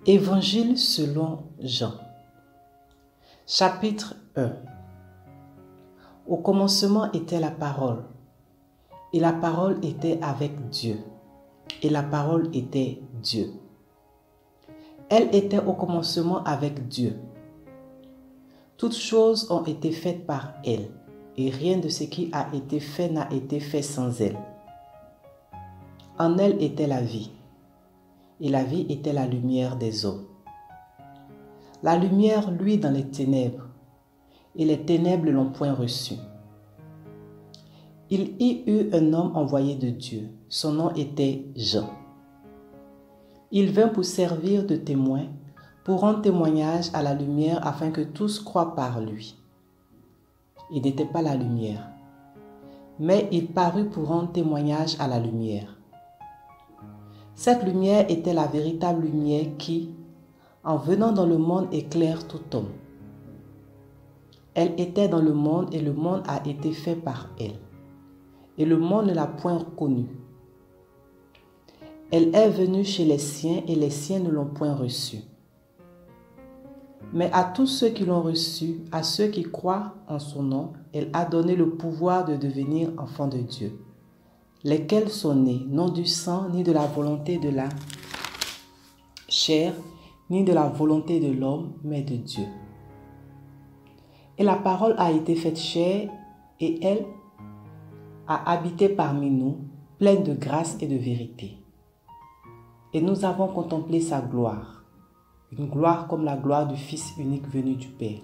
Évangile selon Jean. Chapitre 1. Au commencement était la parole, et la parole était avec Dieu, et la parole était Dieu. Elle était au commencement avec Dieu. Toutes choses ont été faites par elle, et rien de ce qui a été fait n'a été fait sans elle. En elle était la vie, et la vie était la lumière des hommes. La lumière luit dans les ténèbres, et les ténèbres ne l'ont point reçue. Il y eut un homme envoyé de Dieu, son nom était Jean. Il vint pour servir de témoin, pour rendre témoignage à la lumière afin que tous croient par lui. Il n'était pas la lumière, mais il parut pour rendre témoignage à la lumière. Cette lumière était la véritable lumière qui, en venant dans le monde, éclaire tout homme. Elle était dans le monde et le monde a été fait par elle. Et le monde ne l'a point reconnue. Elle est venue chez les siens et les siens ne l'ont point reçue. Mais à tous ceux qui l'ont reçue, à ceux qui croient en son nom, elle a donné le pouvoir de devenir enfants de Dieu, lesquels sont nés non du sang, ni de la volonté de la chair, ni de la volonté de l'homme, mais de Dieu. Et la parole a été faite chair, et elle a habité parmi nous, pleine de grâce et de vérité. Et nous avons contemplé sa gloire, une gloire comme la gloire du Fils unique venu du Père.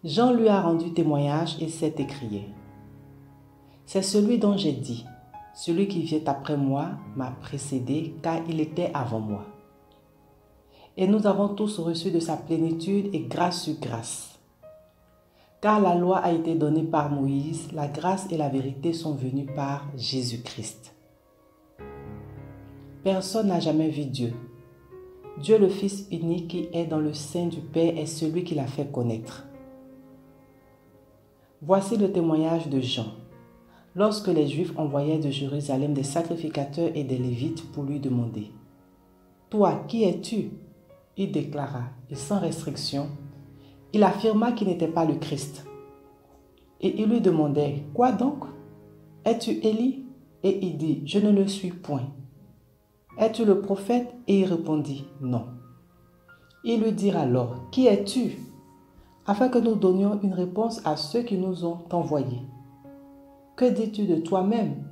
Jean lui a rendu témoignage et s'est écrié: c'est celui dont j'ai dit, celui qui vient après moi m'a précédé, car il était avant moi. Et nous avons tous reçu de sa plénitude et grâce sur grâce. Car la loi a été donnée par Moïse, la grâce et la vérité sont venues par Jésus-Christ. Personne n'a jamais vu Dieu. Dieu le Fils unique qui est dans le sein du Père est celui qui l'a fait connaître. Voici le témoignage de Jean. Lorsque les Juifs envoyaient de Jérusalem des sacrificateurs et des Lévites pour lui demander: toi, qui es-tu? Il déclara, et sans restriction, il affirma qu'il n'était pas le Christ. Et ils lui demandaient: quoi donc? Es-tu Élie? Et il dit: je ne le suis point. Es-tu le prophète? Et il répondit: non. Ils lui dirent alors: qui es-tu? Afin que nous donnions une réponse à ceux qui nous ont envoyés. Que dis-tu de toi-même?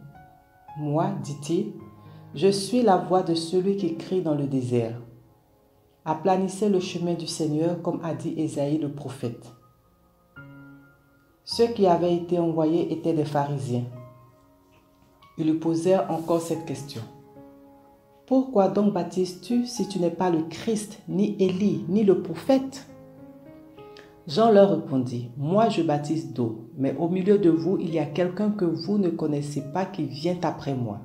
Moi, dit-il, je suis la voix de celui qui crie dans le désert. Aplanissez le chemin du Seigneur, comme a dit Ésaïe le prophète. Ceux qui avaient été envoyés étaient des pharisiens. Ils lui posèrent encore cette question: pourquoi donc baptises-tu si tu n'es pas le Christ, ni Élie, ni le prophète? Jean leur répondit: moi je baptise d'eau, mais au milieu de vous il y a quelqu'un que vous ne connaissez pas qui vient après moi.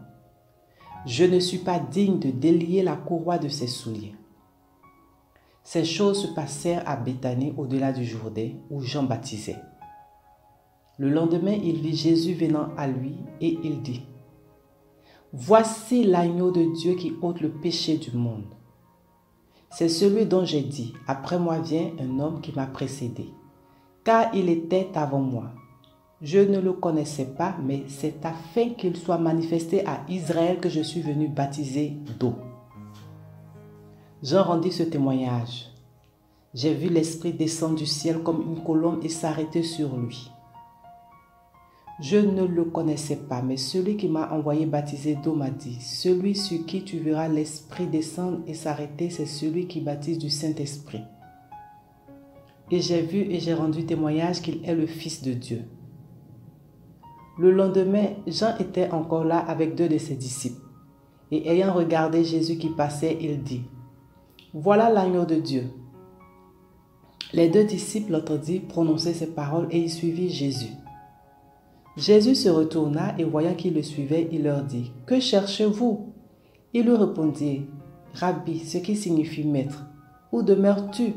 Je ne suis pas digne de délier la courroie de ses souliers. Ces choses se passèrent à Béthanie, au-delà du Jourdain, où Jean baptisait. Le lendemain, il vit Jésus venant à lui et il dit: voici l'agneau de Dieu qui ôte le péché du monde. C'est celui dont j'ai dit: après moi vient un homme qui m'a précédé, car il était avant moi. Je ne le connaissais pas, mais c'est afin qu'il soit manifesté à Israël que je suis venu baptiser d'eau. Jean rendit ce témoignage: j'ai vu l'Esprit descendre du ciel comme une colombe et s'arrêter sur lui. Je ne le connaissais pas, mais celui qui m'a envoyé baptiser d'eau m'a dit: celui sur qui tu verras l'Esprit descendre et s'arrêter, c'est celui qui baptise du Saint-Esprit. Et j'ai vu et j'ai rendu témoignage qu'il est le Fils de Dieu. Le lendemain, Jean était encore là avec 2 de ses disciples. Et ayant regardé Jésus qui passait, il dit: voilà l'agneau de Dieu. Les 2 disciples l'entendirent prononcer ces paroles et ils suivirent Jésus. Jésus se retourna et voyant qu'ils le suivaient, il leur dit: que cherchez-vous? Ils lui répondirent: Rabbi, ce qui signifie maître, où demeures-tu?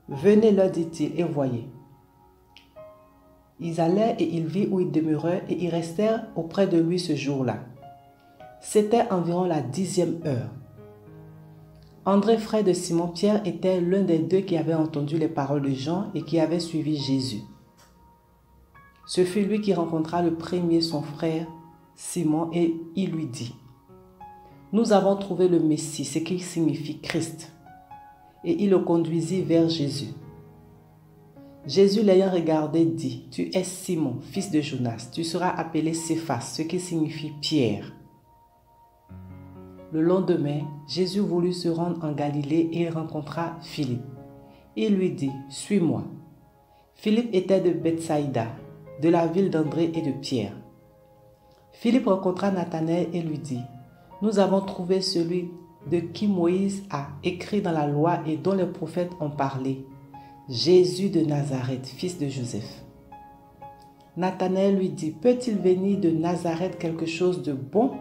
Venez, leur dit-il, et voyez. Ils allèrent et ils virent où il demeurait et ils restèrent auprès de lui ce jour-là. C'était environ la 10e heure. André, frère de Simon-Pierre, était l'un des deux qui avait entendu les paroles de Jean et qui avait suivi Jésus. Ce fut lui qui rencontra le premier son frère Simon et il lui dit: « Nous avons trouvé le Messie, ce qui signifie Christ. » Et il le conduisit vers Jésus. Jésus l'ayant regardé dit: « Tu es Simon, fils de Jonas, tu seras appelé Céphas, ce qui signifie Pierre. » Le lendemain, Jésus voulut se rendre en Galilée et il rencontra Philippe. Il lui dit: « Suis-moi. » Philippe était de Bethsaïda, de la ville d'André et de Pierre. Philippe rencontra Nathanaël et lui dit: « Nous avons trouvé celui de qui Moïse a écrit dans la loi et dont les prophètes ont parlé, Jésus de Nazareth, fils de Joseph. » Nathanaël lui dit: « Peut-il venir de Nazareth quelque chose de bon ?»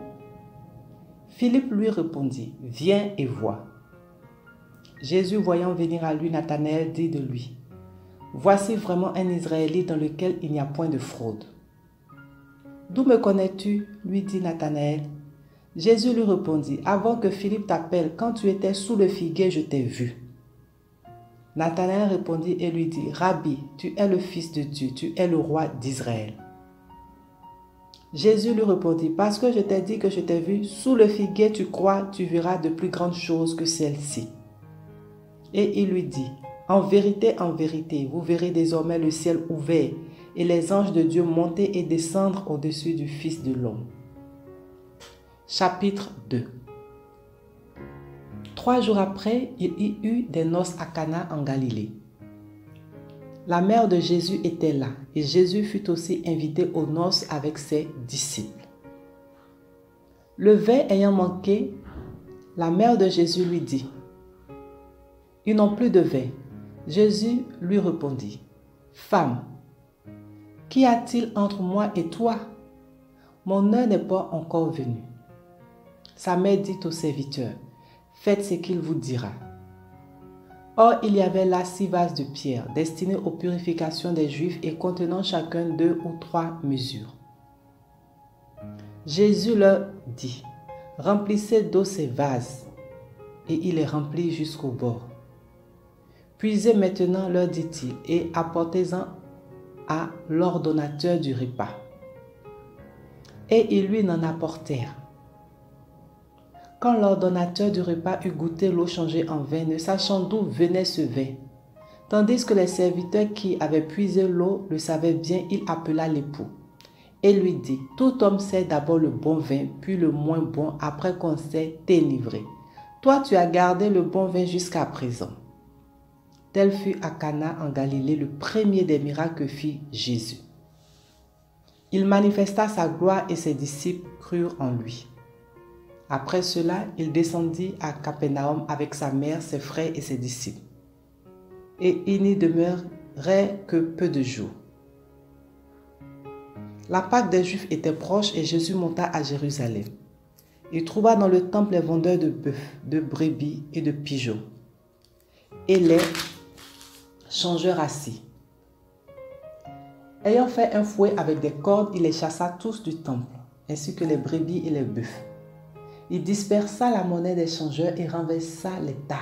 Philippe lui répondit: « Viens et vois. » Jésus, voyant venir à lui Nathanaël, dit de lui: « Voici vraiment un Israélite dans lequel il n'y a point de fraude. » « D'où me connais-tu » lui dit Nathanaël. Jésus lui répondit: « Avant que Philippe t'appelle, quand tu étais sous le figuier, je t'ai vu. » Nathanaël répondit et lui dit: « Rabbi, tu es le Fils de Dieu, tu es le roi d'Israël. » Jésus lui répondit: « Parce que je t'ai dit que je t'ai vu sous le figuier, tu crois, tu verras de plus grandes choses que celles-ci. » Et il lui dit: « En vérité, vous verrez désormais le ciel ouvert et les anges de Dieu monter et descendre au-dessus du Fils de l'homme. » Chapitre 2. 3 jours après, il y eut des noces à Cana en Galilée. La mère de Jésus était là, et Jésus fut aussi invité aux noces avec ses disciples. Le vin ayant manqué, la mère de Jésus lui dit: « Ils n'ont plus de vin. » Jésus lui répondit: « Femme, qu'y a-t-il entre moi et toi? Mon heure n'est pas encore venue. » Sa mère dit au serviteur: « Faites ce qu'il vous dira. » Or, il y avait là 6 vases de pierre, destinés aux purifications des Juifs et contenant chacun 2 ou 3 mesures. Jésus leur dit: « Remplissez d'eau ces vases. » Et il les remplit jusqu'au bord. « Puisez maintenant, leur dit-il, et apportez-en à l'ordonnateur du repas. » Et ils lui en apportèrent. Quand l'ordonnateur du repas eut goûté l'eau changée en vin, ne sachant d'où venait ce vin, tandis que les serviteurs qui avaient puisé l'eau le savaient bien, il appela l'époux et lui dit: « Tout homme sait d'abord le bon vin, puis le moins bon, après qu'on s'est dénivré. Toi, tu as gardé le bon vin jusqu'à présent. » Tel fut à Cana en Galilée le premier des miracles que fit Jésus. Il manifesta sa gloire et ses disciples crurent en lui. Après cela, il descendit à Capernaum avec sa mère, ses frères et ses disciples. Et il n'y demeurait que peu de jours. La Pâque des Juifs était proche et Jésus monta à Jérusalem. Il trouva dans le temple les vendeurs de bœufs, de brebis et de pigeons, et les changeurs assis. Ayant fait un fouet avec des cordes, il les chassa tous du temple, ainsi que les brebis et les bœufs. Il dispersa la monnaie des changeurs et renversa les tables.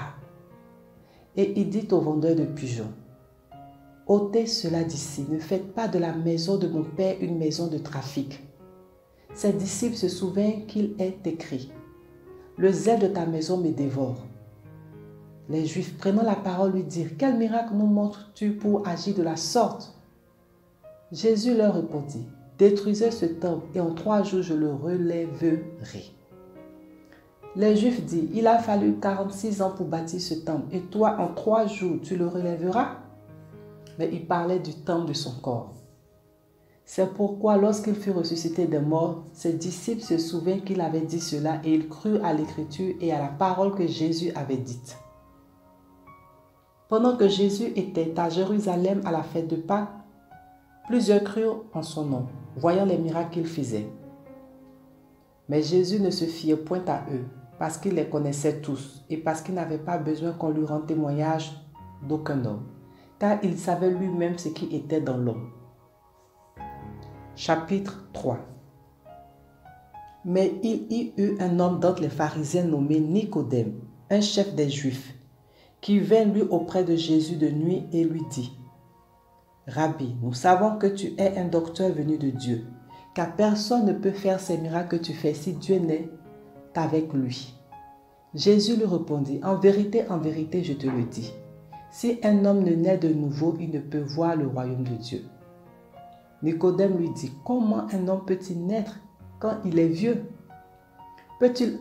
Et il dit aux vendeurs de pigeons: « Ôtez cela d'ici, ne faites pas de la maison de mon Père une maison de trafic. » Ses disciples se souvinrent qu'il est écrit: « Le zèle de ta maison me dévore. » Les Juifs, prenant la parole, lui dirent: « Quel miracle nous montres-tu pour agir de la sorte ?» Jésus leur répondit: « Détruisez ce temple et en 3 jours je le relèverai. » Les Juifs dirent: « Il a fallu 46 ans pour bâtir ce temple, et toi en 3 jours tu le relèveras ?» Mais il parlait du temple de son corps. C'est pourquoi lorsqu'il fut ressuscité des morts, ses disciples se souvinrent qu'il avait dit cela et ils crurent à l'écriture et à la parole que Jésus avait dite. Pendant que Jésus était à Jérusalem à la fête de Pâques, plusieurs crurent en son nom, voyant les miracles qu'il faisait. Mais Jésus ne se fiait point à eux, parce qu'il les connaissait tous et parce qu'il n'avait pas besoin qu'on lui rende témoignage d'aucun homme, car il savait lui-même ce qui était dans l'homme. Chapitre 3. Mais il y eut un homme d'entre les pharisiens nommé Nicodème, un chef des Juifs, qui vint lui auprès de Jésus de nuit et lui dit, « Rabbi, nous savons que tu es un docteur venu de Dieu, car personne ne peut faire ces miracles que tu fais si Dieu n'est avec lui. » Jésus lui répondit, « En vérité, je te le dis, si un homme ne naît de nouveau, il ne peut voir le royaume de Dieu. » Nicodème lui dit, « Comment un homme peut-il naître quand il est vieux? Peut-il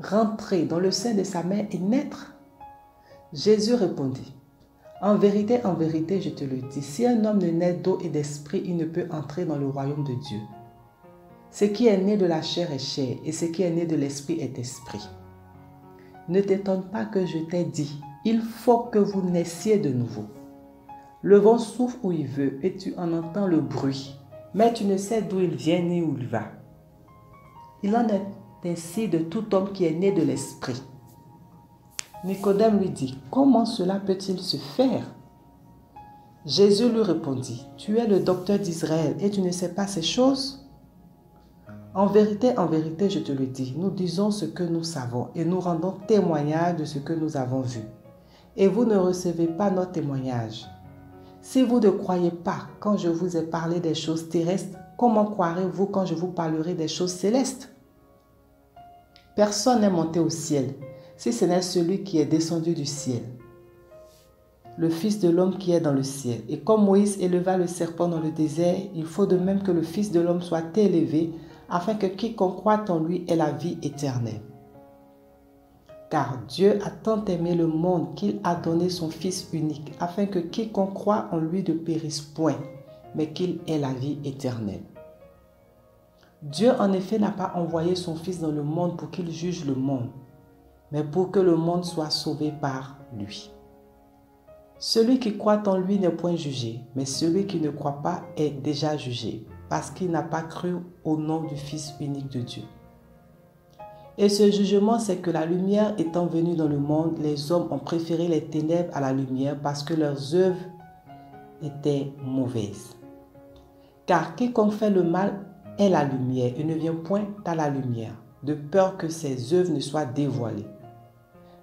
rentrer dans le sein de sa mère et naître? » Jésus répondit, « En vérité, je te le dis, si un homme ne naît d'eau et d'esprit, il ne peut entrer dans le royaume de Dieu. Ce qui est né de la chair est chair, et ce qui est né de l'esprit est esprit. Ne t'étonne pas que je t'ai dit, il faut que vous naissiez de nouveau. Le vent souffle où il veut, et tu en entends le bruit, mais tu ne sais d'où il vient ni où il va. Il en est ainsi de tout homme qui est né de l'esprit. » Nicodème lui dit, « Comment cela peut-il se faire? » Jésus lui répondit, « Tu es le docteur d'Israël et tu ne sais pas ces choses? En vérité, je te le dis, nous disons ce que nous savons et nous rendons témoignage de ce que nous avons vu. Et vous ne recevez pas notre témoignage. Si vous ne croyez pas quand je vous ai parlé des choses terrestres, comment croirez-vous quand je vous parlerai des choses célestes? Personne n'est monté au ciel, si ce n'est celui qui est descendu du ciel, le Fils de l'homme qui est dans le ciel. Et comme Moïse éleva le serpent dans le désert, il faut de même que le Fils de l'homme soit élevé, afin que quiconque croit en lui ait la vie éternelle. Car Dieu a tant aimé le monde qu'il a donné son Fils unique, afin que quiconque croit en lui ne périsse point, mais qu'il ait la vie éternelle. Dieu en effet n'a pas envoyé son Fils dans le monde pour qu'il juge le monde, mais pour que le monde soit sauvé par lui. Celui qui croit en lui n'est point jugé, mais celui qui ne croit pas est déjà jugé, parce qu'il n'a pas cru au nom du Fils unique de Dieu. Et ce jugement, c'est que la lumière étant venue dans le monde, les hommes ont préféré les ténèbres à la lumière parce que leurs œuvres étaient mauvaises. Car quiconque fait le mal est la lumière et ne vient point à la lumière, de peur que ses œuvres ne soient dévoilées.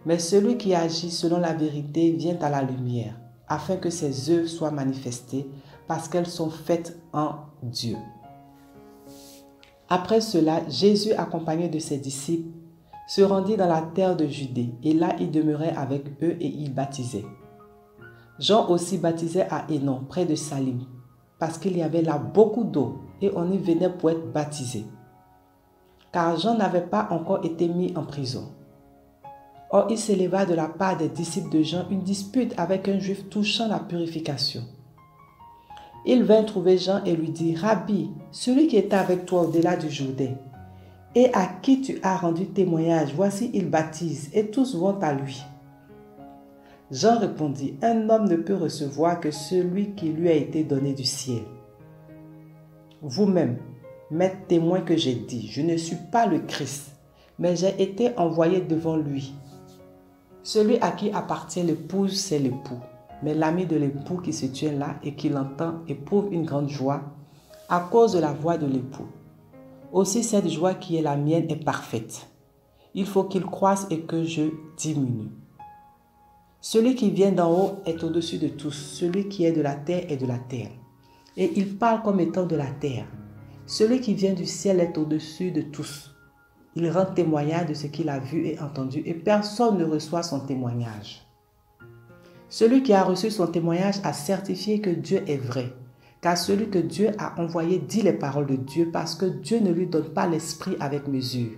Mais celui qui agit selon la vérité vient à la lumière, afin que ses œuvres soient manifestées, parce qu'elles sont faites en Dieu. Après cela, Jésus, accompagné de ses disciples, se rendit dans la terre de Judée, et là il demeurait avec eux et il baptisait. Jean aussi baptisait à Hénon, près de Salim, parce qu'il y avait là beaucoup d'eau, et on y venait pour être baptisé. Car Jean n'avait pas encore été mis en prison. Or, il s'éleva de la part des disciples de Jean une dispute avec un juif touchant la purification. Il vint trouver Jean et lui dit, « Rabbi, celui qui était avec toi au-delà du Jourdain, et à qui tu as rendu témoignage, voici il baptise, et tous vont à lui. » Jean répondit, « Un homme ne peut recevoir que celui qui lui a été donné du ciel. Vous-même m'êtes témoin que j'ai dit, je ne suis pas le Christ, mais j'ai été envoyé devant lui. Celui à qui appartient l'épouse, c'est l'époux. Mais l'ami de l'époux qui se tient là et qui l'entend éprouve une grande joie à cause de la voix de l'époux. Aussi cette joie qui est la mienne est parfaite. Il faut qu'il croisse et que je diminue. Celui qui vient d'en haut est au-dessus de tous. Celui qui est de la terre est de la terre. Et il parle comme étant de la terre. Celui qui vient du ciel est au-dessus de tous. Il rend témoignage de ce qu'il a vu et entendu et personne ne reçoit son témoignage. Celui qui a reçu son témoignage a certifié que Dieu est vrai, car celui que Dieu a envoyé dit les paroles de Dieu parce que Dieu ne lui donne pas l'esprit avec mesure.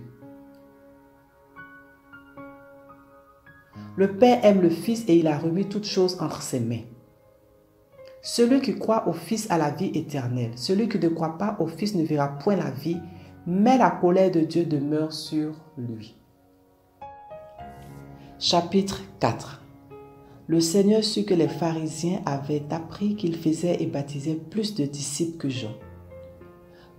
Le Père aime le Fils et il a remis toutes choses entre ses mains. Celui qui croit au Fils a la vie éternelle. Celui qui ne croit pas au Fils ne verra point la vie, mais la colère de Dieu demeure sur lui. Chapitre 4. Le Seigneur sut que les pharisiens avaient appris qu'il faisait et baptisait plus de disciples que Jean.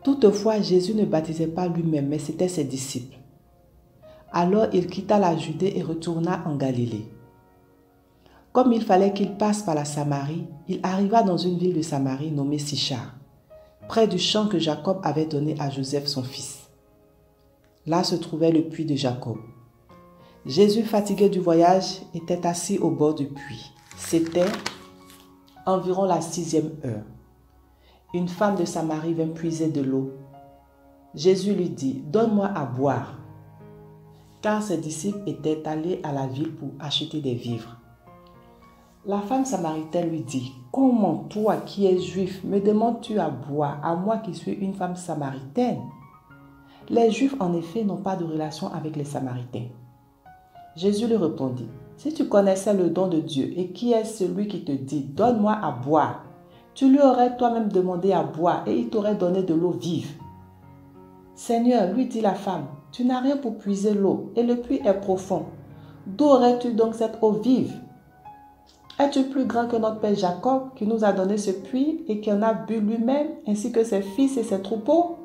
Toutefois, Jésus ne baptisait pas lui-même, mais c'étaient ses disciples. Alors il quitta la Judée et retourna en Galilée. Comme il fallait qu'il passe par la Samarie, il arriva dans une ville de Samarie nommée Sichar, près du champ que Jacob avait donné à Joseph son fils. Là se trouvait le puits de Jacob. Jésus, fatigué du voyage, était assis au bord du puits. C'était environ la 6e heure. Une femme de Samarie vint puiser de l'eau. Jésus lui dit, « Donne-moi à boire. » Car ses disciples étaient allés à la ville pour acheter des vivres. La femme samaritaine lui dit, « Comment toi qui es juif me demandes-tu à boire, à moi qui suis une femme samaritaine ?» Les Juifs en effet n'ont pas de relation avec les Samaritains. Jésus lui répondit, « Si tu connaissais le don de Dieu et qui est celui qui te dit, « Donne-moi à boire », tu lui aurais toi-même demandé à boire et il t'aurait donné de l'eau vive. » « Seigneur, lui dit la femme, tu n'as rien pour puiser l'eau et le puits est profond. D'où aurais-tu donc cette eau vive? Es-tu plus grand que notre père Jacob qui nous a donné ce puits et qui en a bu lui-même ainsi que ses fils et ses troupeaux? »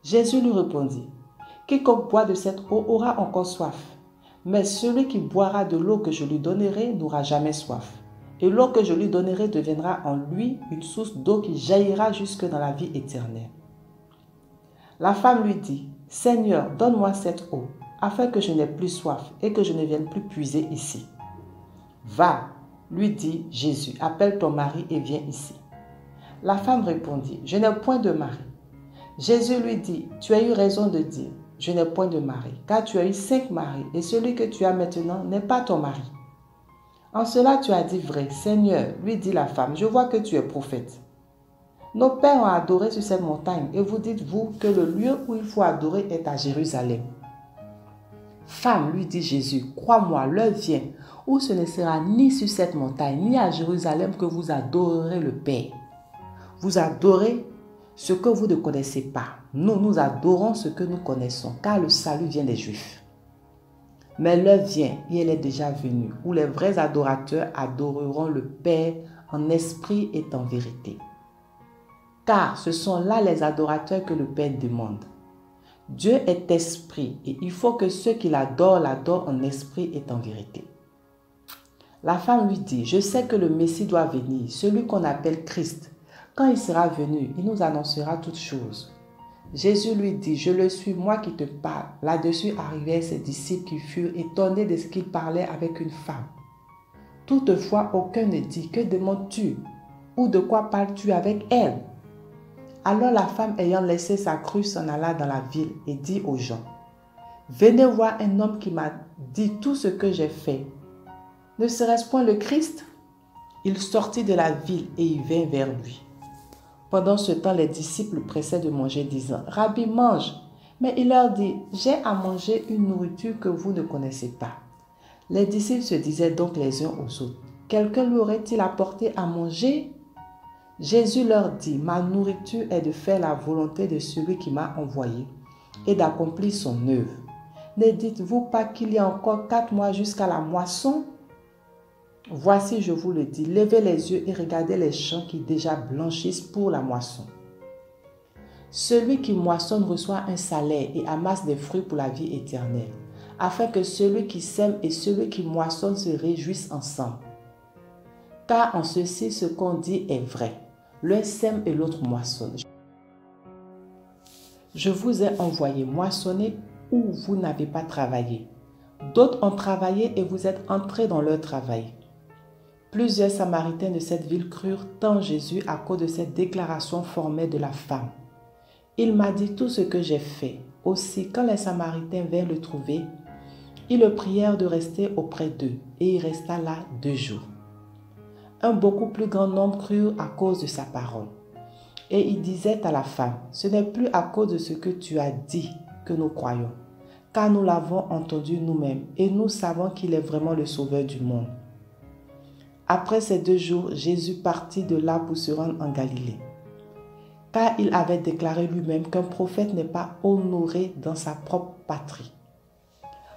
Jésus lui répondit, « Quiconque boit de cette eau aura encore soif, mais celui qui boira de l'eau que je lui donnerai n'aura jamais soif. Et l'eau que je lui donnerai deviendra en lui une source d'eau qui jaillira jusque dans la vie éternelle. » La femme lui dit, « Seigneur, donne-moi cette eau, afin que je n'aie plus soif et que je ne vienne plus puiser ici. » « Va, lui dit Jésus, appelle ton mari et viens ici. » La femme répondit, « Je n'ai point de mari. » Jésus lui dit, « Tu as eu raison de dire, je n'ai point de mari, car tu as eu 5 maris et celui que tu as maintenant n'est pas ton mari. En cela tu as dit vrai. Seigneur, lui dit la femme, je vois que tu es prophète. Nos pères ont adoré sur cette montagne et vous dites-vous que le lieu où il faut adorer est à Jérusalem. Femme, lui dit Jésus, crois-moi, l'heure vient où ce ne sera ni sur cette montagne ni à Jérusalem que vous adorerez le Père. Vous adorez ce que vous ne connaissez pas. Nous adorons ce que nous connaissons, car le salut vient des Juifs. Mais l'heure vient, et elle est déjà venue, où les vrais adorateurs adoreront le Père en esprit et en vérité. Car ce sont là les adorateurs que le Père demande. Dieu est esprit et il faut que ceux qui l'adorent en esprit et en vérité. La femme lui dit, je sais que le Messie doit venir, celui qu'on appelle Christ. Quand il sera venu, il nous annoncera toutes choses. Jésus lui dit, je le suis, moi qui te parle. Là-dessus arrivèrent ses disciples qui furent étonnés de ce qu'il parlait avec une femme. Toutefois, aucun ne dit, que demandes-tu? Ou de quoi parles-tu avec elle? Alors la femme ayant laissé sa crue s'en alla dans la ville et dit aux gens, venez voir un homme qui m'a dit tout ce que j'ai fait. Ne serait-ce point le Christ? Il sortit de la ville et il vint vers lui. Pendant ce temps, les disciples pressaient de manger, disant, Rabbi, mange. Mais il leur dit, j'ai à manger une nourriture que vous ne connaissez pas. Les disciples se disaient donc les uns aux autres, quelqu'un lui aurait-il apporté à manger? Jésus leur dit, ma nourriture est de faire la volonté de celui qui m'a envoyé et d'accomplir son œuvre. Ne dites-vous pas qu'il y a encore 4 mois jusqu'à la moisson? Voici, je vous le dis, levez les yeux et regardez les champs qui déjà blanchissent pour la moisson. Celui qui moissonne reçoit un salaire et amasse des fruits pour la vie éternelle, afin que celui qui sème et celui qui moissonne se réjouissent ensemble. Car en ceci, ce qu'on dit est vrai. L'un sème et l'autre moissonne. Je vous ai envoyé moissonner où vous n'avez pas travaillé. D'autres ont travaillé et vous êtes entrés dans leur travail. Plusieurs Samaritains de cette ville crurent tant Jésus à cause de cette déclaration formelle de la femme. Il m'a dit tout ce que j'ai fait. Aussi, quand les Samaritains vinrent le trouver, ils le prièrent de rester auprès d'eux et il resta là 2 jours. Un beaucoup plus grand nombre crurent à cause de sa parole. Et il disait à la femme, ce n'est plus à cause de ce que tu as dit que nous croyons, car nous l'avons entendu nous-mêmes et nous savons qu'il est vraiment le sauveur du monde. Après ces 2 jours, Jésus partit de là pour se rendre en Galilée, car il avait déclaré lui-même qu'un prophète n'est pas honoré dans sa propre patrie.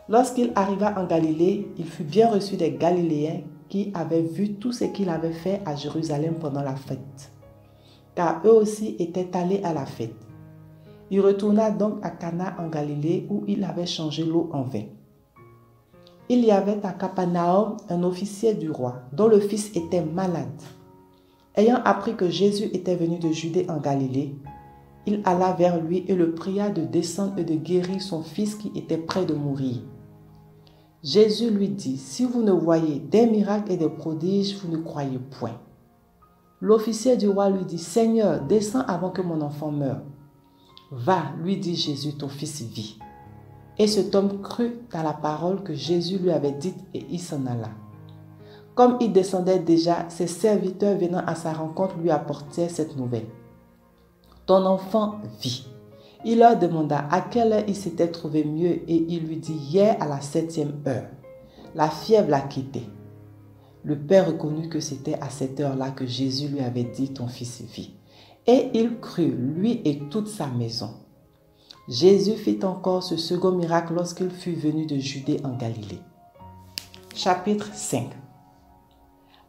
Lorsqu'il arriva en Galilée, il fut bien reçu des Galiléens qui avaient vu tout ce qu'il avait fait à Jérusalem pendant la fête, car eux aussi étaient allés à la fête. Il retourna donc à Cana en Galilée où il avait changé l'eau en vin. Il y avait à Capernaum un officier du roi dont le fils était malade. Ayant appris que Jésus était venu de Judée en Galilée, il alla vers lui et le pria de descendre et de guérir son fils qui était près de mourir. Jésus lui dit, si vous ne voyez des miracles et des prodiges, vous ne croyez point. L'officier du roi lui dit, Seigneur, descends avant que mon enfant meure. Va, lui dit Jésus, ton fils vit. Et cet homme crut à la parole que Jésus lui avait dite et il s'en alla. Comme il descendait déjà, ses serviteurs venant à sa rencontre lui apportaient cette nouvelle. Ton enfant vit. Il leur demanda à quelle heure il s'était trouvé mieux et il lui dit hier à la 7e heure. La fièvre l'a quitté. Le père reconnut que c'était à cette heure-là que Jésus lui avait dit ton fils vit. Et il crut, lui et toute sa maison. Jésus fit encore ce second miracle lorsqu'il fut venu de Judée en Galilée. Chapitre 5.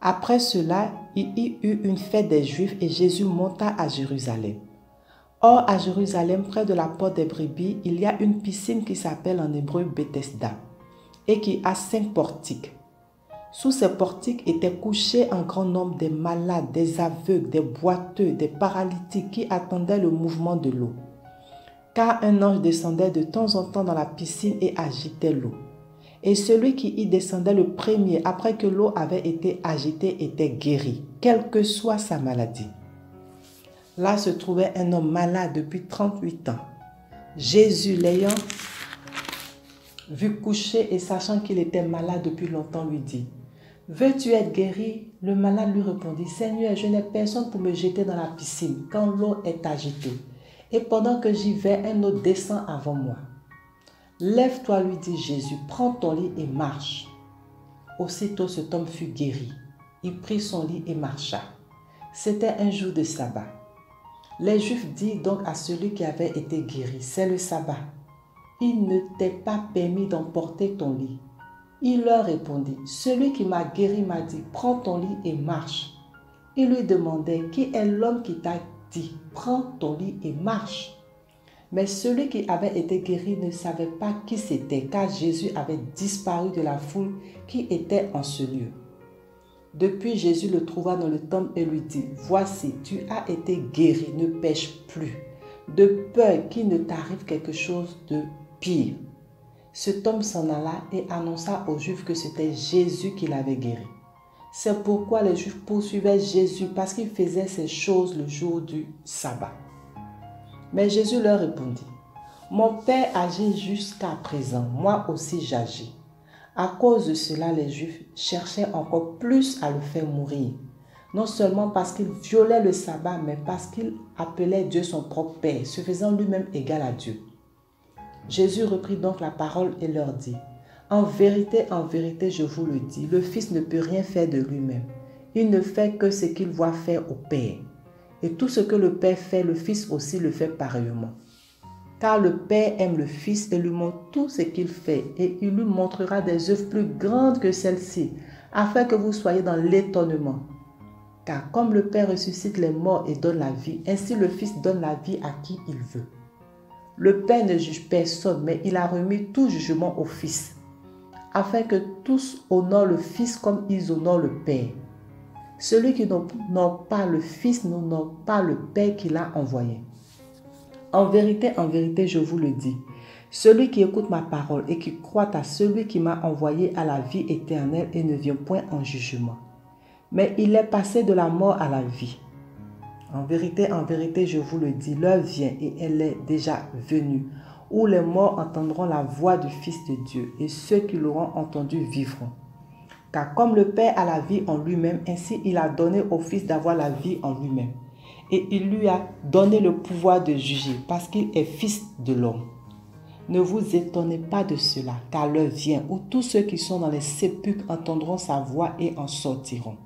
Après cela, il y eut une fête des Juifs et Jésus monta à Jérusalem. Or, à Jérusalem, près de la porte des brebis, il y a une piscine qui s'appelle en hébreu Bethesda et qui a 5 portiques. Sous ces portiques étaient couchés un grand nombre des malades, des aveugles, des boiteux, des paralytiques qui attendaient le mouvement de l'eau. Car un ange descendait de temps en temps dans la piscine et agitait l'eau. Et celui qui y descendait le premier, après que l'eau avait été agitée, était guéri, quelle que soit sa maladie. Là se trouvait un homme malade depuis 38 ans. Jésus, l'ayant vu coucher et sachant qu'il était malade depuis longtemps, lui dit, « Veux-tu être guéri ?» Le malade lui répondit, « Seigneur, je n'ai personne pour me jeter dans la piscine quand l'eau est agitée. Et pendant que j'y vais, un autre descend avant moi. » « Lève-toi, lui dit Jésus, prends ton lit et marche. » Aussitôt cet homme fut guéri. Il prit son lit et marcha. C'était un jour de sabbat. Les Juifs dirent donc à celui qui avait été guéri, « C'est le sabbat. Il ne t'est pas permis d'emporter ton lit. » Il leur répondit, « Celui qui m'a guéri m'a dit, prends ton lit et marche. » Il lui demandait, « Qui est l'homme qui t'a dit, prends ton lit et marche ?» Mais celui qui avait été guéri ne savait pas qui c'était, car Jésus avait disparu de la foule qui était en ce lieu. Depuis, Jésus le trouva dans le temple et lui dit, « Voici, tu as été guéri, ne pêche plus, de peur qu'il ne t'arrive quelque chose de pire. » Cet homme s'en alla et annonça aux Juifs que c'était Jésus qui l'avait guéri. C'est pourquoi les Juifs poursuivaient Jésus, parce qu'il faisait ces choses le jour du sabbat. Mais Jésus leur répondit, « Mon Père agit jusqu'à présent, moi aussi j'agis. » À cause de cela, les Juifs cherchaient encore plus à le faire mourir, non seulement parce qu'il violait le sabbat, mais parce qu'il appelait Dieu son propre Père, se faisant lui-même égal à Dieu. Jésus reprit donc la parole et leur dit, « en vérité, je vous le dis, le Fils ne peut rien faire de lui-même. Il ne fait que ce qu'il voit faire au Père. Et tout ce que le Père fait, le Fils aussi le fait pareillement. Car le Père aime le Fils et lui montre tout ce qu'il fait, et il lui montrera des œuvres plus grandes que celles-ci, afin que vous soyez dans l'étonnement. Car comme le Père ressuscite les morts et donne la vie, ainsi le Fils donne la vie à qui il veut. Le Père ne juge personne, mais il a remis tout jugement au Fils, afin que tous honorent le Fils comme ils honorent le Père. Celui qui n'honore pas le Fils n'honore pas le Père qui l'a envoyé. En vérité, je vous le dis, celui qui écoute ma parole et qui croit à celui qui m'a envoyé a la vie éternelle et ne vient point en jugement, mais il est passé de la mort à la vie. En vérité, je vous le dis, l'heure vient et elle est déjà venue, où les morts entendront la voix du Fils de Dieu et ceux qui l'auront entendu vivront. Car comme le Père a la vie en lui-même, ainsi il a donné au Fils d'avoir la vie en lui-même. Et il lui a donné le pouvoir de juger, parce qu'il est Fils de l'homme. Ne vous étonnez pas de cela, car l'heure vient où tous ceux qui sont dans les sépulcres entendront sa voix et en sortiront.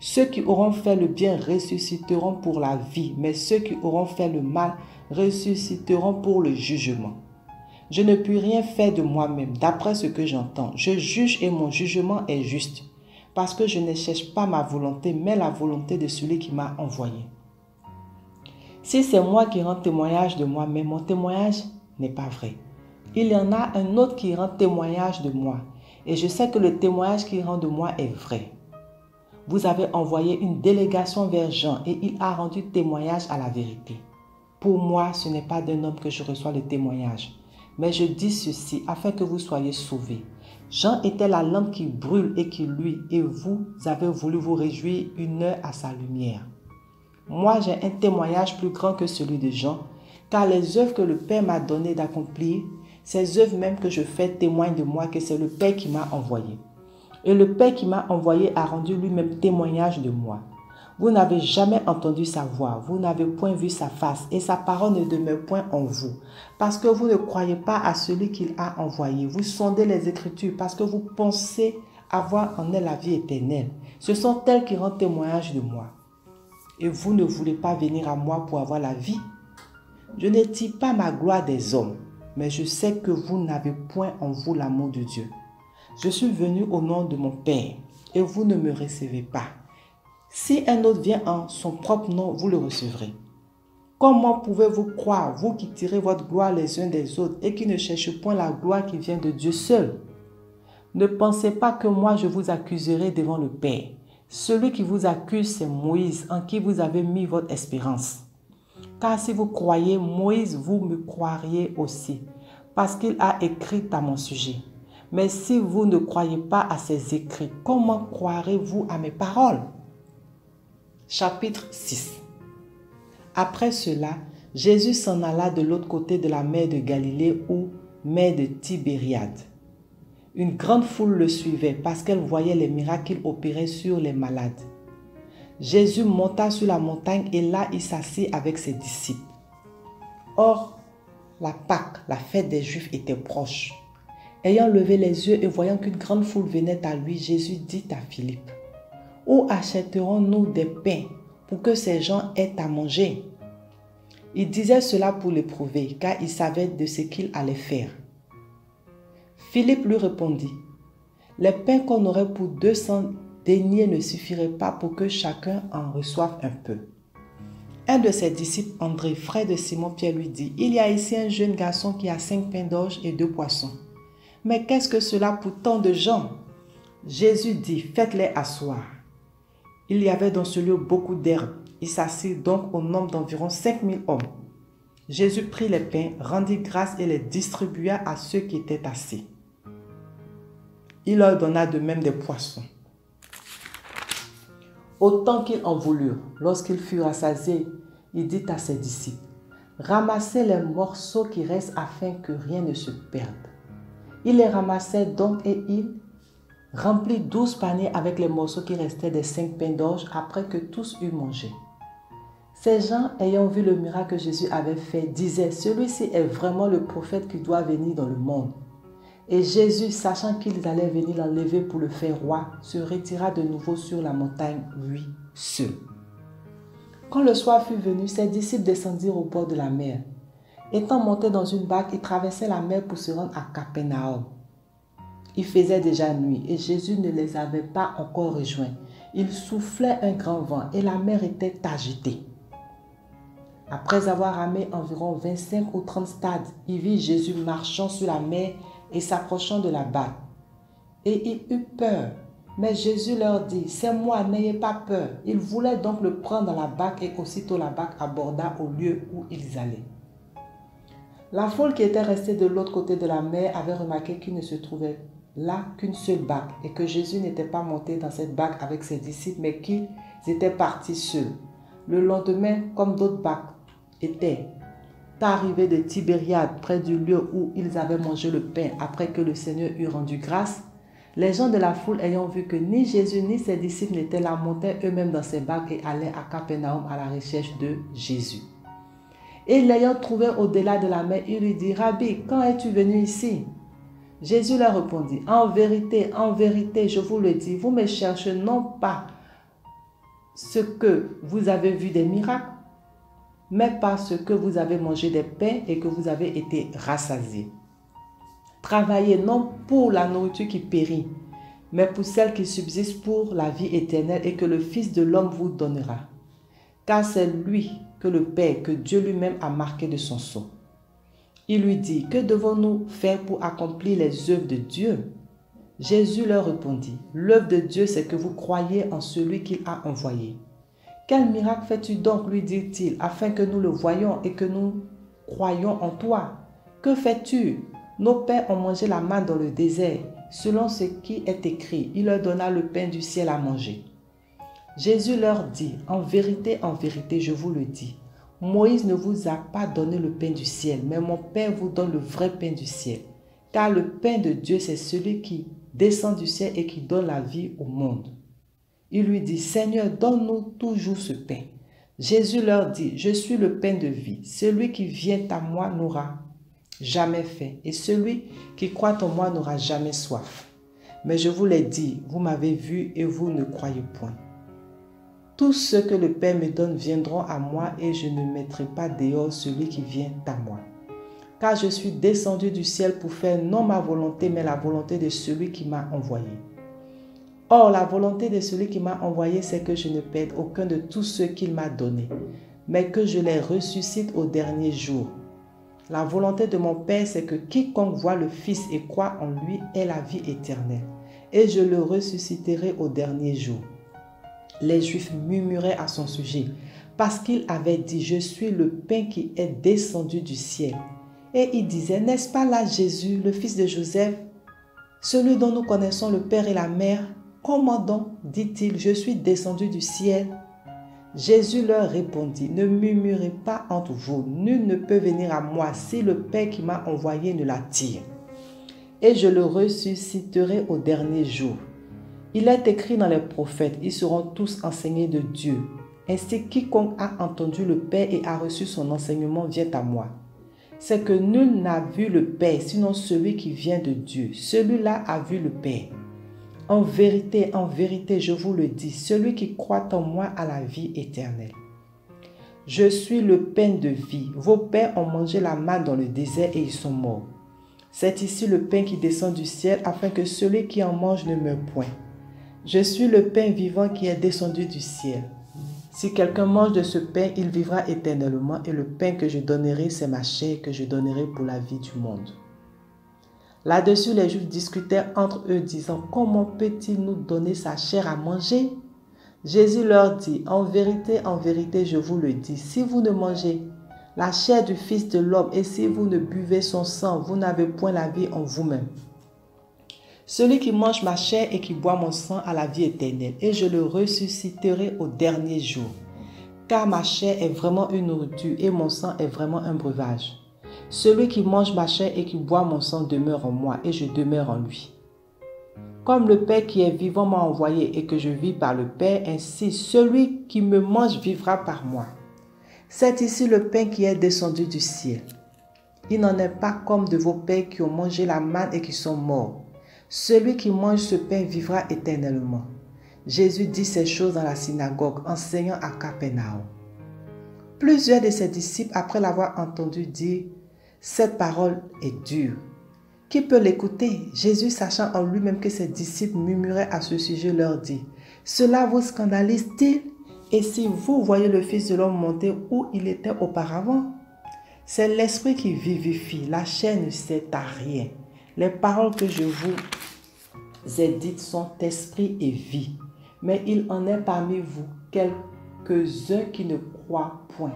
Ceux qui auront fait le bien ressusciteront pour la vie, mais ceux qui auront fait le mal ressusciteront pour le jugement. Je ne puis rien faire de moi-même, d'après ce que j'entends. Je juge et mon jugement est juste, parce que je ne cherche pas ma volonté, mais la volonté de celui qui m'a envoyé. Si c'est moi qui rends témoignage de moi-même, mon témoignage n'est pas vrai. Il y en a un autre qui rend témoignage de moi, et je sais que le témoignage qu'il rend de moi est vrai. Vous avez envoyé une délégation vers Jean, et il a rendu témoignage à la vérité. Pour moi, ce n'est pas d'un homme que je reçois le témoignage, mais je dis ceci afin que vous soyez sauvés. Jean était la lampe qui brûle et qui luit, et vous avez voulu vous réjouir une heure à sa lumière. Moi, j'ai un témoignage plus grand que celui de Jean, car les œuvres que le Père m'a donné d'accomplir, ces œuvres même que je fais témoignent de moi que c'est le Père qui m'a envoyé. Et le Père qui m'a envoyé a rendu lui-même témoignage de moi. Vous n'avez jamais entendu sa voix, vous n'avez point vu sa face, et sa parole ne demeure point en vous, parce que vous ne croyez pas à celui qu'il a envoyé. Vous sondez les Écritures, parce que vous pensez avoir en elles la vie éternelle. Ce sont elles qui rendent témoignage de moi. Et vous ne voulez pas venir à moi pour avoir la vie. Je ne tire pas ma gloire des hommes, mais je sais que vous n'avez point en vous l'amour de Dieu. Je suis venu au nom de mon Père, et vous ne me recevez pas. Si un autre vient en son propre nom, vous le recevrez. Comment pouvez-vous croire, vous qui tirez votre gloire les uns des autres et qui ne cherchez point la gloire qui vient de Dieu seul? Ne pensez pas que moi je vous accuserai devant le Père. Celui qui vous accuse, c'est Moïse, en qui vous avez mis votre espérance. Car si vous croyez Moïse, vous me croiriez aussi, parce qu'il a écrit à mon sujet. Mais si vous ne croyez pas à ses écrits, comment croirez-vous à mes paroles? Chapitre 6. Après cela, Jésus s'en alla de l'autre côté de la mer de Galilée ou mer de Tibériade. Une grande foule le suivait parce qu'elle voyait les miracles qu'il opérait sur les malades. Jésus monta sur la montagne et là il s'assit avec ses disciples. Or, la Pâque, la fête des Juifs, était proche. Ayant levé les yeux et voyant qu'une grande foule venait à lui, Jésus dit à Philippe: où achèterons-nous des pains pour que ces gens aient à manger? Il disait cela pour l'éprouver, car il savait de ce qu'il allait faire. Philippe lui répondit: les pains qu'on aurait pour 200 deniers ne suffiraient pas pour que chacun en reçoive un peu. Un de ses disciples, André, frère de Simon-Pierre, lui dit: il y a ici un jeune garçon qui a 5 pains d'orge et 2 poissons. Mais qu'est-ce que cela pour tant de gens? Jésus dit: faites-les asseoir. Il y avait dans ce lieu beaucoup d'herbes. Il s'assit donc au nombre d'environ 5000 hommes. Jésus prit les pains, rendit grâce et les distribua à ceux qui étaient assis. Il leur donna de même des poissons, autant qu'ils en voulurent. Lorsqu'ils furent rassasiés, il dit à ses disciples: ramassez les morceaux qui restent afin que rien ne se perde. Il les ramassait donc et il remplit 12 paniers avec les morceaux qui restaient des 5 pains d'orge après que tous eurent mangé. Ces gens, ayant vu le miracle que Jésus avait fait, disaient: celui-ci est vraiment le prophète qui doit venir dans le monde. Et Jésus, sachant qu'ils allaient venir l'enlever pour le faire roi, se retira de nouveau sur la montagne, lui seul. Quand le soir fut venu, ses disciples descendirent au bord de la mer. Étant montés dans une barque, ils traversaient la mer pour se rendre à Capernaum. Il faisait déjà nuit et Jésus ne les avait pas encore rejoints. Il soufflait un grand vent et la mer était agitée. Après avoir ramé environ 25 ou 30 stades, il vit Jésus marchant sur la mer et s'approchant de la barque. Et il eut peur. Mais Jésus leur dit: c'est moi, n'ayez pas peur. Ils voulaient donc le prendre dans la barque et aussitôt la barque aborda au lieu où ils allaient. La foule qui était restée de l'autre côté de la mer avait remarqué qu'il ne se trouvait là qu'une seule barque et que Jésus n'était pas monté dans cette barque avec ses disciples, mais qu'ils étaient partis seuls. Le lendemain, comme d'autres barques étaient arrivées de Tibériade, près du lieu où ils avaient mangé le pain après que le Seigneur eut rendu grâce, les gens de la foule ayant vu que ni Jésus ni ses disciples n'étaient là, montaient eux-mêmes dans ces barques et allaient à Capernaum à la recherche de Jésus. Et l'ayant trouvé au-delà de la mer, il lui dit: Rabbi, quand es-tu venu ici? Jésus leur répondit: en vérité, je vous le dis, vous me cherchez non pas ce que vous avez vu des miracles, mais parce que vous avez mangé des pains et que vous avez été rassasiés. Travaillez non pour la nourriture qui périt, mais pour celle qui subsiste pour la vie éternelle et que le Fils de l'homme vous donnera. Car c'est lui que le Père, que Dieu lui-même a marqué de son sceau. Il lui dit: que devons-nous faire pour accomplir les œuvres de Dieu? Jésus leur répondit: l'œuvre de Dieu, c'est que vous croyez en celui qu'il a envoyé. Quel miracle fais-tu donc, lui dit-il, afin que nous le voyions et que nous croyions en toi? que fais-tu? Nos pères ont mangé la manne dans le désert, selon ce qui est écrit, il leur donna le pain du ciel à manger. » Jésus leur dit, en vérité, je vous le dis, Moïse ne vous a pas donné le pain du ciel, mais mon Père vous donne le vrai pain du ciel. Car le pain de Dieu, c'est celui qui descend du ciel et qui donne la vie au monde. Il lui dit, Seigneur, donne-nous toujours ce pain. Jésus leur dit, je suis le pain de vie. Celui qui vient à moi n'aura jamais faim, et celui qui croit en moi n'aura jamais soif. Mais je vous l'ai dit, vous m'avez vu et vous ne croyez point. Tous ceux que le Père me donne viendront à moi et je ne mettrai pas dehors celui qui vient à moi. Car je suis descendu du ciel pour faire non ma volonté, mais la volonté de celui qui m'a envoyé. Or, la volonté de celui qui m'a envoyé, c'est que je ne perde aucun de tous ceux qu'il m'a donnés, mais que je les ressuscite au dernier jour. La volonté de mon Père, c'est que quiconque voit le Fils et croit en lui ait la vie éternelle, et je le ressusciterai au dernier jour. Les Juifs murmuraient à son sujet, parce qu'il avait dit, je suis le pain qui est descendu du ciel. Et il disait, n'est-ce pas là Jésus, le fils de Joseph, celui dont nous connaissons le Père et la Mère? Comment donc, dit-il, je suis descendu du ciel? Jésus leur répondit, ne murmurez pas entre vous, nul ne peut venir à moi si le Père qui m'a envoyé ne l'attire. Et je le ressusciterai au dernier jour. Il est écrit dans les prophètes, ils seront tous enseignés de Dieu. Ainsi, quiconque a entendu le Père et a reçu son enseignement vient à moi. C'est que nul n'a vu le Père, sinon celui qui vient de Dieu. Celui-là a vu le Père. En vérité, je vous le dis, celui qui croit en moi a la vie éternelle. Je suis le pain de vie. Vos pères ont mangé la manne dans le désert et ils sont morts. C'est ici le pain qui descend du ciel, afin que celui qui en mange ne meure point. Je suis le pain vivant qui est descendu du ciel. Si quelqu'un mange de ce pain, il vivra éternellement, et le pain que je donnerai, c'est ma chair que je donnerai pour la vie du monde. Là-dessus, les Juifs discutaient entre eux, disant, comment peut-il nous donner sa chair à manger? Jésus leur dit, en vérité, je vous le dis, si vous ne mangez la chair du Fils de l'homme, et si vous ne buvez son sang, vous n'avez point la vie en vous-même. Celui qui mange ma chair et qui boit mon sang a la vie éternelle, et je le ressusciterai au dernier jour. Car ma chair est vraiment une nourriture et mon sang est vraiment un breuvage. Celui qui mange ma chair et qui boit mon sang demeure en moi et je demeure en lui. Comme le Père qui est vivant m'a envoyé et que je vis par le Père, ainsi celui qui me mange vivra par moi. C'est ici le pain qui est descendu du ciel. Il n'en est pas comme de vos pères qui ont mangé la manne et qui sont morts. Celui qui mange ce pain vivra éternellement. Jésus dit ces choses dans la synagogue, enseignant à Capernaum. Plusieurs de ses disciples, après l'avoir entendu dire, cette parole est dure. Qui peut l'écouter? Jésus, sachant en lui-même que ses disciples murmuraient à ce sujet, leur dit, cela vous scandalise-t-il? Et si vous voyez le Fils de l'homme monter où il était auparavant? C'est l'esprit qui vivifie, la chair ne sert à rien. Les paroles que je vous ai dites sont esprit et vie. Mais il en est parmi vous quelques-uns qui ne croient point.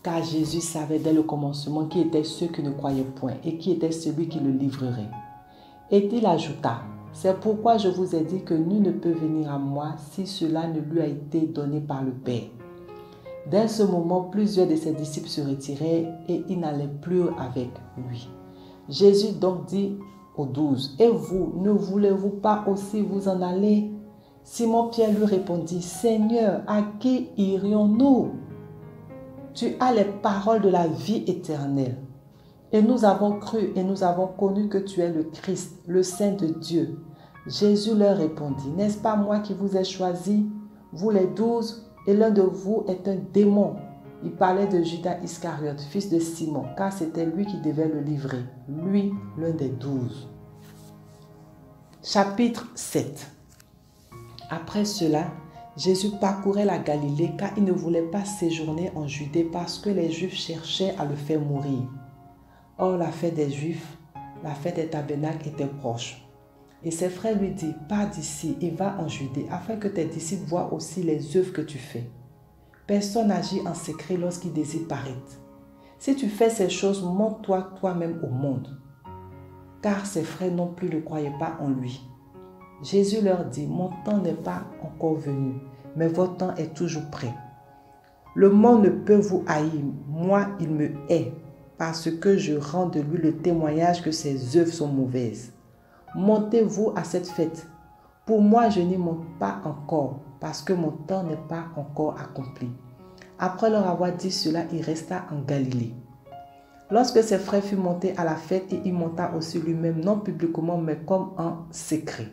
Car Jésus savait dès le commencement qui étaient ceux qui ne croyaient point et qui était celui qui le livrerait. Et il ajouta, c'est pourquoi je vous ai dit que nul ne peut venir à moi si cela ne lui a été donné par le Père. Dès ce moment, plusieurs de ses disciples se retirèrent et ils n'allaient plus avec lui. Jésus donc dit aux 12, « Et vous, ne voulez-vous pas aussi vous en aller ?» Simon-Pierre lui répondit, « Seigneur, à qui irions-nous? Tu as les paroles de la vie éternelle. Et nous avons cru et nous avons connu que tu es le Christ, le Saint de Dieu. » Jésus leur répondit, « N'est-ce pas moi qui vous ai choisi, vous les 12, et l'un de vous est un démon. » Il parlait de Judas Iscariote, fils de Simon, car c'était lui qui devait le livrer, lui, l'un des 12. Chapitre 7. Après cela, Jésus parcourait la Galilée, car il ne voulait pas séjourner en Judée parce que les Juifs cherchaient à le faire mourir. Or, la fête des Juifs, la fête des tabernacles était proche. Et ses frères lui dirent, « Pars d'ici et va en Judée, afin que tes disciples voient aussi les œuvres que tu fais. Personne n'agit en secret lorsqu'il désire paraître. Si tu fais ces choses, montre-toi toi-même au monde. » Car ses frères non plus ne croyaient pas en lui. Jésus leur dit, « Mon temps n'est pas encore venu, mais votre temps est toujours prêt. Le monde ne peut vous haïr, moi il me hait, parce que je rends de lui le témoignage que ses œuvres sont mauvaises. Montez-vous à cette fête. Pour moi, je n'y monte pas encore, parce que mon temps n'est pas encore accompli. » Après leur avoir dit cela, il resta en Galilée. Lorsque ses frères furent montés à la fête, et il monta aussi lui-même, non publiquement, mais comme en secret.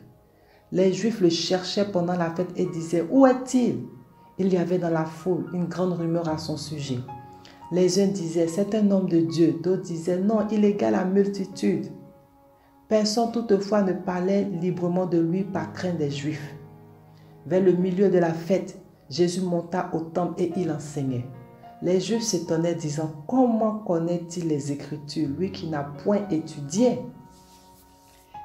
Les Juifs le cherchaient pendant la fête et disaient, « Où est-il » Il y avait dans la foule une grande rumeur à son sujet. Les uns disaient, « C'est un homme de Dieu », d'autres disaient, « Non, il égale la multitude. » Personne toutefois ne parlait librement de lui par crainte des Juifs. Vers le milieu de la fête, Jésus monta au temple et il enseignait. Les Juifs s'étonnaient, disant, « Comment connaît-il les Écritures, lui qui n'a point étudié ?»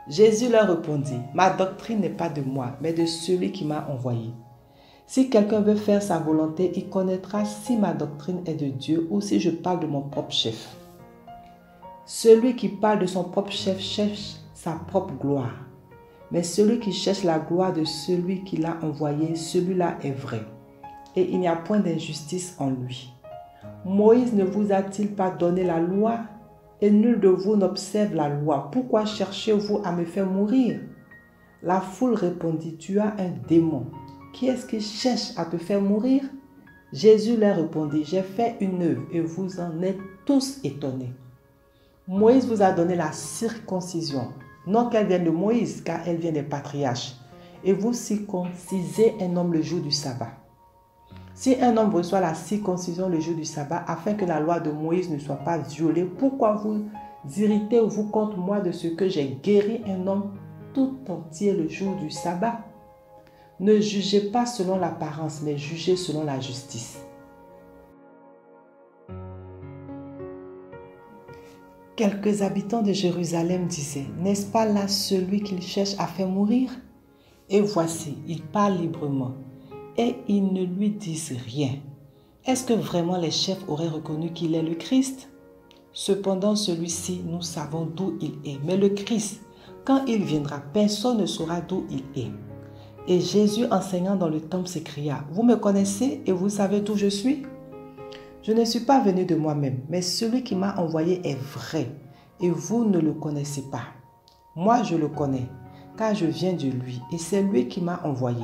Jésus leur répondit, « Ma doctrine n'est pas de moi, mais de celui qui m'a envoyé. Si quelqu'un veut faire sa volonté, il connaîtra si ma doctrine est de Dieu ou si je parle de mon propre chef. Celui qui parle de son propre chef cherche sa propre gloire. Mais celui qui cherche la gloire de celui qui l'a envoyé, celui-là est vrai. Et il n'y a point d'injustice en lui. Moïse ne vous a-t-il pas donné la loi? Et nul de vous n'observe la loi. Pourquoi cherchez-vous à me faire mourir? » La foule répondit, « Tu as un démon. Qui est-ce qui cherche à te faire mourir? » Jésus leur répondit, « J'ai fait une œuvre et vous en êtes tous étonnés. Moïse vous a donné la circoncision. Non qu'elle vienne de Moïse, car elle vient des patriarches. Et vous circoncisez un homme le jour du sabbat. Si un homme reçoit la circoncision le jour du sabbat, afin que la loi de Moïse ne soit pas violée, pourquoi vous irritez-vous contre moi de ce que j'ai guéri un homme tout entier le jour du sabbat? Ne jugez pas selon l'apparence, mais jugez selon la justice. » Quelques habitants de Jérusalem disaient, « N'est-ce pas là celui qu'il cherche à faire mourir? Et voici, il parle librement. » Et ils ne lui disent rien. Est-ce que vraiment les chefs auraient reconnu qu'il est le Christ? Cependant, celui-ci, nous savons d'où il est. Mais le Christ, quand il viendra, personne ne saura d'où il est. Et Jésus, enseignant dans le temple, s'écria, « Vous me connaissez et vous savez d'où je suis? Je ne suis pas venu de moi-même, mais celui qui m'a envoyé est vrai, et vous ne le connaissez pas. Moi, je le connais, car je viens de lui, et c'est lui qui m'a envoyé. »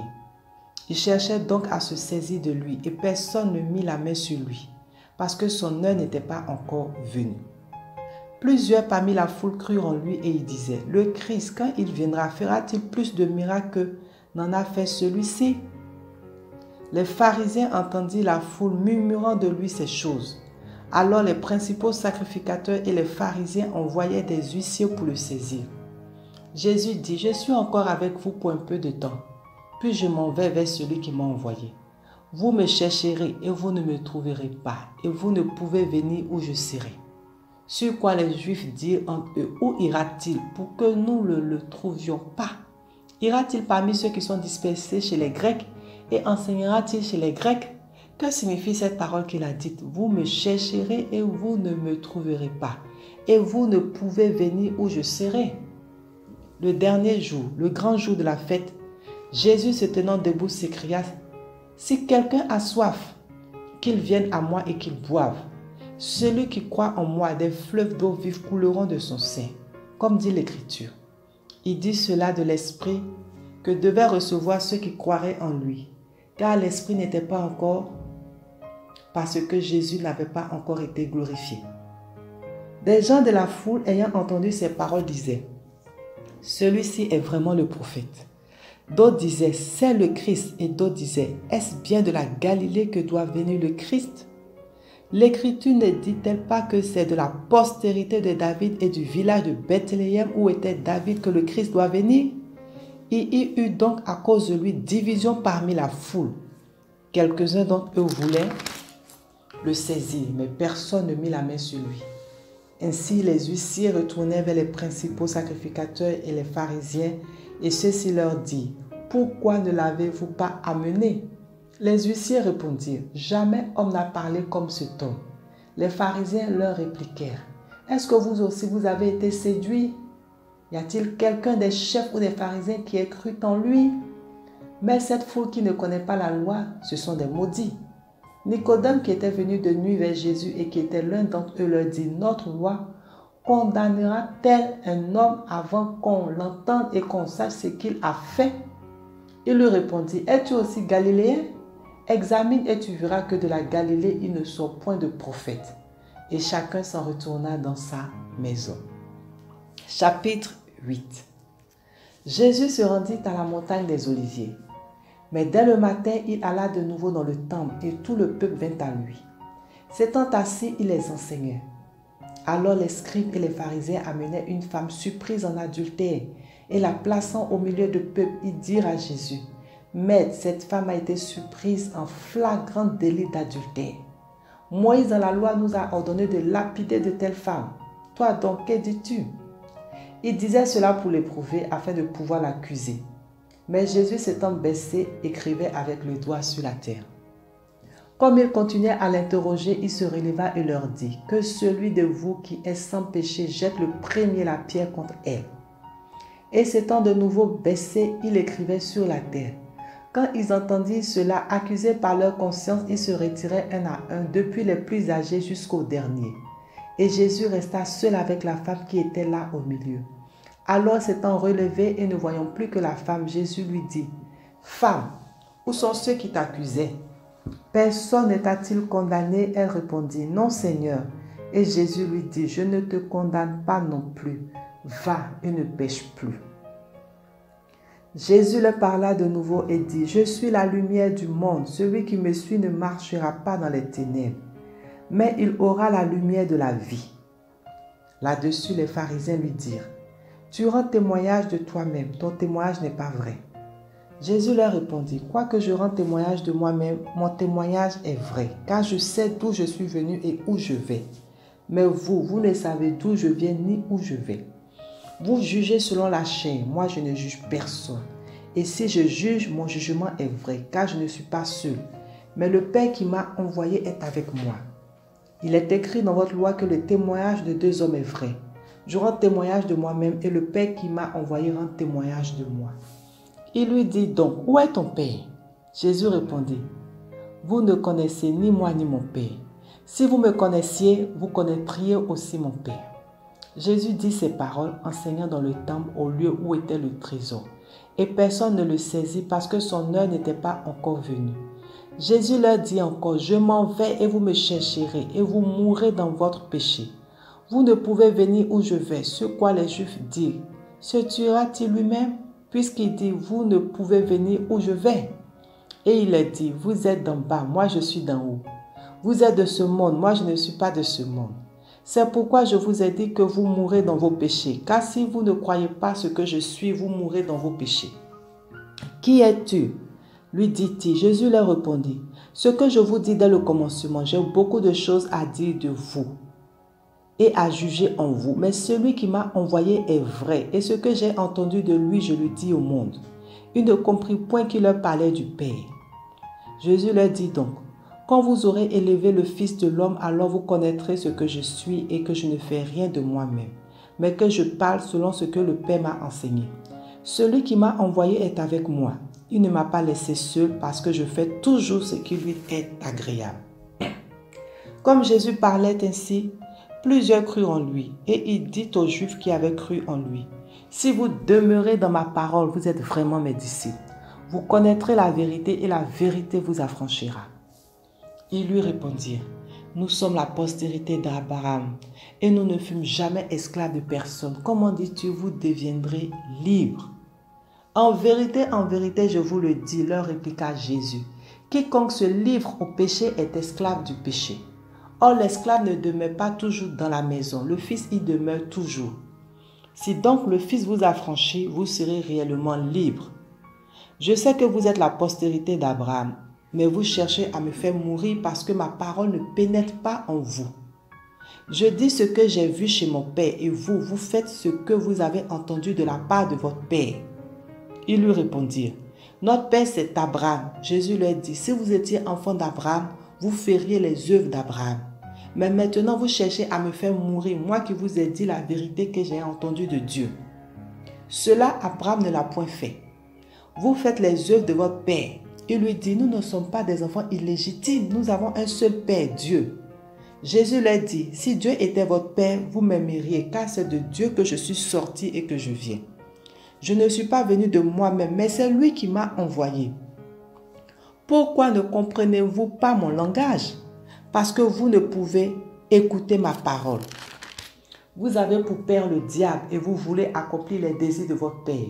Il cherchait donc à se saisir de lui, et personne ne mit la main sur lui, parce que son heure n'était pas encore venue. Plusieurs parmi la foule crurent en lui et ils disaient, « Le Christ, quand il viendra, fera-t-il plus de miracles que n'en a fait celui-ci » Les pharisiens entendirent la foule murmurant de lui ces choses. Alors les principaux sacrificateurs et les pharisiens envoyaient des huissiers pour le saisir. Jésus dit, « Je suis encore avec vous pour un peu de temps. Puis je m'en vais vers celui qui m'a envoyé. Vous me chercherez et vous ne me trouverez pas, et vous ne pouvez venir où je serai. » Sur quoi les Juifs dirent entre eux, « Où ira-t-il pour que nous ne le trouvions pas? Ira-t-il parmi ceux qui sont dispersés chez les Grecs et enseignera-t-il chez les Grecs? Que signifie cette parole qu'il a dite? Vous me chercherez et vous ne me trouverez pas, et vous ne pouvez venir où je serai. » Le dernier jour, le grand jour de la fête, Jésus se tenant debout s'écria, « Si quelqu'un a soif, qu'il vienne à moi et qu'il boive. Celui qui croit en moi, des fleuves d'eau vive couleront de son sein, comme dit l'Écriture. » Il dit cela de l'Esprit que devaient recevoir ceux qui croiraient en lui, car l'Esprit n'était pas encore, parce que Jésus n'avait pas encore été glorifié. Des gens de la foule ayant entendu ces paroles disaient, « Celui-ci est vraiment le prophète. » D'autres disaient, « C'est le Christ. » Et d'autres disaient, « Est-ce bien de la Galilée que doit venir le Christ? L'Écriture ne dit-elle pas que c'est de la postérité de David et du village de Bethléem où était David que le Christ doit venir? » Il y eut donc à cause de lui division parmi la foule. Quelques-uns d'entre eux voulaient le saisir, mais personne ne mit la main sur lui. Ainsi les huissiers retournèrent vers les principaux sacrificateurs et les pharisiens, et ceux-ci leur dirent, « Pourquoi ne l'avez-vous pas amené ?» Les huissiers répondirent, « Jamais homme n'a parlé comme cet homme. » Les pharisiens leur répliquèrent, « Est-ce que vous aussi vous avez été séduits? Y a-t-il quelqu'un des chefs ou des pharisiens qui ait cru en lui? Mais cette foule qui ne connaît pas la loi, ce sont des maudits. » Nicodème qui était venu de nuit vers Jésus et qui était l'un d'entre eux leur dit, « Notre loi condamnera-t-elle un homme avant qu'on l'entende et qu'on sache ce qu'il a fait? » Il lui répondit, « Es-tu aussi galiléen? Examine et tu verras que de la Galilée il ne sort point de prophète. » Et chacun s'en retourna dans sa maison. Chapitre 8. Jésus se rendit à la montagne des Oliviers. Mais dès le matin, il alla de nouveau dans le temple et tout le peuple vint à lui. S'étant assis, il les enseignait. Alors les scribes et les pharisiens amenaient une femme surprise en adultère et la plaçant au milieu du peuple, ils dirent à Jésus, « Maître, cette femme a été surprise en flagrant délit d'adultère. Moïse dans la loi nous a ordonné de lapider de telles femmes. Toi donc, que dis-tu? » Il disait cela pour l'éprouver afin de pouvoir l'accuser. Mais Jésus s'étant baissé, écrivait avec le doigt sur la terre. Comme il continuait à l'interroger, il se releva et leur dit, « Que celui de vous qui est sans péché jette le premier la pierre contre elle. » Et s'étant de nouveau baissé, il écrivait sur la terre. Quand ils entendirent cela, accusés par leur conscience, ils se retiraient un à un, depuis les plus âgés jusqu'au dernier. Et Jésus resta seul avec la femme qui était là au milieu. Alors s'étant relevé et ne voyant plus que la femme, Jésus lui dit, « Femme, où sont ceux qui t'accusaient? Personne ne t'a-t-il condamné? » Elle répondit, « Non, Seigneur. » Et Jésus lui dit, « Je ne te condamne pas non plus. Va et ne pêche plus. » Jésus leur parla de nouveau et dit, « Je suis la lumière du monde. Celui qui me suit ne marchera pas dans les ténèbres, mais il aura la lumière de la vie. » Là-dessus, les pharisiens lui dirent, « Tu rends témoignage de toi-même, ton témoignage n'est pas vrai. » Jésus leur répondit, « Quoique je rende témoignage de moi-même, mon témoignage est vrai, car je sais d'où je suis venu et où je vais. Mais vous, vous ne savez d'où je viens ni où je vais. Vous jugez selon la chair, moi je ne juge personne. Et si je juge, mon jugement est vrai, car je ne suis pas seul. Mais le Père qui m'a envoyé est avec moi. Il est écrit dans votre loi que le témoignage de deux hommes est vrai. Je rends témoignage de moi-même et le Père qui m'a envoyé rend témoignage de moi. » Il lui dit donc, « Où est ton Père? » Jésus répondit, « Vous ne connaissez ni moi ni mon Père. Si vous me connaissiez, vous connaîtriez aussi mon Père. » Jésus dit ces paroles, enseignant dans le temple au lieu où était le trésor. Et personne ne le saisit parce que son heure n'était pas encore venue. Jésus leur dit encore, « Je m'en vais et vous me chercherez et vous mourrez dans votre péché. Vous ne pouvez venir où je vais. » Ce quoi les Juifs dirent, « Se tuera-t-il lui-même puisqu'il dit, vous ne pouvez venir où je vais? » Et il leur dit, « Vous êtes d'en bas, moi je suis d'en haut. Vous êtes de ce monde, moi je ne suis pas de ce monde. C'est pourquoi je vous ai dit que vous mourrez dans vos péchés, car si vous ne croyez pas ce que je suis, vous mourrez dans vos péchés. » « Qui es-tu? » lui dit-il. Jésus leur répondit, « Ce que je vous dis dès le commencement, j'ai beaucoup de choses à dire de vous et à juger en vous, mais celui qui m'a envoyé est vrai, et ce que j'ai entendu de lui, je le dis au monde. » Ils ne comprirent point qu'il leur parlait du Père. Jésus leur dit donc, « Quand vous aurez élevé le Fils de l'homme, alors vous connaîtrez ce que je suis et que je ne fais rien de moi-même, mais que je parle selon ce que le Père m'a enseigné. Celui qui m'a envoyé est avec moi. Il ne m'a pas laissé seul parce que je fais toujours ce qui lui est agréable. » Comme Jésus parlait ainsi, plusieurs crurent en lui, et il dit aux Juifs qui avaient cru en lui, « Si vous demeurez dans ma parole, vous êtes vraiment mes disciples. Vous connaîtrez la vérité et la vérité vous affranchira. » Ils lui répondirent, « Nous sommes la postérité d'Abraham et nous ne fûmes jamais esclaves de personne. Comment dis-tu, vous deviendrez libres? » En vérité, je vous le dis, leur répliqua Jésus, « Quiconque se livre au péché est esclave du péché. Or, l'esclave ne demeure pas toujours dans la maison, le Fils y demeure toujours. Si donc le Fils vous affranchit, vous serez réellement libres. Je sais que vous êtes la postérité d'Abraham, mais vous cherchez à me faire mourir parce que ma parole ne pénètre pas en vous. Je dis ce que j'ai vu chez mon Père et vous, vous faites ce que vous avez entendu de la part de votre Père. » Ils lui répondirent, « Notre Père c'est Abraham. » Jésus leur dit, « Si vous étiez enfant d'Abraham, vous feriez les œuvres d'Abraham. Mais maintenant, vous cherchez à me faire mourir, moi qui vous ai dit la vérité que j'ai entendue de Dieu. Cela, Abraham ne l'a point fait. Vous faites les œuvres de votre père. Il lui dit, nous ne sommes pas des enfants illégitimes, nous avons un seul père, Dieu. Jésus leur dit, si Dieu était votre père, vous m'aimeriez, car c'est de Dieu que je suis sorti et que je viens. Je ne suis pas venu de moi-même, mais c'est lui qui m'a envoyé. Pourquoi ne comprenez-vous pas mon langage? Parce que vous ne pouvez écouter ma parole. Vous avez pour père le diable et vous voulez accomplir les désirs de votre père.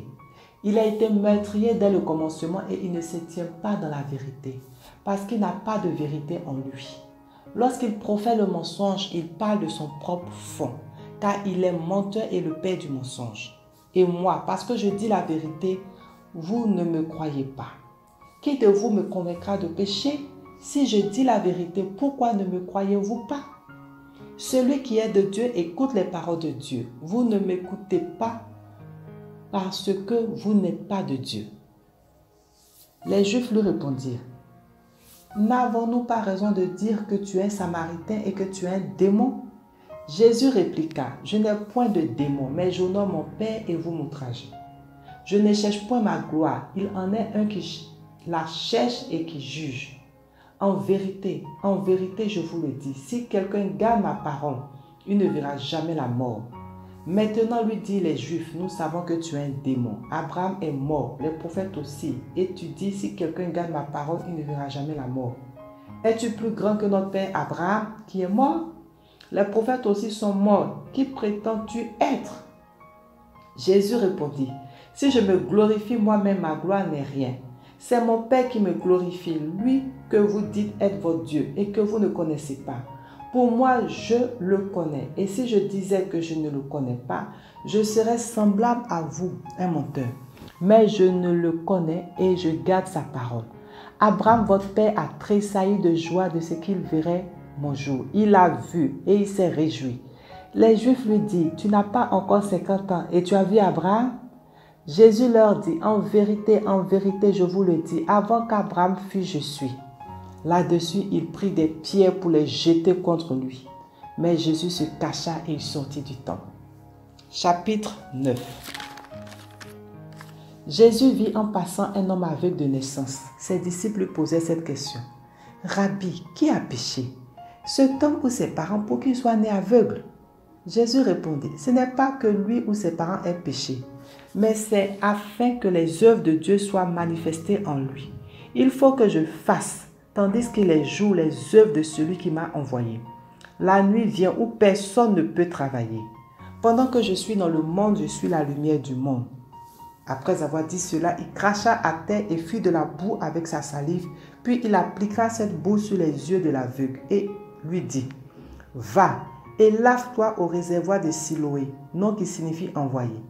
Il a été meurtrier dès le commencement et il ne se tient pas dans la vérité, parce qu'il n'a pas de vérité en lui. Lorsqu'il profère le mensonge, il parle de son propre fond, car il est menteur et le père du mensonge. Et moi, parce que je dis la vérité, vous ne me croyez pas. Qui de vous me convaincra de péché? Si je dis la vérité, pourquoi ne me croyez-vous pas? Celui qui est de Dieu écoute les paroles de Dieu. Vous ne m'écoutez pas parce que vous n'êtes pas de Dieu. Les Juifs lui répondirent, n'avons-nous pas raison de dire que tu es samaritain et que tu es un démon? Jésus répliqua, je n'ai point de démon, mais j'honore mon Père et vous m'outragez. Je ne cherche point ma gloire, il en est un qui la cherche et qui juge. En vérité, je vous le dis, si quelqu'un garde ma parole, il ne verra jamais la mort. Maintenant, lui dit les Juifs, nous savons que tu es un démon. Abraham est mort, les prophètes aussi. Et tu dis, si quelqu'un garde ma parole, il ne verra jamais la mort. Es-tu plus grand que notre père Abraham, qui est mort? Les prophètes aussi sont morts. Qui prétends-tu être? Jésus répondit, si je me glorifie moi-même, ma gloire n'est rien. C'est mon Père qui me glorifie, lui que vous dites être votre Dieu et que vous ne connaissez pas. Pour moi, je le connais. Et si je disais que je ne le connais pas, je serais semblable à vous, un menteur. Mais je ne le connais et je garde sa parole. Abraham, votre père, a tressailli de joie de ce qu'il verrait mon jour. Il l'a vu et il s'est réjoui. Les Juifs lui disent, tu n'as pas encore 50 ans et tu as vu Abraham? Jésus leur dit, en vérité, je vous le dis, avant qu'Abraham fût, je suis. Là-dessus, il prit des pierres pour les jeter contre lui. Mais Jésus se cacha et il sortit du temple. Chapitre 9. Jésus vit en passant un homme aveugle de naissance. Ses disciples lui posaient cette question. Rabbi, qui a péché? Cet homme ou ses parents pour qu'il soit né aveugle? Jésus répondit, ce n'est pas que lui ou ses parents aient péché, mais c'est afin que les œuvres de Dieu soient manifestées en lui. Il faut que je fasse, tandis qu'il est jour, les œuvres de celui qui m'a envoyé. La nuit vient où personne ne peut travailler. Pendant que je suis dans le monde, je suis la lumière du monde. Après avoir dit cela, il cracha à terre et fit de la boue avec sa salive, puis il appliqua cette boue sur les yeux de l'aveugle et lui dit, « Va et lave-toi au réservoir de Siloé, nom qui signifie envoyé. »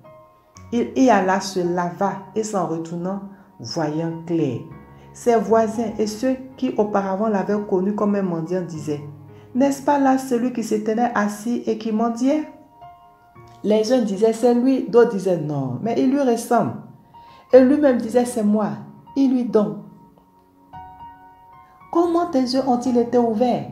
Il y alla, se lava et s'en retournant, voyant clair. Ses voisins et ceux qui auparavant l'avaient connu comme un mendiant disaient, « N'est-ce pas là celui qui se tenait assis et qui mendiait ?» Les uns disaient, « C'est lui », d'autres disaient, « Non, mais il lui ressemble. » Et lui-même disait, « C'est moi, il lui donne. » « Comment tes yeux ont-ils été ouverts? »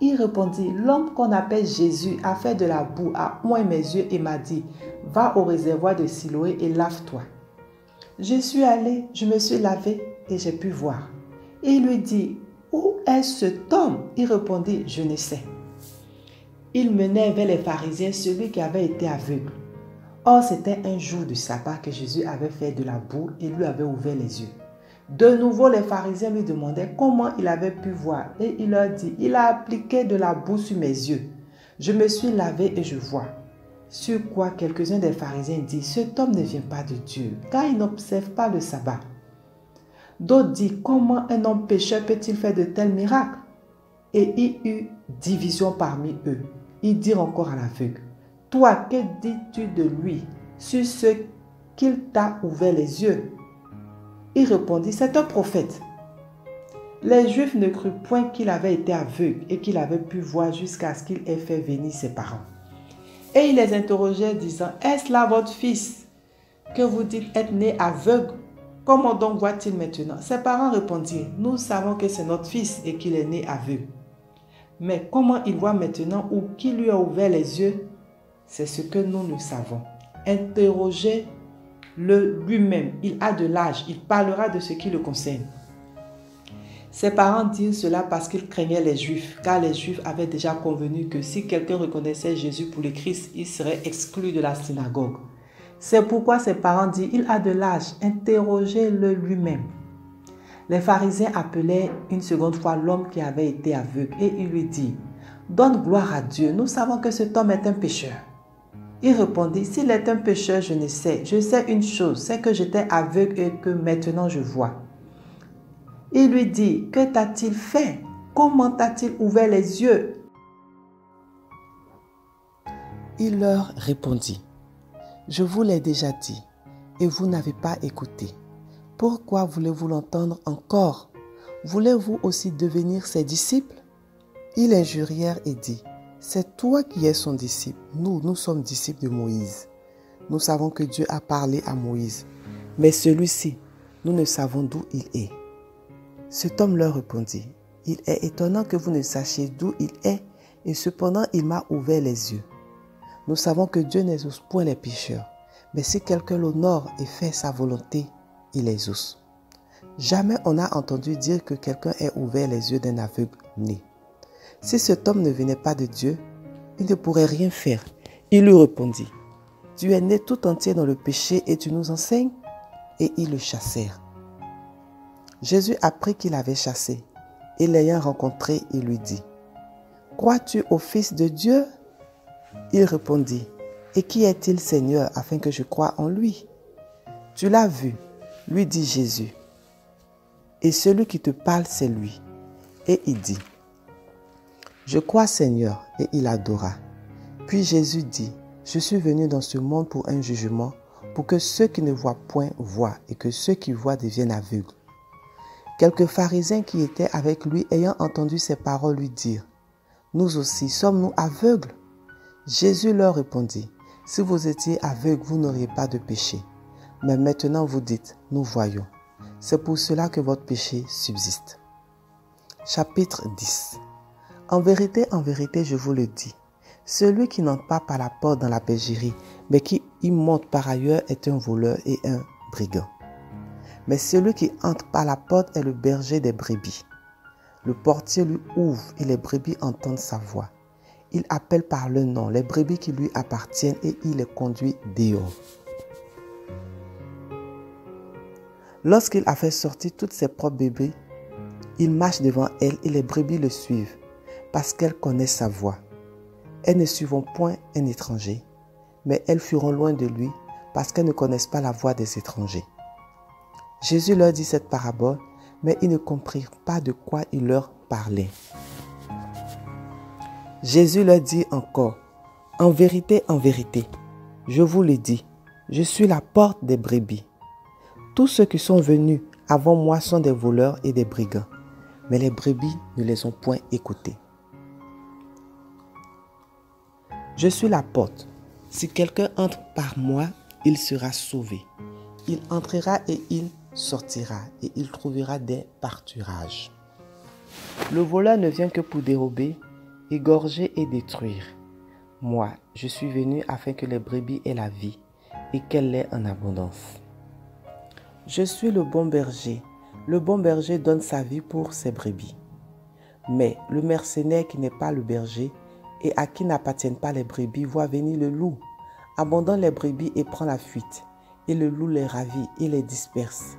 Il répondit, « L'homme qu'on appelle Jésus a fait de la boue, a oint mes yeux et m'a dit, « Va au réservoir de Siloé et lave-toi. » Je suis allé, je me suis lavé et j'ai pu voir. Et il lui dit, « Où est cet homme? » Il répondit, « Je ne sais. » Il menait vers les pharisiens celui qui avait été aveugle. Or, c'était un jour de sabbat que Jésus avait fait de la boue et lui avait ouvert les yeux. De nouveau, les pharisiens lui demandaient comment il avait pu voir. Et il leur dit, « Il a appliqué de la boue sur mes yeux. Je me suis lavé et je vois. » Sur quoi quelques-uns des pharisiens disent, « Cet homme ne vient pas de Dieu, car il n'observe pas le sabbat. » D'autres disent, « Comment un homme pécheur peut-il faire de tels miracles? » Et il y eut division parmi eux. Ils dirent encore à l'aveugle, « Toi, que dis-tu de lui sur ce qu'il t'a ouvert les yeux? » Il répondit, « C'est un prophète. » Les Juifs ne crurent point qu'il avait été aveugle et qu'il avait pu voir jusqu'à ce qu'il ait fait venir ses parents. Et il les interrogeait, disant, « Est-ce là votre fils que vous dites être né aveugle? Comment donc voit-il maintenant? » Ses parents répondirent, « Nous savons que c'est notre fils et qu'il est né aveugle. Mais comment il voit maintenant ou qui lui a ouvert les yeux, c'est ce que nous ne savons. Interrogez-le lui-même. Il a de l'âge. Il parlera de ce qui le concerne. Ses parents dirent cela parce qu'ils craignaient les Juifs, car les Juifs avaient déjà convenu que si quelqu'un reconnaissait Jésus pour le Christ, il serait exclu de la synagogue. C'est pourquoi ses parents dirent, il a de l'âge, interrogez-le lui-même. Les pharisiens appelaient une seconde fois l'homme qui avait été aveugle et il lui dit, donne gloire à Dieu, nous savons que cet homme est un pécheur. Il répondit, s'il est un pécheur, je ne sais. Je sais une chose, c'est que j'étais aveugle et que maintenant je vois. Il lui dit, que t'a-t-il fait? Comment t'a-t-il ouvert les yeux? Il leur répondit, je vous l'ai déjà dit et vous n'avez pas écouté. Pourquoi voulez-vous l'entendre encore? Voulez-vous aussi devenir ses disciples? Ils injurièrent et dit, c'est toi qui es son disciple. Nous sommes disciples de Moïse. Nous savons que Dieu a parlé à Moïse. Mais celui-ci, nous ne savons d'où il est. Cet homme leur répondit, il est étonnant que vous ne sachiez d'où il est, et cependant il m'a ouvert les yeux. Nous savons que Dieu n'exauce point les pécheurs, mais si quelqu'un l'honore et fait sa volonté, il exauce. Jamais on n'a entendu dire que quelqu'un ait ouvert les yeux d'un aveugle né. Si cet homme ne venait pas de Dieu, il ne pourrait rien faire. Il lui répondit, tu es né tout entier dans le péché et tu nous enseignes? Et ils le chassèrent. Jésus apprit qu'il avait chassé, et l'ayant rencontré, il lui dit, crois-tu au Fils de Dieu? Il répondit, et qui est-il, Seigneur, afin que je croie en lui? Tu l'as vu, lui dit Jésus, et celui qui te parle, c'est lui. Et il dit, je crois, Seigneur, et il adora. Puis Jésus dit, je suis venu dans ce monde pour un jugement, pour que ceux qui ne voient point voient, et que ceux qui voient deviennent aveugles. Quelques pharisiens qui étaient avec lui, ayant entendu ces paroles, lui dirent, nous aussi sommes-nous aveugles? Jésus leur répondit, si vous étiez aveugles, vous n'auriez pas de péché. Mais maintenant vous dites, nous voyons. C'est pour cela que votre péché subsiste. Chapitre 10. En vérité, je vous le dis, celui qui n'entre pas par la porte dans la bergerie, mais qui y monte par ailleurs est un voleur et un brigand. Mais celui qui entre par la porte est le berger des brebis. Le portier lui ouvre et les brebis entendent sa voix. Il appelle par leur nom les brebis qui lui appartiennent et il les conduit dehors. Lorsqu'il a fait sortir toutes ses propres brebis, il marche devant elles et les brebis le suivent parce qu'elles connaissent sa voix. Elles ne suivront point un étranger, mais elles fuiront loin de lui parce qu'elles ne connaissent pas la voix des étrangers. Jésus leur dit cette parabole, mais ils ne comprirent pas de quoi il leur parlait. Jésus leur dit encore, en vérité, je vous le dis, je suis la porte des brebis. Tous ceux qui sont venus avant moi sont des voleurs et des brigands, mais les brebis ne les ont point écoutés. Je suis la porte. Si quelqu'un entre par moi, il sera sauvé. Il entrera et il sortira et il trouvera des pâturages. Le voleur ne vient que pour dérober, égorger et détruire. Moi, je suis venu afin que les brebis aient la vie et qu'elle l'ait en abondance. Je suis le bon berger. Le bon berger donne sa vie pour ses brebis. Mais le mercenaire qui n'est pas le berger et à qui n'appartiennent pas les brebis voit venir le loup, abandonne les brebis et prend la fuite. Et le loup les ravit et les disperse.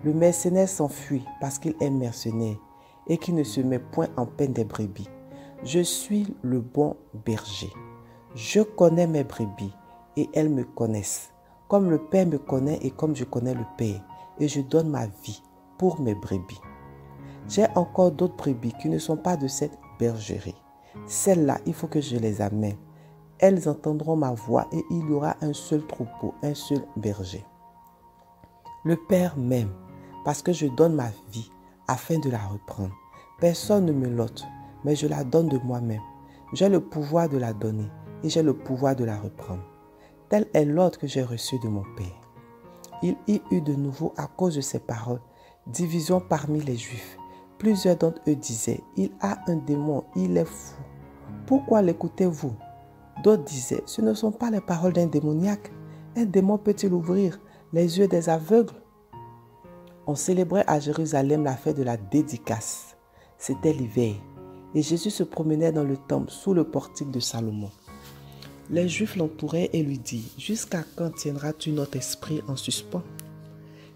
Le mercenaire s'enfuit parce qu'il est mercenaire et qu'il ne se met point en peine des brebis. Je suis le bon berger. Je connais mes brebis et elles me connaissent. Comme le Père me connaît et comme je connais le Père, et je donne ma vie pour mes brebis. J'ai encore d'autres brebis qui ne sont pas de cette bergerie. Celles-là, il faut que je les amène. Elles entendront ma voix et il y aura un seul troupeau, un seul berger. Le Père m'aime parce que je donne ma vie afin de la reprendre. Personne ne me l'ôte, mais je la donne de moi-même. J'ai le pouvoir de la donner et j'ai le pouvoir de la reprendre. Tel est l'ordre que j'ai reçu de mon Père. Il y eut de nouveau, à cause de ces paroles, division parmi les Juifs. Plusieurs d'entre eux disaient, « Il a un démon, il est fou. Pourquoi l'écoutez-vous » D'autres disaient, « Ce ne sont pas les paroles d'un démoniaque. Un démon peut-il ouvrir les yeux des aveugles ?» On célébrait à Jérusalem la fête de la dédicace. C'était l'hiver et Jésus se promenait dans le temple sous le portique de Salomon. Les Juifs l'entouraient et lui dirent, « Jusqu'à quand tiendras-tu notre esprit en suspens?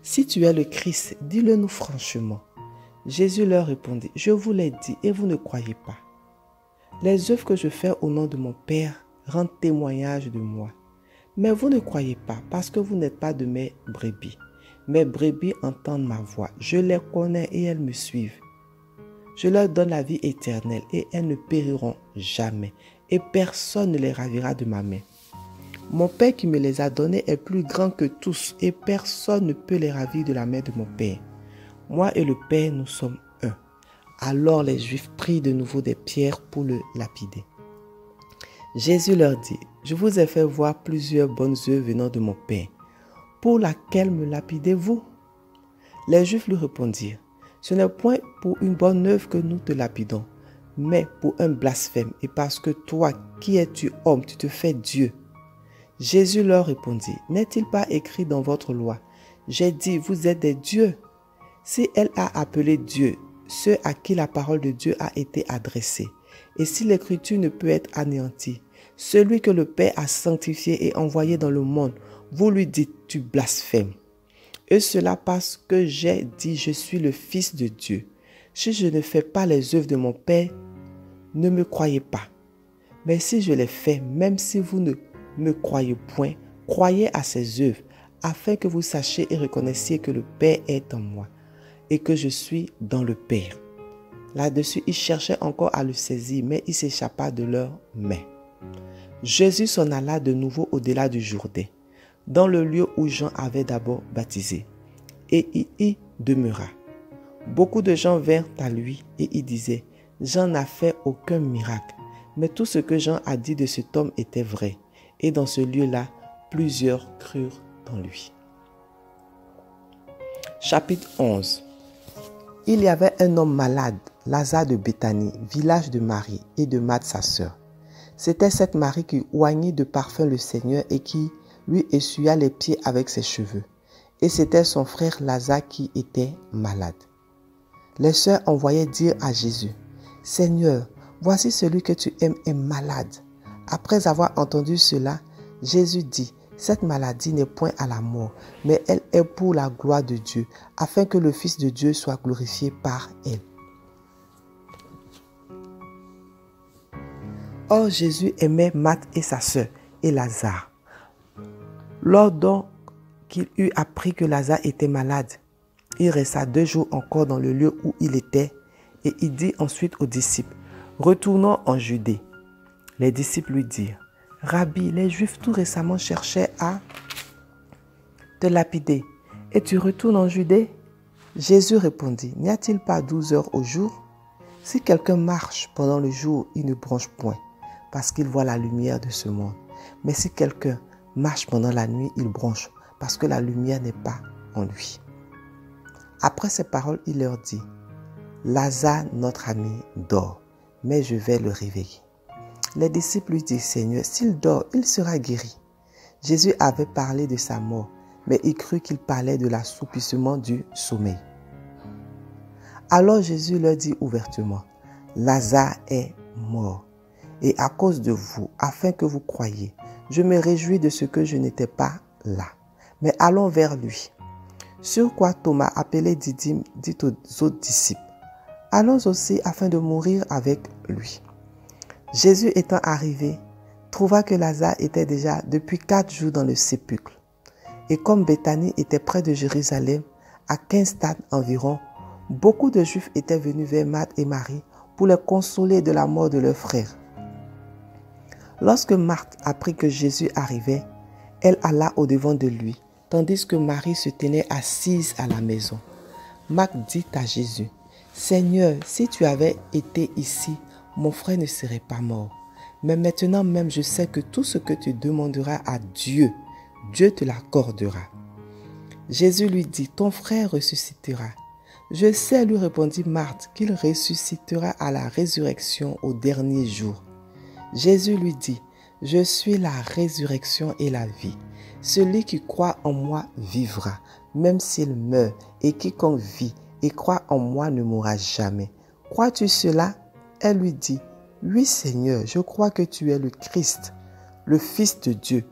Si tu es le Christ, dis-le-nous franchement. » Jésus leur répondit, « Je vous l'ai dit et vous ne croyez pas. Les œuvres que je fais au nom de mon Père rendent témoignage de moi. Mais vous ne croyez pas parce que vous n'êtes pas de mes brebis. Mes brebis entendent ma voix. Je les connais et elles me suivent. Je leur donne la vie éternelle et elles ne périront jamais. Et personne ne les ravira de ma main. Mon Père qui me les a donnés est plus grand que tous et personne ne peut les ravir de la main de mon Père. Moi et le Père, nous sommes un. » Alors les Juifs prirent de nouveau des pierres pour le lapider. Jésus leur dit, « Je vous ai fait voir plusieurs bonnes œuvres venant de mon Père. Pour laquelle me lapidez-vous » Les Juifs lui répondirent, « Ce n'est point pour une bonne œuvre que nous te lapidons, mais pour un blasphème, et parce que toi, qui es-tu homme, tu te fais Dieu. » Jésus leur répondit, « N'est-il pas écrit dans votre loi, j'ai dit, vous êtes des dieux. Si elle a appelé Dieu ceux à qui la parole de Dieu a été adressée, et si l'écriture ne peut être anéantie, celui que le Père a sanctifié et envoyé dans le monde, vous lui dites, tu blasphèmes. Et cela parce que j'ai dit, je suis le Fils de Dieu. Si je ne fais pas les œuvres de mon Père, ne me croyez pas. Mais si je les fais, même si vous ne me croyez point, croyez à ces œuvres, afin que vous sachiez et reconnaissiez que le Père est en moi, et que je suis dans le Père. » Là-dessus, ils cherchaient encore à le saisir, mais il s'échappa de leurs mains. Jésus s'en alla de nouveau au-delà du Jourdain, dans le lieu où Jean avait d'abord baptisé, et il y demeura. Beaucoup de gens vinrent à lui et il disait, « Jean n'a fait aucun miracle, mais tout ce que Jean a dit de cet homme était vrai. » Et dans ce lieu-là, plusieurs crurent en lui. Chapitre 11. Il y avait un homme malade, Lazare de Béthanie, village de Marie et de Marthe sa sœur. C'était cette Marie qui oignit de parfum le Seigneur et qui lui essuya les pieds avec ses cheveux. Et c'était son frère Lazare qui était malade. Les sœurs envoyaient dire à Jésus, « Seigneur, voici celui que tu aimes est malade. » Après avoir entendu cela, Jésus dit, « Cette maladie n'est point à la mort, mais elle est pour la gloire de Dieu, afin que le Fils de Dieu soit glorifié par elle. » Or Jésus aimait Marthe et sa sœur et Lazare. Lors donc qu'il eut appris que Lazare était malade, il resta 2 jours encore dans le lieu où il était, et il dit ensuite aux disciples, « Retournons en Judée. » Les disciples lui dirent, « Rabbi, les Juifs tout récemment cherchaient à te lapider, et tu retournes en Judée ?» Jésus répondit, « N'y a-t-il pas 12 heures au jour? Si quelqu'un marche pendant le jour, il ne bronche point, parce qu'il voit la lumière de ce monde. Mais si quelqu'un marche pendant la nuit, il bronche, parce que la lumière n'est pas en lui. » Après ces paroles, il leur dit, « Lazare, notre ami, dort, mais je vais le réveiller. » Les disciples lui disent, « Seigneur, s'il dort, il sera guéri. » Jésus avait parlé de sa mort, mais il crut qu'il parlait de l'assoupissement du sommeil. Alors Jésus leur dit ouvertement, « Lazare est mort, et à cause de vous, afin que vous croyiez, je me réjouis de ce que je n'étais pas là. Mais allons vers lui. » Sur quoi Thomas, appelé Didyme, dit aux autres disciples, « Allons aussi afin de mourir avec lui. » Jésus étant arrivé, trouva que Lazare était déjà depuis 4 jours dans le sépulcre. Et comme Béthanie était près de Jérusalem, à 15 stades environ, beaucoup de Juifs étaient venus vers Marthe et Marie pour les consoler de la mort de leur frère. Lorsque Marthe apprit que Jésus arrivait, elle alla au-devant de lui, tandis que Marie se tenait assise à la maison. Marthe dit à Jésus, « Seigneur, si tu avais été ici, mon frère ne serait pas mort. Mais maintenant même, je sais que tout ce que tu demanderas à Dieu, Dieu te l'accordera. » Jésus lui dit, « Ton frère ressuscitera. » Je sais, lui répondit Marthe, qu'il ressuscitera à la résurrection au dernier jour. Jésus lui dit, je suis la résurrection et la vie. Celui qui croit en moi vivra, même s'il meurt, et quiconque vit et croit en moi ne mourra jamais. Crois-tu cela? Elle lui dit, oui Seigneur, je crois que tu es le Christ, le Fils de Dieu,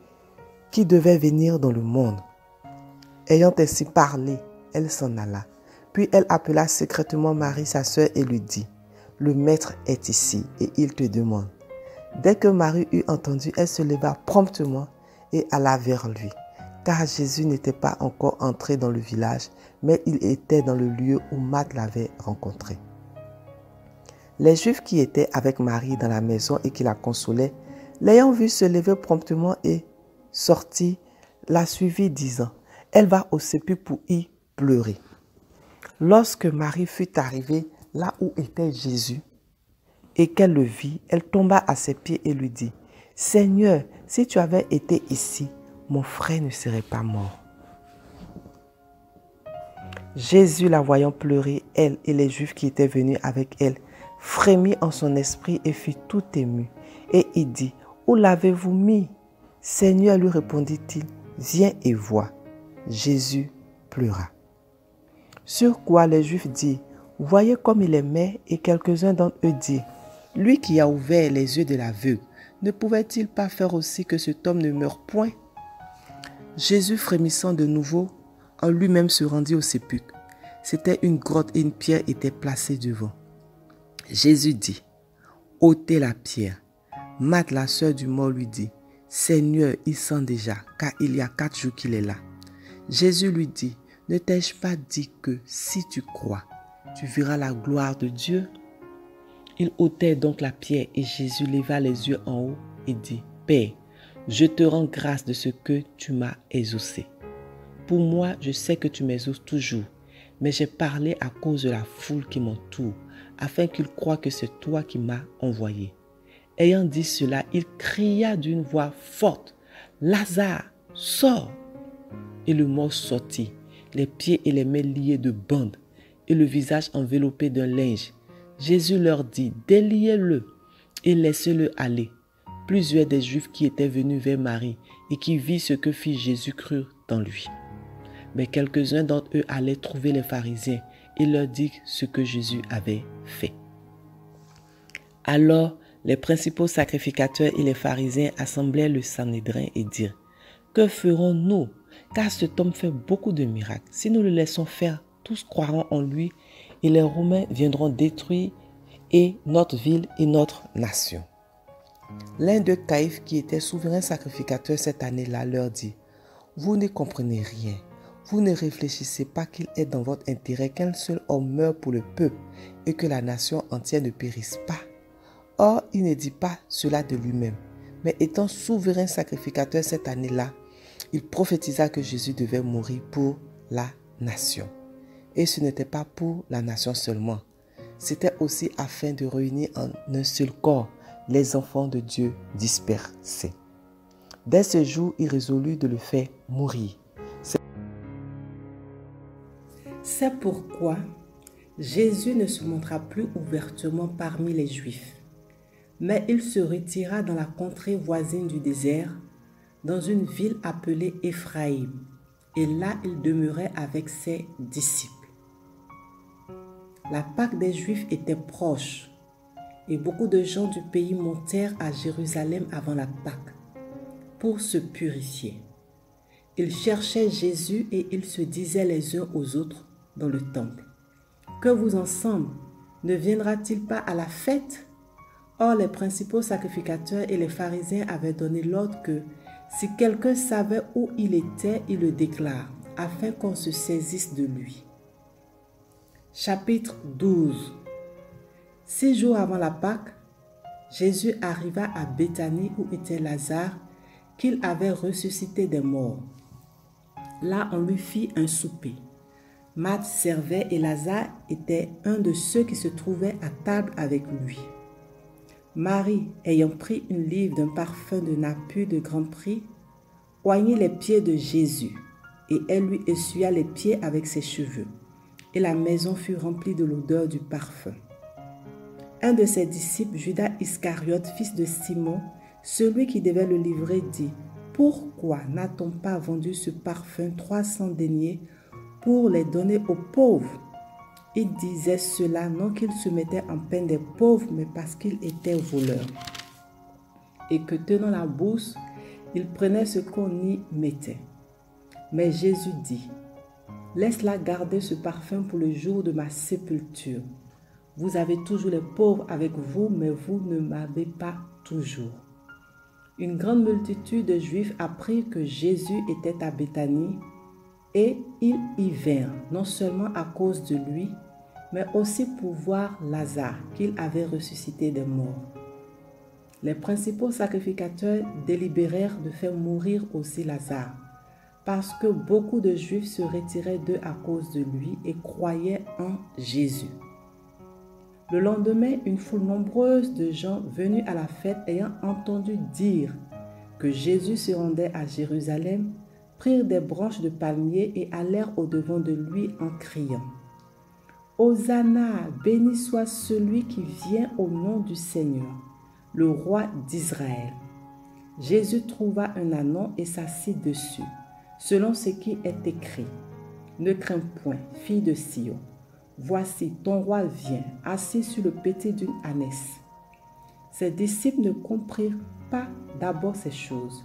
qui devait venir dans le monde. Ayant ainsi parlé, elle s'en alla. Puis elle appela secrètement Marie, sa sœur, et lui dit, le Maître est ici et il te demande. Dès que Marie eut entendu, elle se leva promptement et alla vers lui, car Jésus n'était pas encore entré dans le village, mais il était dans le lieu où Marthe l'avait rencontré. Les Juifs qui étaient avec Marie dans la maison et qui la consolaient, l'ayant vue se lever promptement et sortir, la suivit, disant, elle va au sépulcre pour y pleurer. Lorsque Marie fut arrivée là où était Jésus et qu'elle le vit, elle tomba à ses pieds et lui dit, Seigneur, si tu avais été ici, mon frère ne serait pas mort. Jésus, la voyant pleurer, elle et les Juifs qui étaient venus avec elle, frémit en son esprit et fut tout ému. Et il dit, où l'avez-vous mis? Seigneur, lui répondit-il, viens et vois. Jésus pleura. Sur quoi les Juifs dirent, voyez comme il aimait, et quelques-uns d'entre eux dirent, lui qui a ouvert les yeux de l'aveugle, ne pouvait-il pas faire aussi que cet homme ne meure point? Jésus, frémissant de nouveau, en lui-même se rendit au sépulcre. C'était une grotte et une pierre était placée devant. Jésus dit, ôtez la pierre. Marthe, la sœur du mort, lui dit, Seigneur, il sent déjà, car il y a 4 jours qu'il est là. Jésus lui dit, ne t'ai-je pas dit que si tu crois, tu verras la gloire de Dieu? Il ôtait donc la pierre et Jésus leva les yeux en haut et dit, Père, je te rends grâce de ce que tu m'as exaucé. Pour moi, je sais que tu m'exauces toujours, mais j'ai parlé à cause de la foule qui m'entoure, afin qu'ils croient que c'est toi qui m'as envoyé. Ayant dit cela, il cria d'une voix forte, Lazare, sors! Et le mort sortit, les pieds et les mains liés de bandes, et le visage enveloppé d'un linge. Jésus leur dit, déliez-le et laissez-le aller. Plusieurs des Juifs qui étaient venus vers Marie et qui virent ce que fit Jésus crurent en lui. Mais quelques-uns d'entre eux allaient trouver les pharisiens et leur dirent ce que Jésus avait fait. Alors, les principaux sacrificateurs et les pharisiens assemblèrent le Sanhédrin et dirent, que ferons-nous? Car cet homme fait beaucoup de miracles. Si nous le laissons faire, tous croiront en lui et les Romains viendront détruire et notre ville et notre nation. L'un de Caïphe, qui était souverain sacrificateur cette année-là, leur dit, vous ne comprenez rien. Vous ne réfléchissez pas qu'il est dans votre intérêt qu'un seul homme meure pour le peuple et que la nation entière ne périsse pas. Or, il ne dit pas cela de lui-même, mais étant souverain sacrificateur cette année-là, il prophétisa que Jésus devait mourir pour la nation. Et ce n'était pas pour la nation seulement, c'était aussi afin de réunir en un seul corps les enfants de Dieu dispersés. Dès ce jour, il résolut de le faire mourir. C'est pourquoi Jésus ne se montra plus ouvertement parmi les Juifs, mais il se retira dans la contrée voisine du désert, dans une ville appelée Éphraïm, et là il demeurait avec ses disciples. La Pâque des Juifs était proche, et beaucoup de gens du pays montèrent à Jérusalem avant la Pâque pour se purifier. Ils cherchaient Jésus et ils se disaient les uns aux autres dans le temple, que vous ensemble, ne viendra-t-il pas à la fête? Or, les principaux sacrificateurs et les pharisiens avaient donné l'ordre que si quelqu'un savait où il était, il le déclare, afin qu'on se saisisse de lui. Chapitre 12. 6 jours avant la Pâque, Jésus arriva à Béthanie où était Lazare, qu'il avait ressuscité des morts. Là, on lui fit un souper. Marthe servait et Lazare était un de ceux qui se trouvaient à table avec lui. Marie, ayant pris une livre d'un parfum de nappur de grand prix, oignit les pieds de Jésus, et elle lui essuya les pieds avec ses cheveux. et la maison fut remplie de l'odeur du parfum. Un de ses disciples, Judas Iscariote, fils de Simon, celui qui devait le livrer, dit: « Pourquoi n'a-t-on pas vendu ce parfum 300 deniers pour les donner aux pauvres ?» Il disait cela non qu'il se mettait en peine des pauvres, mais parce qu'il était voleur. Et que tenant la bourse, il prenait ce qu'on y mettait. Mais Jésus dit: « Laisse-la garder ce parfum pour le jour de ma sépulture. Vous avez toujours les pauvres avec vous, mais vous ne m'avez pas toujours. » Une grande multitude de Juifs apprit que Jésus était à Béthanie, et ils y vinrent, non seulement à cause de lui, mais aussi pour voir Lazare, qu'il avait ressuscité des morts. Les principaux sacrificateurs délibérèrent de faire mourir aussi Lazare, parce que beaucoup de Juifs se retiraient d'eux à cause de lui et croyaient en Jésus. Le lendemain, une foule nombreuse de gens venus à la fête ayant entendu dire que Jésus se rendait à Jérusalem, prirent des branches de palmier et allèrent au-devant de lui en criant: « Hosanna, béni soit celui qui vient au nom du Seigneur, le roi d'Israël. » Jésus trouva un ânon et s'assit dessus, selon ce qui est écrit: « Ne crains point, fille de Sion. Voici, ton roi vient, assis sur le pété d'une ânesse. » Ses disciples ne comprirent pas d'abord ces choses,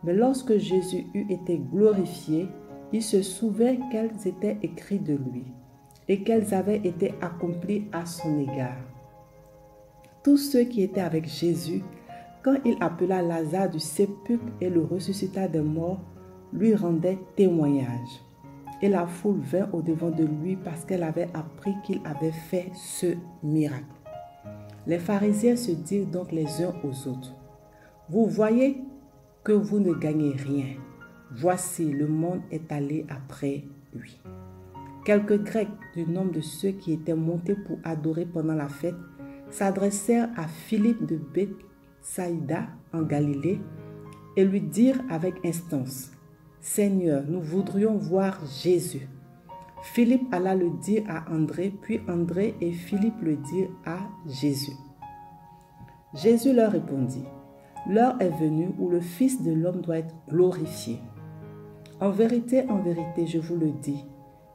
mais lorsque Jésus eut été glorifié, ils se souvinrent qu'elles étaient écrites de lui et qu'elles avaient été accomplies à son égard. Tous ceux qui étaient avec Jésus, quand il appela Lazare du sépulcre et le ressuscita des morts, lui rendaient témoignage. Et la foule vint au-devant de lui parce qu'elle avait appris qu'il avait fait ce miracle. Les pharisiens se dirent donc les uns aux autres: « Vous voyez que vous ne gagnez rien. Voici, le monde est allé après lui. » Quelques Grecs du nombre de ceux qui étaient montés pour adorer pendant la fête s'adressèrent à Philippe de Bethsaïda en Galilée et lui dirent avec instance: « Seigneur, nous voudrions voir Jésus. » Philippe alla le dire à André, puis André et Philippe le dirent à Jésus. Jésus leur répondit: « L'heure est venue où le Fils de l'homme doit être glorifié. En vérité, je vous le dis,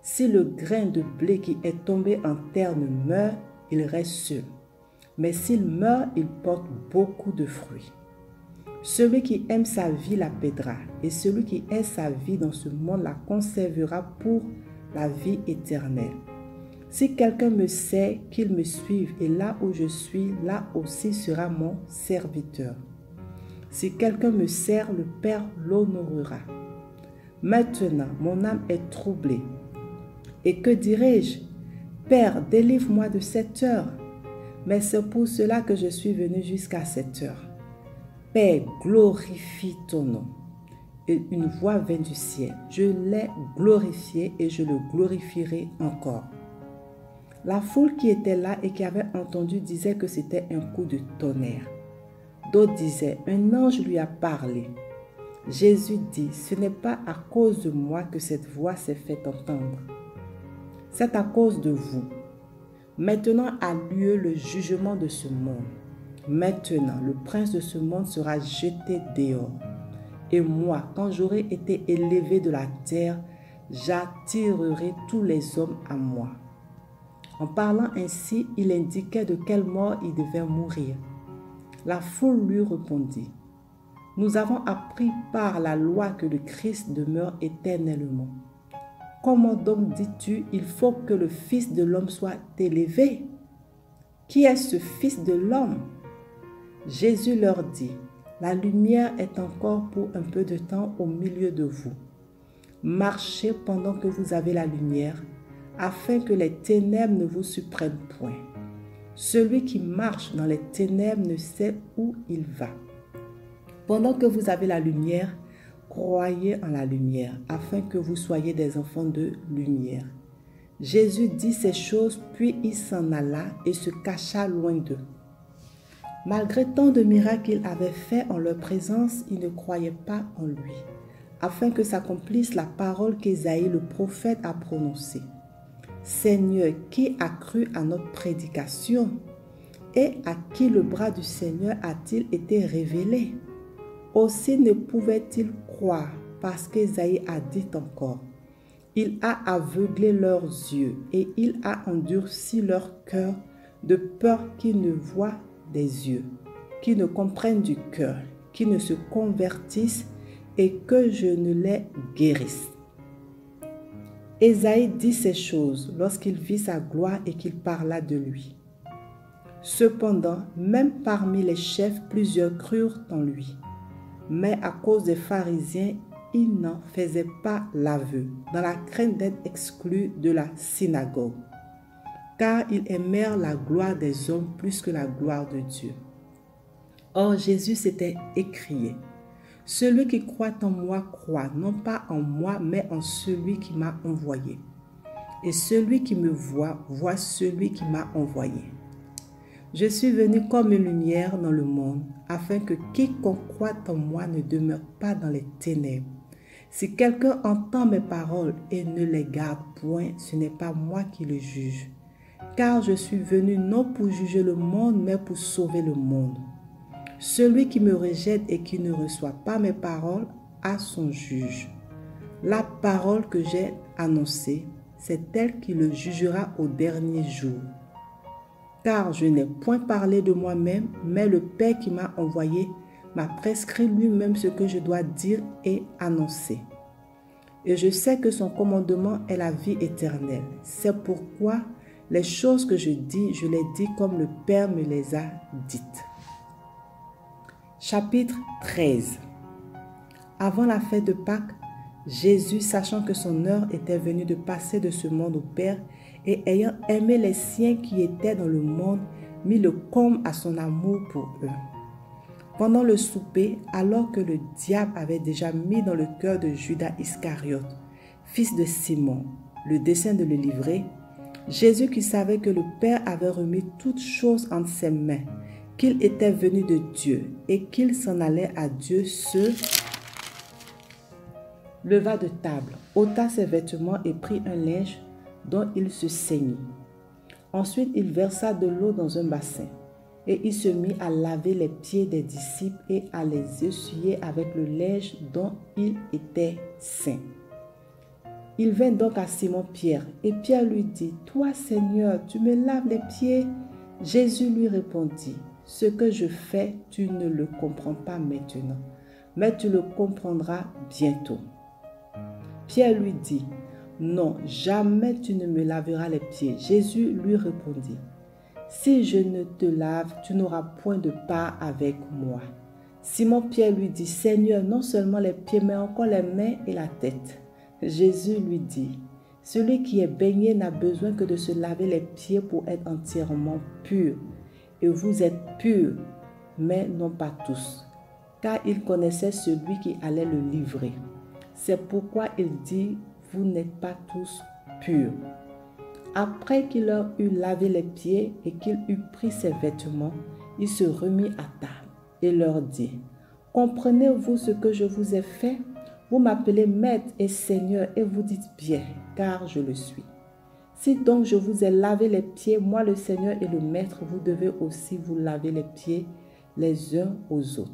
si le grain de blé qui est tombé en terre ne meurt, il reste seul. Mais s'il meurt, il porte beaucoup de fruits. Celui qui aime sa vie la perdra, et celui qui hait sa vie dans ce monde la conservera pour la vie éternelle. Si quelqu'un me sert, qu'il me suive, et là où je suis, là aussi sera mon serviteur. Si quelqu'un me sert, le Père l'honorera. Maintenant, mon âme est troublée. Et que dirai-je? Père, délivre-moi de cette heure. Mais c'est pour cela que je suis venu jusqu'à cette heure. Père, glorifie ton nom. » Et une voix vint du ciel: « Je l'ai glorifié et je le glorifierai encore. » La foule qui était là et qui avait entendu disait que c'était un coup de tonnerre. D'autres disaient: « Un ange lui a parlé. » Jésus dit: « Ce n'est pas à cause de moi que cette voix s'est fait entendre. C'est à cause de vous. Maintenant a lieu le jugement de ce monde. Maintenant, le prince de ce monde sera jeté dehors. Et moi, quand j'aurai été élevé de la terre, j'attirerai tous les hommes à moi. » En parlant ainsi, il indiquait de quelle mort il devait mourir. La foule lui répondit: « Nous avons appris par la loi que le Christ demeure éternellement. Comment donc dis-tu, il faut que le Fils de l'homme soit élevé? Qui est ce Fils de l'homme? » Jésus leur dit: « La lumière est encore pour un peu de temps au milieu de vous. Marchez pendant que vous avez la lumière, afin que les ténèbres ne vous surprennent point. Celui qui marche dans les ténèbres ne sait où il va. Pendant que vous avez la lumière, croyez en la lumière, afin que vous soyez des enfants de lumière. » Jésus dit ces choses, puis il s'en alla et se cacha loin d'eux. Malgré tant de miracles qu'il avait faits en leur présence, ils ne croyaient pas en lui, afin que s'accomplisse la parole qu'Ésaïe le prophète a prononcée. Seigneur, qui a cru à notre prédication? Et à qui le bras du Seigneur a-t-il été révélé? Aussi ne pouvait-il croire parce qu'Ésaïe a dit encore, il a aveuglé leurs yeux et il a endurci leur cœur de peur qu'ils ne voient des yeux, qu'ils ne comprennent du cœur, qu'ils ne se convertissent et que je ne les guérisse. Ésaïe dit ces choses lorsqu'il vit sa gloire et qu'il parla de lui. Cependant, même parmi les chefs, plusieurs crurent en lui. Mais à cause des pharisiens, il n'en faisait pas l'aveu, dans la crainte d'être exclu de la synagogue, car ils aimèrent la gloire des hommes plus que la gloire de Dieu. Or Jésus s'était écrié, « Celui qui croit en moi croit, non pas en moi, mais en celui qui m'a envoyé. Et celui qui me voit, voit celui qui m'a envoyé. Je suis venu comme une lumière dans le monde, afin que quiconque croit en moi ne demeure pas dans les ténèbres. Si quelqu'un entend mes paroles et ne les garde point, ce n'est pas moi qui le juge. Car je suis venu non pour juger le monde, mais pour sauver le monde. Celui qui me rejette et qui ne reçoit pas mes paroles a son juge. La parole que j'ai annoncée, c'est elle qui le jugera au dernier jour. Car je n'ai point parlé de moi-même, mais le Père qui m'a envoyé m'a prescrit lui-même ce que je dois dire et annoncer. Et je sais que son commandement est la vie éternelle. C'est pourquoi les choses que je dis, je les dis comme le Père me les a dites. Chapitre 13. Avant la fête de Pâques, Jésus, sachant que son heure était venue de passer de ce monde au Père, et ayant aimé les siens qui étaient dans le monde, mit le comble à son amour pour eux. Pendant le souper, alors que le diable avait déjà mis dans le cœur de Judas Iscariote, fils de Simon, le dessein de le livrer, Jésus, qui savait que le Père avait remis toutes choses entre ses mains, qu'il était venu de Dieu et qu'il s'en allait à Dieu, se leva de table, ôta ses vêtements et prit un linge dont il se ceignit. Ensuite, il versa de l'eau dans un bassin et il se mit à laver les pieds des disciples et à les essuyer avec le linge dont il était ceint. Il vint donc à Simon-Pierre et Pierre lui dit, « Toi, Seigneur, tu me laves les pieds ?» Jésus lui répondit, « Ce que je fais, tu ne le comprends pas maintenant, mais tu le comprendras bientôt. » Pierre lui dit, « Non, jamais tu ne me laveras les pieds. » Jésus lui répondit, « Si je ne te lave, tu n'auras point de part avec moi. » Simon-Pierre lui dit, « Seigneur, non seulement les pieds, mais encore les mains et la tête. » Jésus lui dit, « Celui qui est baigné n'a besoin que de se laver les pieds pour être entièrement pur. Et vous êtes purs, mais non pas tous. » Car il connaissait celui qui allait le livrer. C'est pourquoi il dit, « Vous n'êtes pas tous purs. » Après qu'il leur eut lavé les pieds et qu'il eut pris ses vêtements, il se remit à table et leur dit, « Comprenez-vous ce que je vous ai fait? Vous m'appelez Maître et Seigneur et vous dites bien, car je le suis. Si donc je vous ai lavé les pieds, moi le Seigneur et le Maître, vous devez aussi vous laver les pieds les uns aux autres.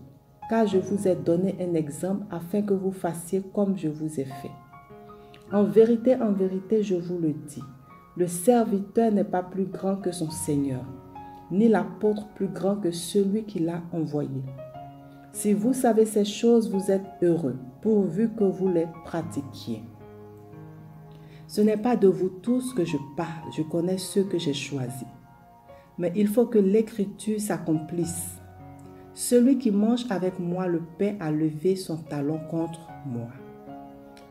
Car je vous ai donné un exemple afin que vous fassiez comme je vous ai fait. En vérité, je vous le dis, le serviteur n'est pas plus grand que son Seigneur, ni l'apôtre plus grand que celui qui l'a envoyé. Si vous savez ces choses, vous êtes heureux, pourvu que vous les pratiquiez. Ce n'est pas de vous tous que je parle, je connais ceux que j'ai choisis. Mais il faut que l'Écriture s'accomplisse. Celui qui mange avec moi le pain a levé son talon contre moi.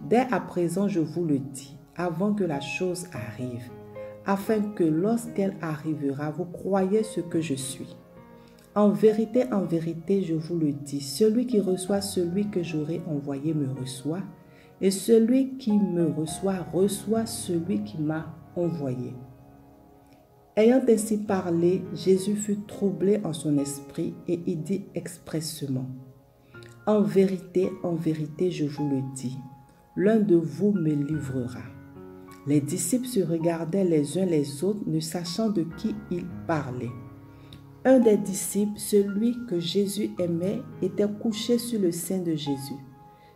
Dès à présent, je vous le dis, avant que la chose arrive, afin que lorsqu'elle arrivera, vous croyiez ce que je suis. En vérité, je vous le dis, celui qui reçoit celui que j'aurai envoyé me reçoit, et celui qui me reçoit, reçoit celui qui m'a envoyé. » Ayant ainsi parlé, Jésus fut troublé en son esprit et il dit expressément, « En vérité, je vous le dis, l'un de vous me livrera. » Les disciples se regardaient les uns les autres, ne sachant de qui ils parlaient. Un des disciples, celui que Jésus aimait, était couché sur le sein de Jésus.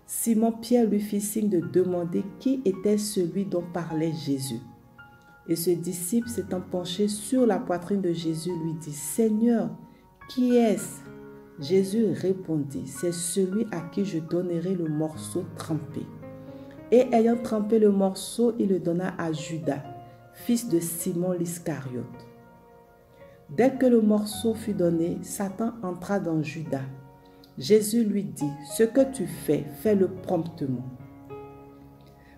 Simon-Pierre lui fit signe de demander qui était celui dont parlait Jésus. Et ce disciple, s'étant penché sur la poitrine de Jésus, lui dit « Seigneur, qui est-ce » Jésus répondit « C'est celui à qui je donnerai le morceau trempé. » Et ayant trempé le morceau, il le donna à Judas, fils de Simon l'Iscariote. Dès que le morceau fut donné, Satan entra dans Judas. Jésus lui dit « Ce que tu fais, fais-le promptement. »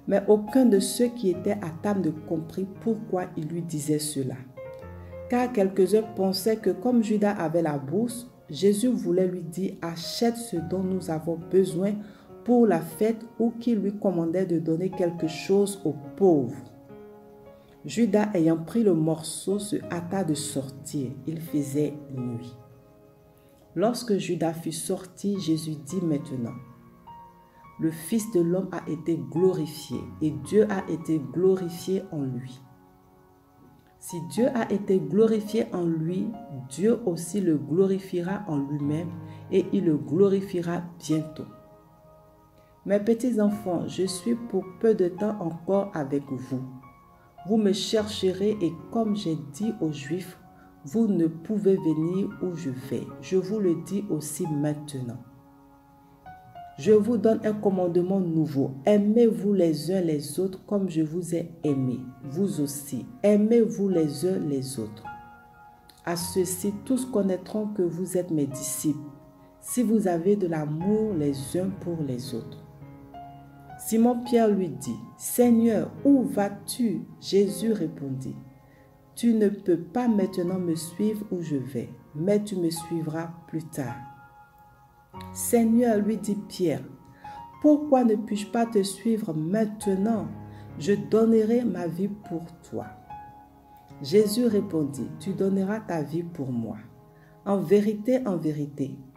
Mais aucun de ceux qui étaient à table ne comprit pourquoi il lui disait cela. Car quelques-uns pensaient que comme Judas avait la bourse, Jésus voulait lui dire « Achète ce dont nous avons besoin pour la fête » ou qu'il lui commandait de donner quelque chose aux pauvres. Judas ayant pris le morceau se hâta de sortir. Il faisait nuit. Lorsque Judas fut sorti, Jésus dit maintenant, « Le Fils de l'homme a été glorifié et Dieu a été glorifié en lui. Si Dieu a été glorifié en lui, Dieu aussi le glorifiera en lui-même et il le glorifiera bientôt. Mes petits enfants, je suis pour peu de temps encore avec vous. Vous me chercherez et comme j'ai dit aux Juifs, vous ne pouvez venir où je vais. Je vous le dis aussi maintenant. Je vous donne un commandement nouveau. Aimez-vous les uns les autres comme je vous ai aimés. Vous aussi, aimez-vous les uns les autres. À ceci, tous connaîtront que vous êtes mes disciples, si vous avez de l'amour les uns pour les autres. Simon-Pierre lui dit, « Seigneur, où vas-tu » Jésus répondit, « Tu ne peux pas maintenant me suivre où je vais, mais tu me suivras plus tard. » Seigneur, lui dit Pierre, « Pourquoi ne puis-je pas te suivre maintenant? Je donnerai ma vie pour toi. » Jésus répondit, « Tu donneras ta vie pour moi. En vérité,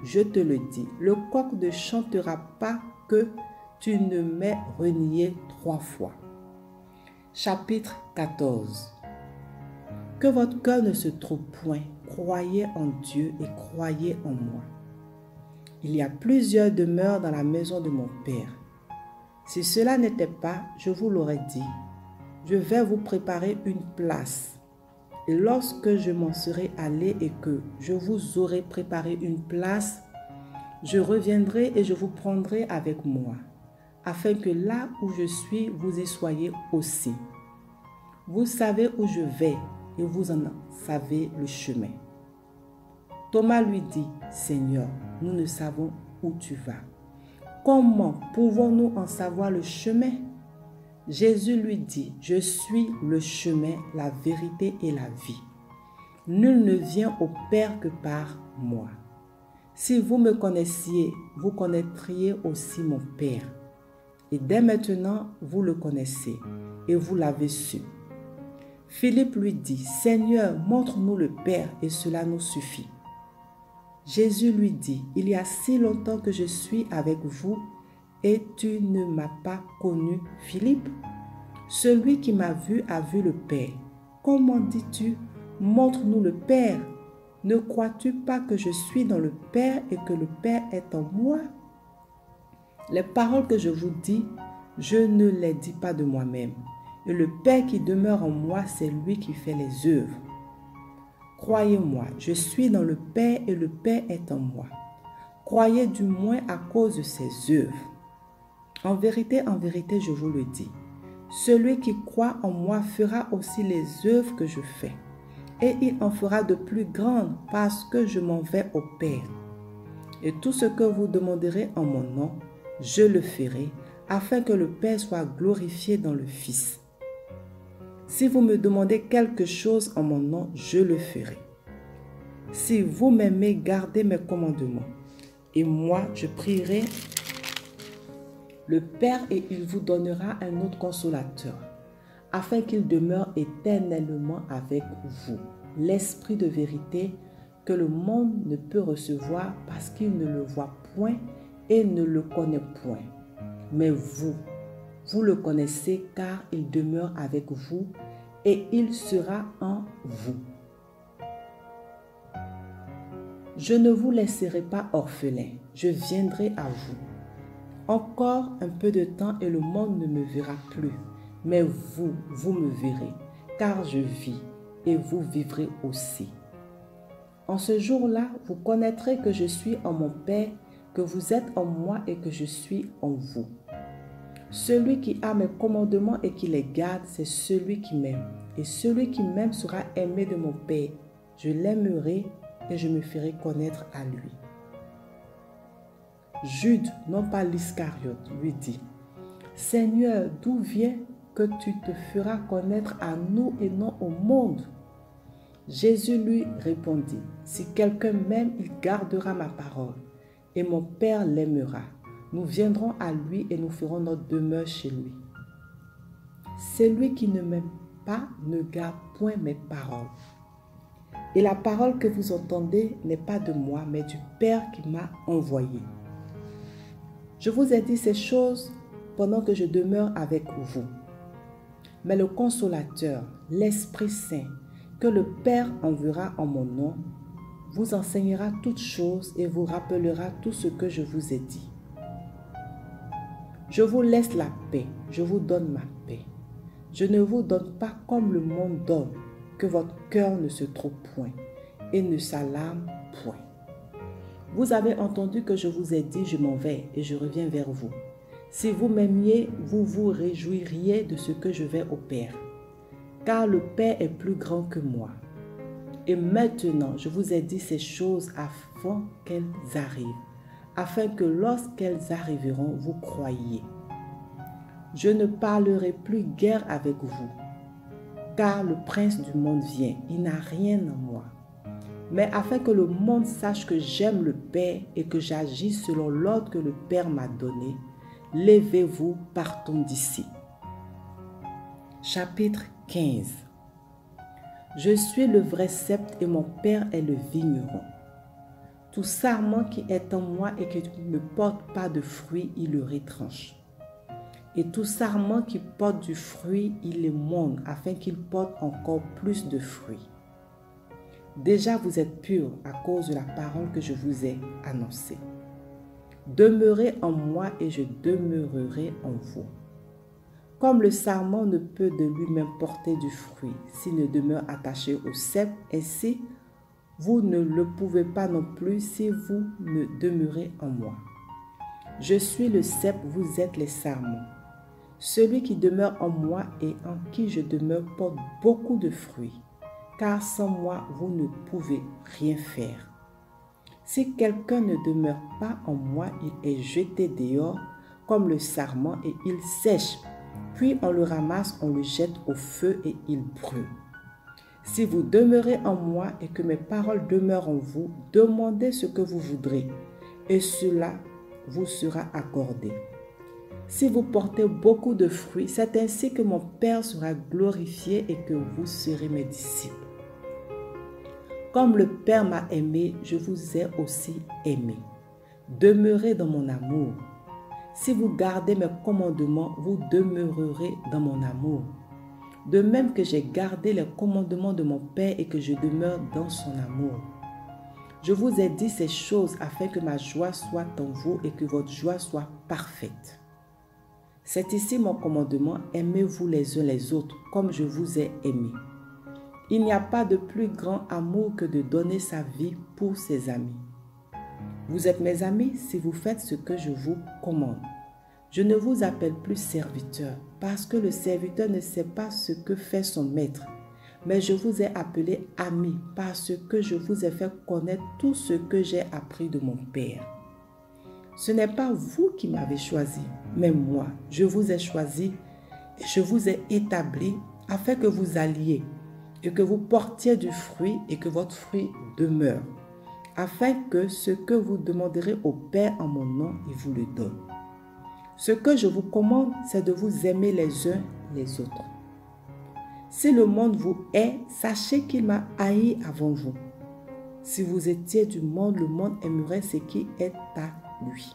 je te le dis, le coq ne chantera pas que tu ne m'aies renié 3 fois. » Chapitre 14. Que votre cœur ne se trouble point, croyez en Dieu et croyez en moi. Il y a plusieurs demeures dans la maison de mon Père. Si cela n'était pas, je vous l'aurais dit, je vais vous préparer une place. Et lorsque je m'en serai allé et que je vous aurai préparé une place, je reviendrai et je vous prendrai avec moi, afin que là où je suis, vous y soyez aussi. Vous savez où je vais et vous en savez le chemin. Thomas lui dit, « Seigneur, nous ne savons où tu vas. Comment pouvons-nous en savoir le chemin ?» Jésus lui dit, « Je suis le chemin, la vérité et la vie. Nul ne vient au Père que par moi. Si vous me connaissiez, vous connaîtriez aussi mon Père. Et dès maintenant, vous le connaissez et vous l'avez su. » Philippe lui dit, « Seigneur, montre-nous le Père et cela nous suffit. » Jésus lui dit, « Il y a si longtemps que je suis avec vous et tu ne m'as pas connu, Philippe? Celui qui m'a vu a vu le Père. Comment dis-tu, montre-nous le Père? Ne crois-tu pas que je suis dans le Père et que le Père est en moi? Les paroles que je vous dis, je ne les dis pas de moi-même. Et le Père qui demeure en moi, c'est lui qui fait les œuvres. Croyez-moi, je suis dans le Père et le Père est en moi. Croyez du moins à cause de ses œuvres. En vérité, je vous le dis, celui qui croit en moi fera aussi les œuvres que je fais. Et il en fera de plus grandes parce que je m'en vais au Père. Et tout ce que vous demanderez en mon nom, je le ferai, afin que le Père soit glorifié dans le Fils. Si vous me demandez quelque chose en mon nom, je le ferai. Si vous m'aimez, gardez mes commandements. Et moi, je prierai le Père et il vous donnera un autre consolateur, afin qu'il demeure éternellement avec vous. L'Esprit de vérité que le monde ne peut recevoir parce qu'il ne le voit point et ne le connaît point. Mais vous, Vous le connaissez car il demeure avec vous et il sera en vous. Je ne vous laisserai pas orphelin, je viendrai à vous. Encore un peu de temps et le monde ne me verra plus, mais vous, vous me verrez, car je vis et vous vivrez aussi. En ce jour-là, vous connaîtrez que je suis en mon Père, que vous êtes en moi et que je suis en vous. Celui qui a mes commandements et qui les garde, c'est celui qui m'aime. Et celui qui m'aime sera aimé de mon Père. Je l'aimerai et je me ferai connaître à lui. Jude, non pas l'Iscariote, lui dit, « Seigneur, d'où vient que tu te feras connaître à nous et non au monde ?» Jésus lui répondit, « Si quelqu'un m'aime, il gardera ma parole, et mon Père l'aimera. Nous viendrons à lui et nous ferons notre demeure chez lui. Celui qui ne m'aime pas ne garde point mes paroles. Et la parole que vous entendez n'est pas de moi, mais du Père qui m'a envoyé. Je vous ai dit ces choses pendant que je demeure avec vous. Mais le Consolateur, l'Esprit Saint, que le Père enverra en mon nom, vous enseignera toutes choses et vous rappellera tout ce que je vous ai dit. Je vous laisse la paix, je vous donne ma paix. Je ne vous donne pas comme le monde donne, que votre cœur ne se trouble point et ne s'alarme point. Vous avez entendu que je vous ai dit, je m'en vais et je reviens vers vous. Si vous m'aimiez, vous vous réjouiriez de ce que je vais au Père, car le Père est plus grand que moi. Et maintenant, je vous ai dit ces choses avant qu'elles arrivent, afin que lorsqu'elles arriveront, vous croyiez. Je ne parlerai plus guère avec vous, car le prince du monde vient, il n'a rien en moi. Mais afin que le monde sache que j'aime le Père et que j'agis selon l'ordre que le Père m'a donné, levez-vous, partons d'ici. Chapitre 15. Je suis le vrai cep et mon Père est le vigneron. Tout sarment qui est en moi et qui ne porte pas de fruit, il le retranche. Et tout sarment qui porte du fruit, il le monte afin qu'il porte encore plus de fruits. Déjà vous êtes purs à cause de la parole que je vous ai annoncée. Demeurez en moi et je demeurerai en vous. Comme le sarment ne peut de lui-même porter du fruit s'il ne demeure attaché au cep, ainsi vous ne le pouvez pas non plus si vous ne demeurez en moi. Je suis le cep, vous êtes les sarments. Celui qui demeure en moi et en qui je demeure porte beaucoup de fruits, car sans moi vous ne pouvez rien faire. Si quelqu'un ne demeure pas en moi, il est jeté dehors comme le sarment et il sèche. Puis on le ramasse, on le jette au feu et il brûle. Si vous demeurez en moi et que mes paroles demeurent en vous, demandez ce que vous voudrez et cela vous sera accordé. Si vous portez beaucoup de fruits, c'est ainsi que mon Père sera glorifié et que vous serez mes disciples. Comme le Père m'a aimé, je vous ai aussi aimé. Demeurez dans mon amour. Si vous gardez mes commandements, vous demeurerez dans mon amour. De même que j'ai gardé les commandements de mon Père et que je demeure dans son amour. Je vous ai dit ces choses afin que ma joie soit en vous et que votre joie soit parfaite. C'est ici mon commandement, aimez-vous les uns les autres comme je vous ai aimés. Il n'y a pas de plus grand amour que de donner sa vie pour ses amis. Vous êtes mes amis si vous faites ce que je vous commande. Je ne vous appelle plus serviteur, parce que le serviteur ne sait pas ce que fait son maître. Mais je vous ai appelé amis, parce que je vous ai fait connaître tout ce que j'ai appris de mon Père. Ce n'est pas vous qui m'avez choisi, mais moi. Je vous ai choisi et je vous ai établi afin que vous alliez et que vous portiez du fruit et que votre fruit demeure, afin que ce que vous demanderez au Père en mon nom, il vous le donne. Ce que je vous commande, c'est de vous aimer les uns les autres. Si le monde vous hait, sachez qu'il m'a haï avant vous. Si vous étiez du monde, le monde aimerait ce qui est à lui.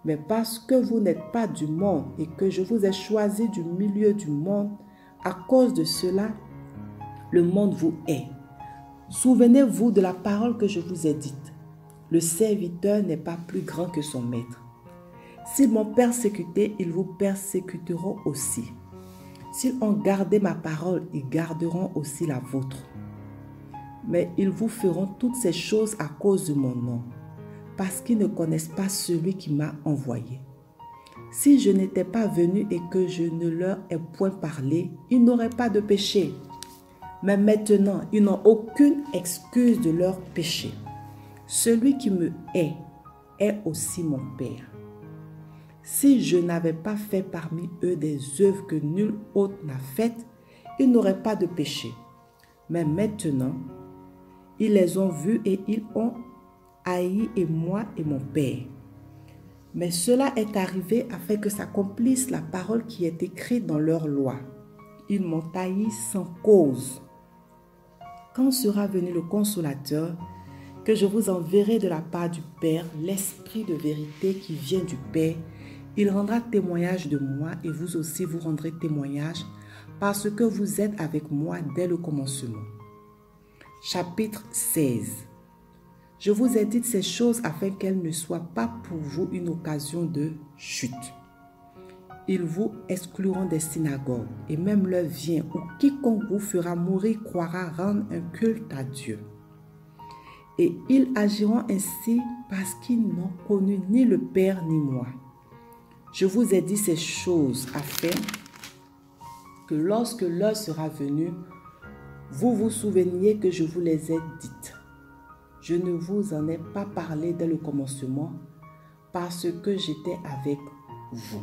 Mais parce que vous n'êtes pas du monde et que je vous ai choisi du milieu du monde, à cause de cela, le monde vous hait. Souvenez-vous de la parole que je vous ai dite. Le serviteur n'est pas plus grand que son maître. S'ils m'ont persécuté, ils vous persécuteront aussi. S'ils ont gardé ma parole, ils garderont aussi la vôtre. Mais ils vous feront toutes ces choses à cause de mon nom, parce qu'ils ne connaissent pas celui qui m'a envoyé. Si je n'étais pas venu et que je ne leur ai point parlé, ils n'auraient pas de péché. Mais maintenant, ils n'ont aucune excuse de leur péché. Celui qui me hait est aussi mon Père. Si je n'avais pas fait parmi eux des œuvres que nul autre n'a faites, ils n'auraient pas de péché. Mais maintenant, ils les ont vus et ils ont haï et moi et mon Père. Mais cela est arrivé afin que s'accomplisse la parole qui est écrite dans leur loi. Ils m'ont haï sans cause. Quand sera venu le Consolateur, que je vous enverrai de la part du Père, l'Esprit de vérité qui vient du Père, il rendra témoignage de moi et vous aussi vous rendrez témoignage parce que vous êtes avec moi dès le commencement. Chapitre 16. Je vous ai dit ces choses afin qu'elles ne soient pas pour vous une occasion de chute. Ils vous excluront des synagogues et même l'heure vient où quiconque vous fera mourir croira rendre un culte à Dieu. Et ils agiront ainsi parce qu'ils n'ont connu ni le Père ni moi. Je vous ai dit ces choses afin que lorsque l'heure sera venue, vous vous souveniez que je vous les ai dites. Je ne vous en ai pas parlé dès le commencement parce que j'étais avec vous.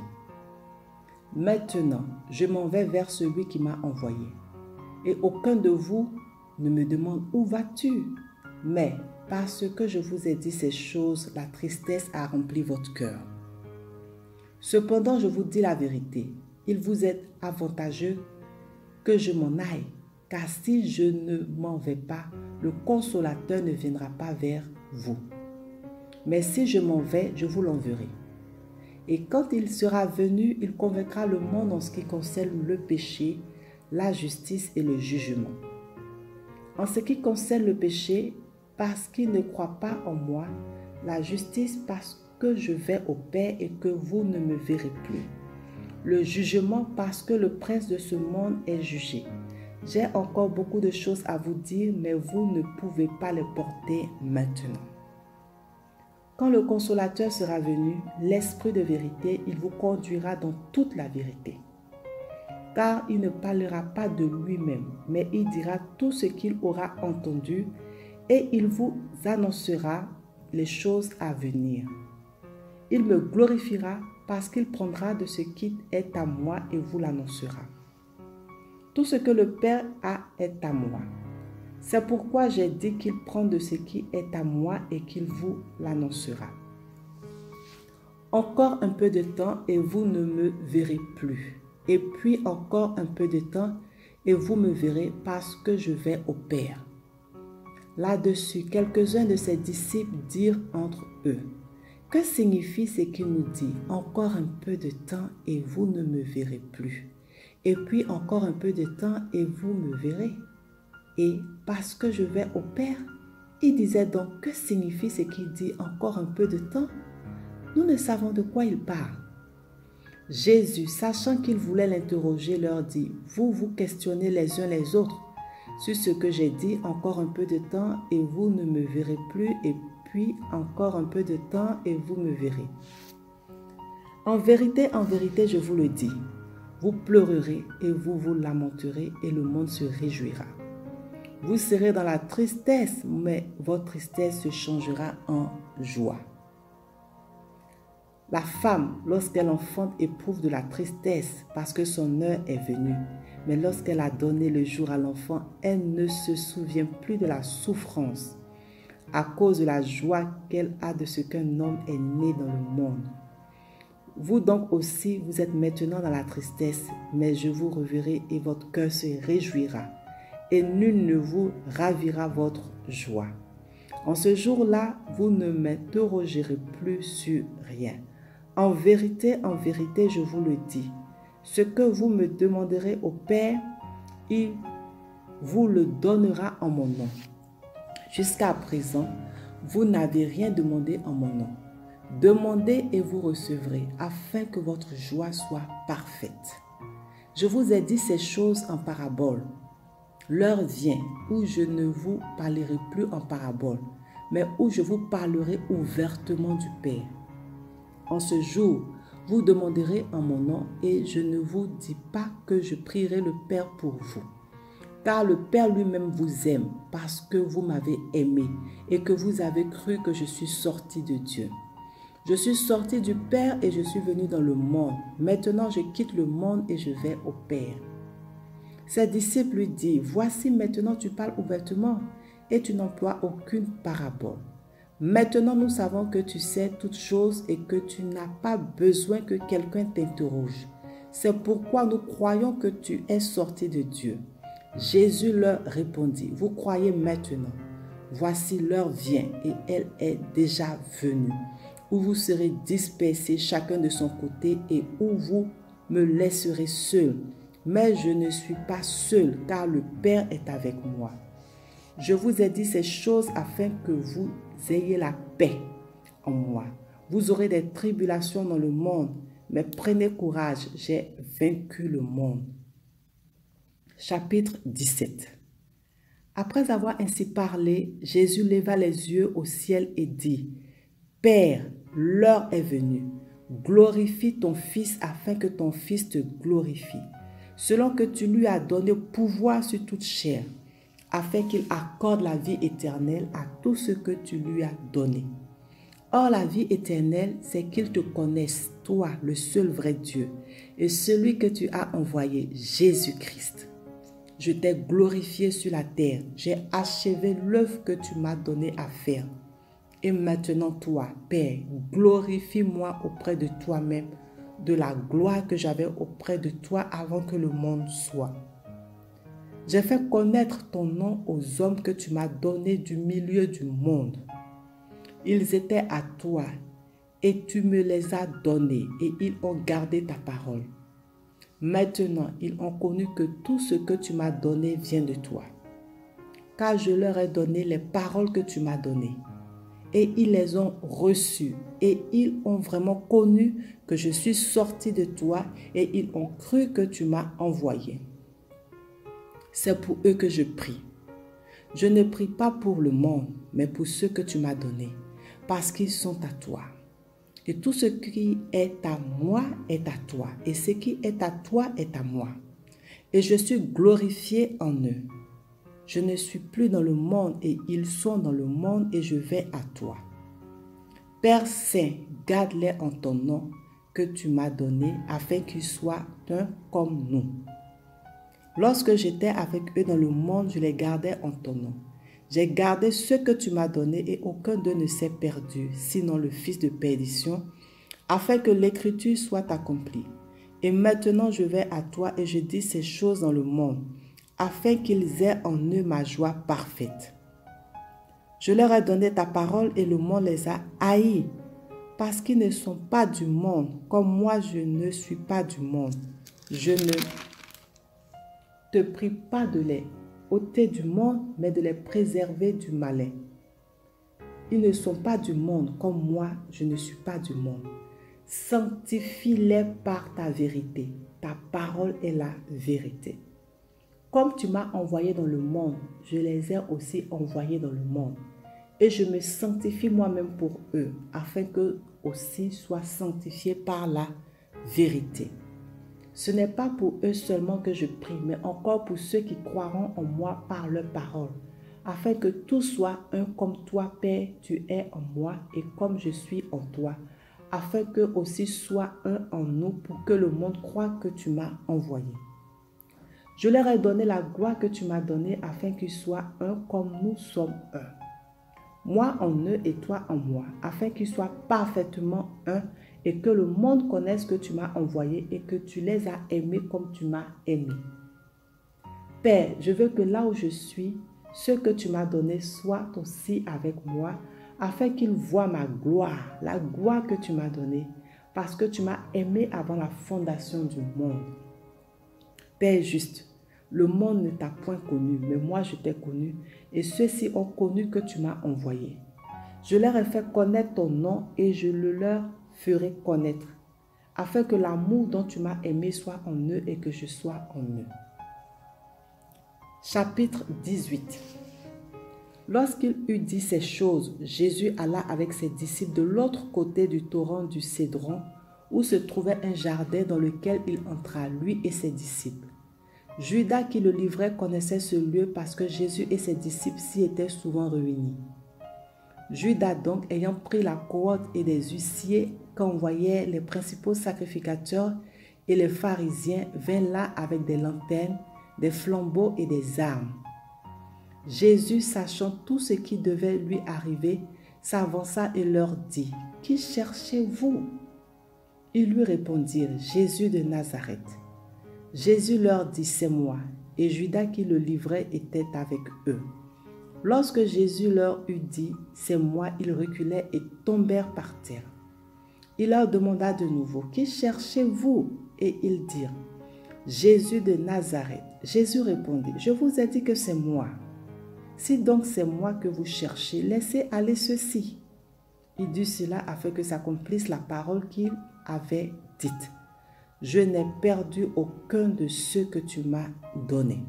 Maintenant, je m'en vais vers celui qui m'a envoyé. Et aucun de vous ne me demande où vas-tu? Mais parce que je vous ai dit ces choses, la tristesse a rempli votre cœur. Cependant, je vous dis la vérité, il vous est avantageux que je m'en aille, car si je ne m'en vais pas, le Consolateur ne viendra pas vers vous. Mais si je m'en vais, je vous l'enverrai. Et quand il sera venu, il convaincra le monde en ce qui concerne le péché, la justice et le jugement. En ce qui concerne le péché, parce qu'il ne croit pas en moi, la justice parce que je vais au Père et que vous ne me verrez plus. Le jugement parce que le prince de ce monde est jugé. J'ai encore beaucoup de choses à vous dire, mais vous ne pouvez pas les porter maintenant. Quand le Consolateur sera venu, l'Esprit de vérité, il vous conduira dans toute la vérité. Car il ne parlera pas de lui-même, mais il dira tout ce qu'il aura entendu et il vous annoncera les choses à venir. Il me glorifiera parce qu'il prendra de ce qui est à moi et vous l'annoncera. Tout ce que le Père a est à moi. C'est pourquoi j'ai dit qu'il prend de ce qui est à moi et qu'il vous l'annoncera. Encore un peu de temps et vous ne me verrez plus. Et puis encore un peu de temps et vous me verrez parce que je vais au Père. Là-dessus, quelques-uns de ses disciples dirent entre eux, « Que signifie ce qu'il nous dit? Encore un peu de temps et vous ne me verrez plus. Et puis encore un peu de temps et vous me verrez. Et parce que je vais au Père, il disait donc, que signifie ce qu'il dit encore un peu de temps? Nous ne savons de quoi il parle. » Jésus, sachant qu'il voulait l'interroger, leur dit, « Vous vous questionnez les uns les autres sur ce que j'ai dit, encore un peu de temps et vous ne me verrez plus, et puis encore un peu de temps et vous me verrez. En vérité, je vous le dis, vous pleurerez et vous vous lamenterez et le monde se réjouira. Vous serez dans la tristesse, mais votre tristesse se changera en joie. La femme, lorsqu'elle enfante, éprouve de la tristesse parce que son heure est venue. Mais lorsqu'elle a donné le jour à l'enfant, elle ne se souvient plus de la souffrance à cause de la joie qu'elle a de ce qu'un homme est né dans le monde. Vous donc aussi, vous êtes maintenant dans la tristesse, mais je vous reverrai et votre cœur se réjouira, et nul ne vous ravira votre joie. En ce jour-là, vous ne m'interrogerez plus sur rien. en vérité, je vous le dis, ce que vous me demanderez au Père, il vous le donnera en mon nom. Jusqu'à présent, vous n'avez rien demandé en mon nom. Demandez et vous recevrez, afin que votre joie soit parfaite. Je vous ai dit ces choses en parabole. L'heure vient où je ne vous parlerai plus en parabole, mais où je vous parlerai ouvertement du Père. En ce jour, vous demanderez en mon nom et je ne vous dis pas que je prierai le Père pour vous. Car le Père lui-même vous aime parce que vous m'avez aimé et que vous avez cru que je suis sorti de Dieu. Je suis sorti du Père et je suis venu dans le monde. Maintenant, je quitte le monde et je vais au Père. Ses disciples lui disent, voici maintenant tu parles ouvertement et tu n'emploies aucune parabole. Maintenant, nous savons que tu sais toutes choses et que tu n'as pas besoin que quelqu'un t'interroge. C'est pourquoi nous croyons que tu es sorti de Dieu. Jésus leur répondit, vous croyez maintenant. Voici l'heure vient et elle est déjà venue, où vous serez dispersés chacun de son côté et où vous me laisserez seul. Mais je ne suis pas seul, car le Père est avec moi. Je vous ai dit ces choses afin que vous ayez la paix en moi. Vous aurez des tribulations dans le monde, mais prenez courage, j'ai vaincu le monde. Chapitre 17. Après avoir ainsi parlé, Jésus leva les yeux au ciel et dit, Père, l'heure est venue. Glorifie ton Fils afin que ton Fils te glorifie, selon que tu lui as donné pouvoir sur toute chair, afin qu'il accorde la vie éternelle à tout ce que tu lui as donné. Or, la vie éternelle, c'est qu'ils te connaissent, toi, le seul vrai Dieu, et celui que tu as envoyé, Jésus-Christ. Je t'ai glorifié sur la terre, j'ai achevé l'œuvre que tu m'as donné à faire. Et maintenant, toi, Père, glorifie-moi auprès de toi-même, de la gloire que j'avais auprès de toi avant que le monde soit. J'ai fait connaître ton nom aux hommes que tu m'as donnés du milieu du monde. Ils étaient à toi et tu me les as donnés et ils ont gardé ta parole. Maintenant, ils ont connu que tout ce que tu m'as donné vient de toi. Car je leur ai donné les paroles que tu m'as données. Et ils les ont reçues. Et ils ont vraiment connu que je suis sorti de toi. Et ils ont cru que tu m'as envoyé. C'est pour eux que je prie. Je ne prie pas pour le monde, mais pour ceux que tu m'as donnés. Parce qu'ils sont à toi. Et tout ce qui est à moi est à toi. Et ce qui est à toi est à moi. Et je suis glorifié en eux. Je ne suis plus dans le monde et ils sont dans le monde et je vais à toi. Père Saint, garde-les en ton nom que tu m'as donné afin qu'ils soient un comme nous. Lorsque j'étais avec eux dans le monde, je les gardais en ton nom. J'ai gardé ce que tu m'as donné et aucun d'eux ne s'est perdu, sinon le fils de perdition, afin que l'écriture soit accomplie. Et maintenant je vais à toi et je dis ces choses dans le monde, afin qu'ils aient en eux ma joie parfaite. Je leur ai donné ta parole et le monde les a haïs, parce qu'ils ne sont pas du monde, comme moi je ne suis pas du monde. Je ne te prie pas de les ôter du monde, mais de les préserver du malin. Ils ne sont pas du monde, comme moi je ne suis pas du monde. Sanctifie-les par ta vérité. Ta parole est la vérité. Comme tu m'as envoyé dans le monde, je les ai aussi envoyés dans le monde. Et je me sanctifie moi-même pour eux, afin qu'eux aussi soient sanctifiés par la vérité. Ce n'est pas pour eux seulement que je prie, mais encore pour ceux qui croiront en moi par leur parole, afin que tout soit un comme toi, Père, tu es en moi et comme je suis en toi, afin qu'eux aussi soient un en nous pour que le monde croie que tu m'as envoyé. Je leur ai donné la gloire que tu m'as donnée afin qu'ils soient un comme nous sommes un. Moi en eux et toi en moi, afin qu'ils soient parfaitement un et que le monde connaisse que tu m'as envoyé et que tu les as aimés comme tu m'as aimé. Père, je veux que là où je suis, ceux que tu m'as donnés soient aussi avec moi, afin qu'ils voient ma gloire, la gloire que tu m'as donnée, parce que tu m'as aimé avant la fondation du monde. Père juste, le monde ne t'a point connu, mais moi je t'ai connu, et ceux-ci ont connu que tu m'as envoyé. Je leur ai fait connaître ton nom et je le leur ferai connaître, afin que l'amour dont tu m'as aimé soit en eux et que je sois en eux. Chapitre 18. Lorsqu'il eut dit ces choses, Jésus alla avec ses disciples de l'autre côté du torrent du Cédron, où se trouvait un jardin dans lequel il entra, lui et ses disciples. Judas qui le livrait connaissait ce lieu parce que Jésus et ses disciples s'y étaient souvent réunis. Judas donc, ayant pris la cohorte et des huissiers qu'envoyaient les principaux sacrificateurs et les pharisiens, vint là avec des lanternes, des flambeaux et des armes. Jésus, sachant tout ce qui devait lui arriver, s'avança et leur dit, « Qui cherchez-vous » Ils lui répondirent, « Jésus de Nazareth. » Jésus leur dit, « C'est moi. » Et Judas qui le livrait était avec eux. Lorsque Jésus leur eut dit, « C'est moi », ils reculaient et tombèrent par terre. Il leur demanda de nouveau, « Qui cherchez-vous » Et ils dirent, « Jésus de Nazareth. » Jésus répondit, « Je vous ai dit que c'est moi. Si donc c'est moi que vous cherchez, laissez aller ceci. » Il dit cela afin que s'accomplisse la parole qu'il avait dite. « Je n'ai perdu aucun de ceux que tu m'as donnés. »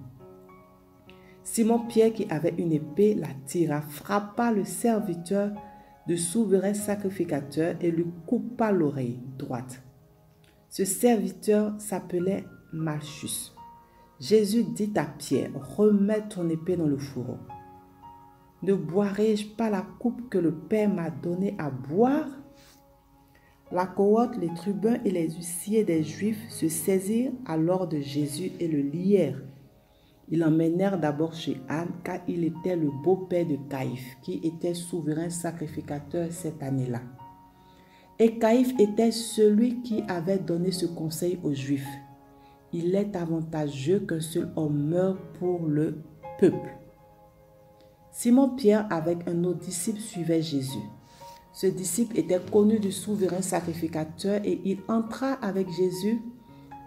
Simon-Pierre, qui avait une épée, la tira, frappa le serviteur du souverain sacrificateur et lui coupa l'oreille droite. Ce serviteur s'appelait Malchus. Jésus dit à Pierre, « Remets ton épée dans le fourreau. Ne boirai-je pas la coupe que le Père m'a donnée à boire ?» La cohorte, les tribuns et les huissiers des Juifs se saisirent alors de Jésus et le lièrent. Ils l'emmenèrent d'abord chez Anne, car il était le beau-père de Caïphe, qui était souverain sacrificateur cette année-là. Et Caïphe était celui qui avait donné ce conseil aux Juifs. Il est avantageux qu'un seul homme meure pour le peuple. Simon-Pierre avec un autre disciple suivait Jésus. Ce disciple était connu du souverain sacrificateur et il entra avec Jésus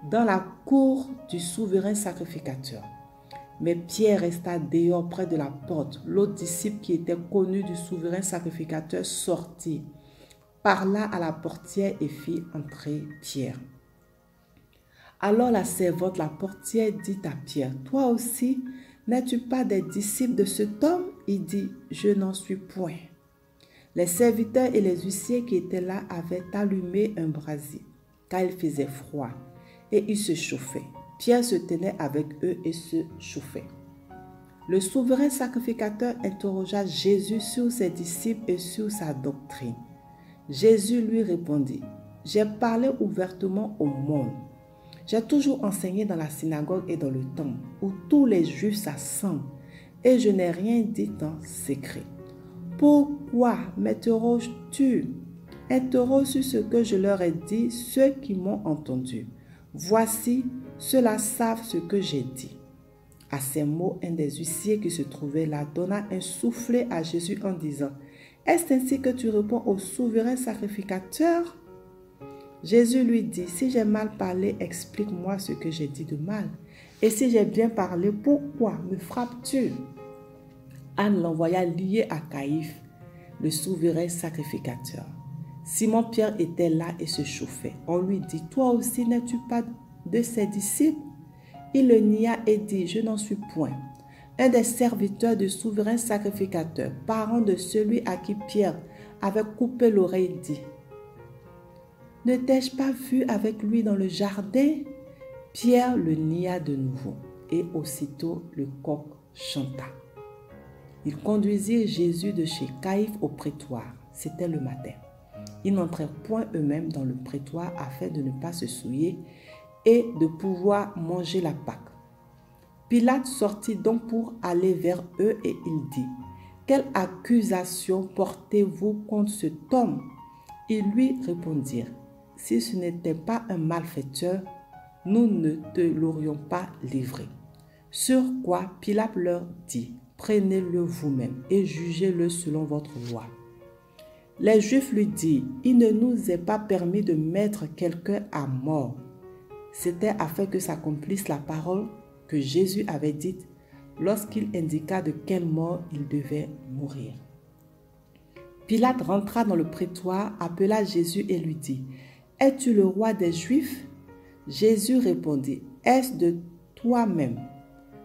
dans la cour du souverain sacrificateur. Mais Pierre resta dehors près de la porte. L'autre disciple qui était connu du souverain sacrificateur sortit, parla à la portière et fit entrer Pierre. Alors la servante, la portière, dit à Pierre, « Toi aussi, n'es-tu pas des disciples de cet homme ?» Il dit, « Je n'en suis point. » Les serviteurs et les huissiers qui étaient là avaient allumé un brasier, car il faisait froid, et ils se chauffaient. Pierre se tenait avec eux et se chauffait. Le souverain sacrificateur interrogea Jésus sur ses disciples et sur sa doctrine. Jésus lui répondit, « J'ai parlé ouvertement au monde. J'ai toujours enseigné dans la synagogue et dans le temple, où tous les Juifs s'assemblent, et je n'ai rien dit en secret. Pourquoi m'interroges-tu? Interroge sur ce que je leur ai dit, ceux qui m'ont entendu. Voici, ceux-là savent ce que j'ai dit. » À ces mots, un des huissiers qui se trouvait là donna un soufflet à Jésus en disant, « Est-ce ainsi que tu réponds au souverain sacrificateur? » Jésus lui dit, « Si j'ai mal parlé, explique-moi ce que j'ai dit de mal. Et si j'ai bien parlé, pourquoi me frappes-tu? » Anne l'envoya lié à Caïphe, le souverain sacrificateur. Simon-Pierre était là et se chauffait. On lui dit, « Toi aussi n'es-tu pas de ses disciples ?» Il le nia et dit, « Je n'en suis point. » Un des serviteurs du souverain sacrificateur, parent de celui à qui Pierre avait coupé l'oreille, dit, « Ne t'ai-je pas vu avec lui dans le jardin ?» Pierre le nia de nouveau, et aussitôt le coq chanta. Ils conduisirent Jésus de chez Caïphe au prétoire. C'était le matin. Ils n'entrèrent point eux-mêmes dans le prétoire afin de ne pas se souiller et de pouvoir manger la Pâque. Pilate sortit donc pour aller vers eux et il dit, « Quelle accusation portez-vous contre cet homme ?» Ils lui répondirent, « Si ce n'était pas un malfaiteur, nous ne te l'aurions pas livré. » Sur quoi Pilate leur dit, « Prenez-le vous-même et jugez-le selon votre loi. » Les Juifs lui dirent, « Il ne nous est pas permis de mettre quelqu'un à mort. » C'était afin que s'accomplisse la parole que Jésus avait dite lorsqu'il indiqua de quelle mort il devait mourir. Pilate rentra dans le prétoire, appela Jésus et lui dit, « Es-tu le roi des Juifs ?» Jésus répondit, « Est-ce de toi-même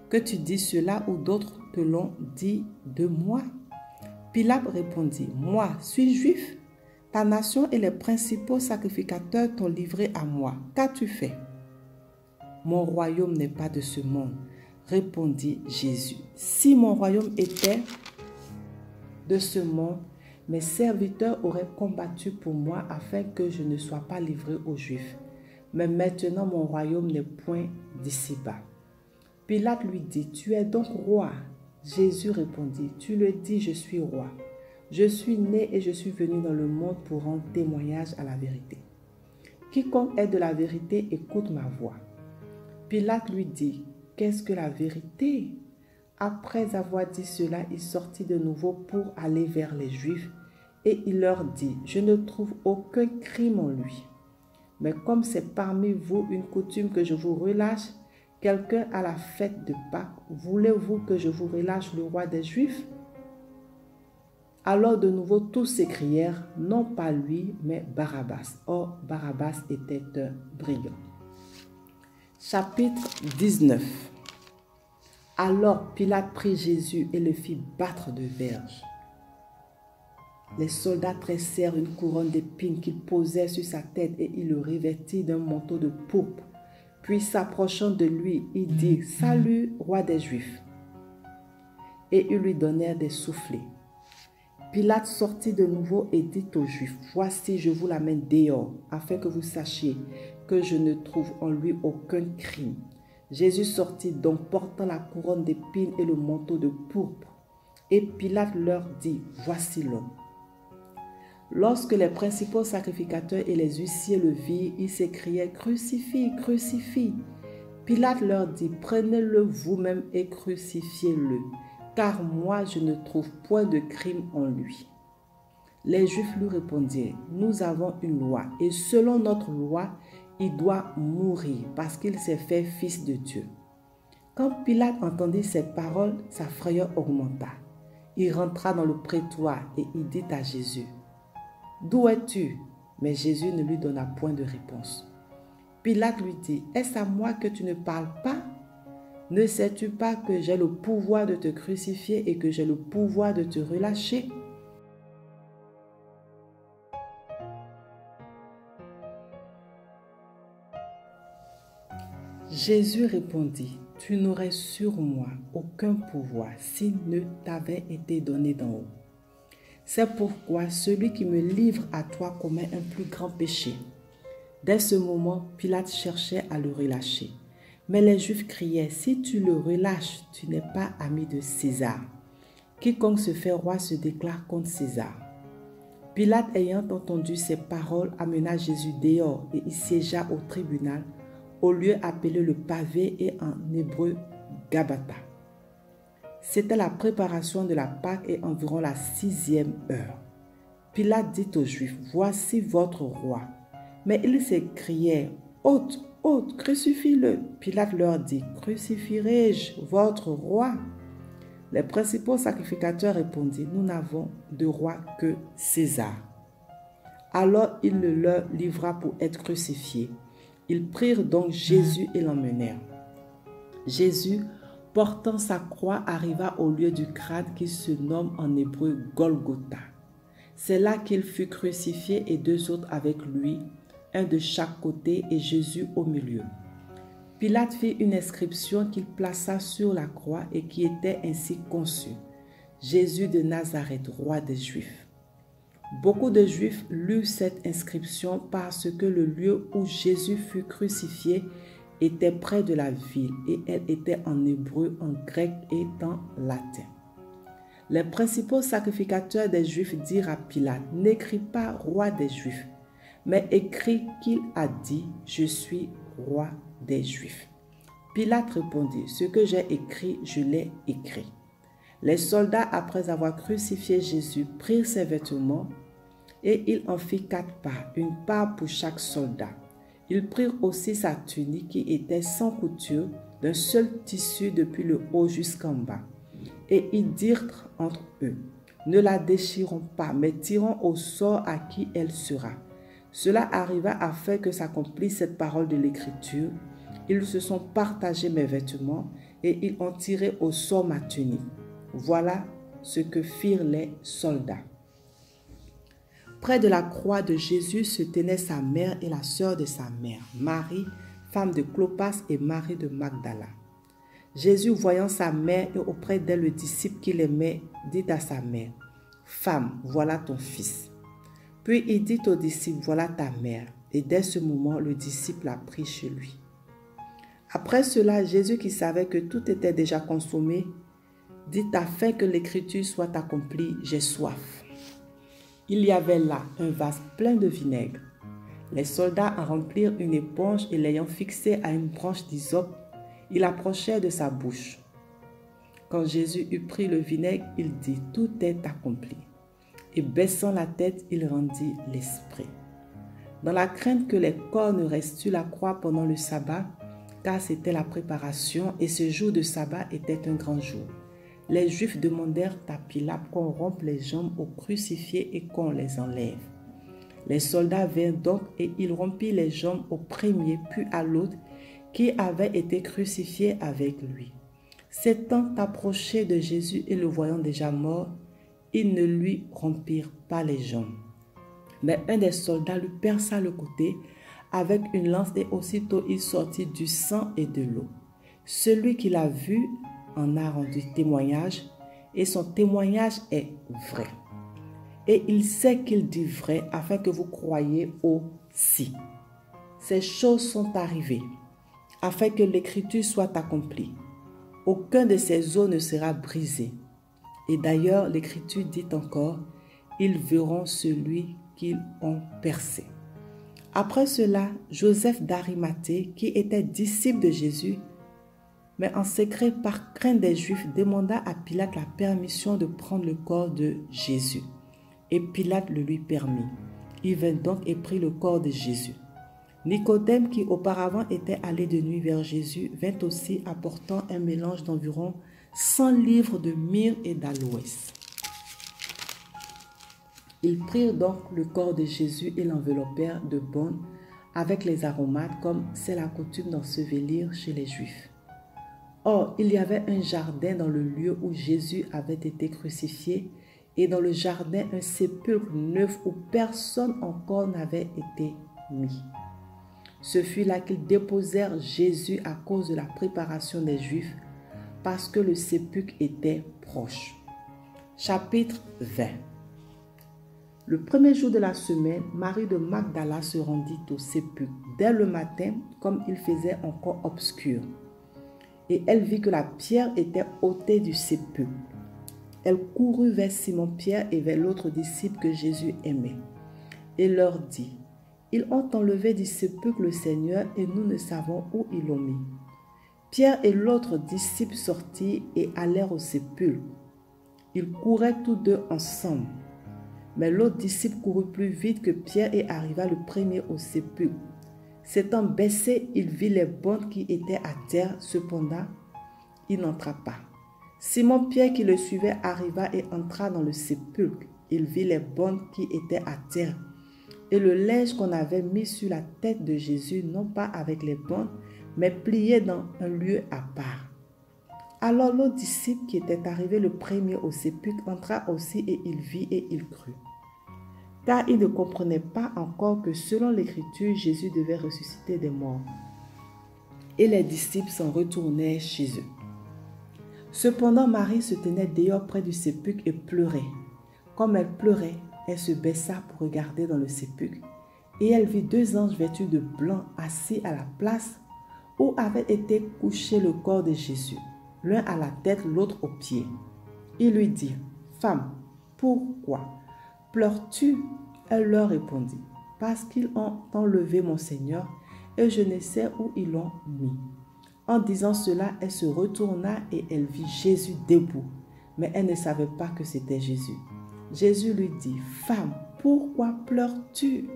que tu dis cela ou d'autres te l'ont dit de moi ?» Pilate répondit, « Moi, suis-je juif? Ta nation et les principaux sacrificateurs t'ont livré à moi. Qu'as-tu fait? » « Mon royaume n'est pas de ce monde, » répondit Jésus. « Si mon royaume était de ce monde, mes serviteurs auraient combattu pour moi afin que je ne sois pas livré aux Juifs. Mais maintenant mon royaume n'est point d'ici-bas. » Pilate lui dit, « Tu es donc roi? » Jésus répondit, « Tu le dis, je suis roi. Je suis né et je suis venu dans le monde pour rendre témoignage à la vérité. Quiconque est de la vérité écoute ma voix. » Pilate lui dit, « Qu'est-ce que la vérité? » Après avoir dit cela, il sortit de nouveau pour aller vers les Juifs et il leur dit, « Je ne trouve aucun crime en lui. Mais comme c'est parmi vous une coutume que je vous relâche, quelqu'un à la fête de Pâques, voulez-vous que je vous relâche le roi des Juifs? » Alors de nouveau tous s'écrièrent, non pas lui, mais Barabbas. Or Barabbas était un brigand. Chapitre 19. Alors Pilate prit Jésus et le fit battre de verges. Les soldats tressèrent une couronne d'épines qu'ils posaient sur sa tête et ils le revêtirent d'un manteau de pourpre. Puis s'approchant de lui, ils dirent, « Salut, roi des Juifs !» Et ils lui donnèrent des soufflets. Pilate sortit de nouveau et dit aux Juifs, « Voici, je vous l'amène dehors, afin que vous sachiez que je ne trouve en lui aucun crime. » Jésus sortit donc portant la couronne d'épines et le manteau de pourpre. Et Pilate leur dit, « Voici l'homme. » Lorsque les principaux sacrificateurs et les huissiers le virent, ils s'écriaient, « Crucifie, crucifie !» Pilate leur dit, « Prenez-le vous-même et crucifiez-le, car moi je ne trouve point de crime en lui. » Les Juifs lui répondirent, « Nous avons une loi, et selon notre loi, il doit mourir parce qu'il s'est fait fils de Dieu. » Quand Pilate entendit ces paroles, sa frayeur augmenta. Il rentra dans le prétoire et il dit à Jésus, « D'où es-tu? » Mais Jésus ne lui donna point de réponse. Pilate lui dit, « Est-ce à moi que tu ne parles pas? Ne sais-tu pas que j'ai le pouvoir de te crucifier et que j'ai le pouvoir de te relâcher? » Jésus répondit, « Tu n'aurais sur moi aucun pouvoir s'il ne t'avait été donné d'en haut. C'est pourquoi celui qui me livre à toi commet un plus grand péché. » Dès ce moment, Pilate cherchait à le relâcher. Mais les Juifs criaient, « Si tu le relâches, tu n'es pas ami de César. Quiconque se fait roi se déclare contre César. » Pilate, ayant entendu ces paroles, amena Jésus dehors et il siégea au tribunal, au lieu appelé le pavé et en hébreu Gabata. C'était la préparation de la Pâque et environ la 6e heure. Pilate dit aux Juifs, « Voici votre roi. » Mais ils s'écriaient, « Ôte, ôte, crucifie-le. » Pilate leur dit, « Crucifierai-je votre roi? » Les principaux sacrificateurs répondirent, « Nous n'avons de roi que César. » Alors il le leur livra pour être crucifié. Ils prirent donc Jésus et l'emmenèrent. Jésus, portant sa croix, arriva au lieu du crâne qui se nomme en hébreu Golgotha. C'est là qu'il fut crucifié et 2 autres avec lui, un de chaque côté et Jésus au milieu. Pilate fit une inscription qu'il plaça sur la croix et qui était ainsi conçue: Jésus de Nazareth, roi des Juifs. Beaucoup de Juifs lurent cette inscription parce que le lieu où Jésus fut crucifié était près de la ville et elle était en hébreu, en grec et en latin. Les principaux sacrificateurs des Juifs dirent à Pilate: « N'écris pas roi des Juifs, mais écris qu'il a dit: Je suis roi des Juifs. » Pilate répondit: « Ce que j'ai écrit, je l'ai écrit. » Les soldats, après avoir crucifié Jésus, prirent ses vêtements, Et il en fit 4 parts, une part pour chaque soldat. Ils prirent aussi sa tunique qui était sans couture, d'un seul tissu depuis le haut jusqu'en bas. Et ils dirent entre eux, ne la déchirons pas, mais tirons au sort à qui elle sera. Cela arriva afin que s'accomplisse cette parole de l'Écriture. Ils se sont partagés mes vêtements et ils ont tiré au sort ma tunique. Voilà ce que firent les soldats. Près de la croix de Jésus se tenaient sa mère et la sœur de sa mère, Marie, femme de Clopas, et Marie de Magdala. Jésus, voyant sa mère et auprès d'elle le disciple qu'il aimait, dit à sa mère, « Femme, voilà ton fils. » Puis il dit au disciple, « Voilà ta mère. » Et dès ce moment, le disciple l'a pris chez lui. Après cela, Jésus, qui savait que tout était déjà consommé, dit, afin que l'écriture soit accomplie, « J'ai soif. » Il y avait là un vase plein de vinaigre. Les soldats en remplirent une éponge et l'ayant fixée à une branche d'hysope, ils l'approchèrent de sa bouche. Quand Jésus eut pris le vinaigre, il dit, « Tout est accompli. » Et baissant la tête, il rendit l'esprit. Dans la crainte que les corps ne restent sur la croix pendant le sabbat, car c'était la préparation et ce jour de sabbat était un grand jour. Les Juifs demandèrent à Pilate qu'on rompe les jambes aux crucifiés et qu'on les enlève. Les soldats vinrent donc et il rompit les jambes au premier puis à l'autre qui avait été crucifié avec lui. S'étant approchés de Jésus et le voyant déjà mort, ils ne lui rompirent pas les jambes. Mais un des soldats lui perça le côté avec une lance et aussitôt il sortit du sang et de l'eau. Celui qui l'a vu en a rendu témoignage et son témoignage est vrai. Et il sait qu'il dit vrai afin que vous croyiez aussi. Ces choses sont arrivées afin que l'écriture soit accomplie. Aucun de ces os ne sera brisé. Et d'ailleurs, l'écriture dit encore, ils verront celui qu'ils ont percé. Après cela, Joseph d'Arimathée, qui était disciple de Jésus, mais en secret par crainte des Juifs, demanda à Pilate la permission de prendre le corps de Jésus. Et Pilate le lui permit. Il vint donc et prit le corps de Jésus. Nicodème, qui auparavant était allé de nuit vers Jésus, vint aussi apportant un mélange d'environ 100 livres de myrrhe et d'aloès. Ils prirent donc le corps de Jésus et l'enveloppèrent de baume avec les aromates, comme c'est la coutume d'ensevelir chez les Juifs. Or, il y avait un jardin dans le lieu où Jésus avait été crucifié, et dans le jardin un sépulcre neuf où personne encore n'avait été mis. Ce fut là qu'ils déposèrent Jésus à cause de la préparation des Juifs, parce que le sépulcre était proche. Chapitre 20. Le premier jour de la semaine, Marie de Magdala se rendit au sépulcre dès le matin, comme il faisait encore obscur. Et elle vit que la pierre était ôtée du sépulcre. Elle courut vers Simon-Pierre et vers l'autre disciple que Jésus aimait, et leur dit, « Ils ont enlevé du sépulcre le Seigneur et nous ne savons où ils l'ont mis. » Pierre et l'autre disciple sortirent et allèrent au sépulcre. Ils couraient tous deux ensemble. Mais l'autre disciple courut plus vite que Pierre et arriva le premier au sépulcre. S'étant baissé, il vit les bonnes qui étaient à terre, cependant, il n'entra pas. Simon-Pierre qui le suivait arriva et entra dans le sépulcre. Il vit les bonnes qui étaient à terre et le linge qu'on avait mis sur la tête de Jésus, non pas avec les bonnes, mais plié dans un lieu à part. Alors l'autre disciple qui était arrivé le premier au sépulcre entra aussi et il vit et il crut. Car il ne comprenait pas encore que selon l'Écriture, Jésus devait ressusciter des morts. Et les disciples s'en retournèrent chez eux. Cependant, Marie se tenait dehors près du sépulcre et pleurait. Comme elle pleurait, elle se baissa pour regarder dans le sépulcre et elle vit 2 anges vêtus de blanc assis à la place où avait été couché le corps de Jésus, l'un à la tête, l'autre aux pieds. Il lui dit, « Femme, pourquoi pleures-tu » Elle leur répondit, « Parce qu'ils ont enlevé mon Seigneur et je ne sais où ils l'ont mis. » En disant cela, elle se retourna et elle vit Jésus debout, mais elle ne savait pas que c'était Jésus. Jésus lui dit, « Femme, pourquoi pleures-tu?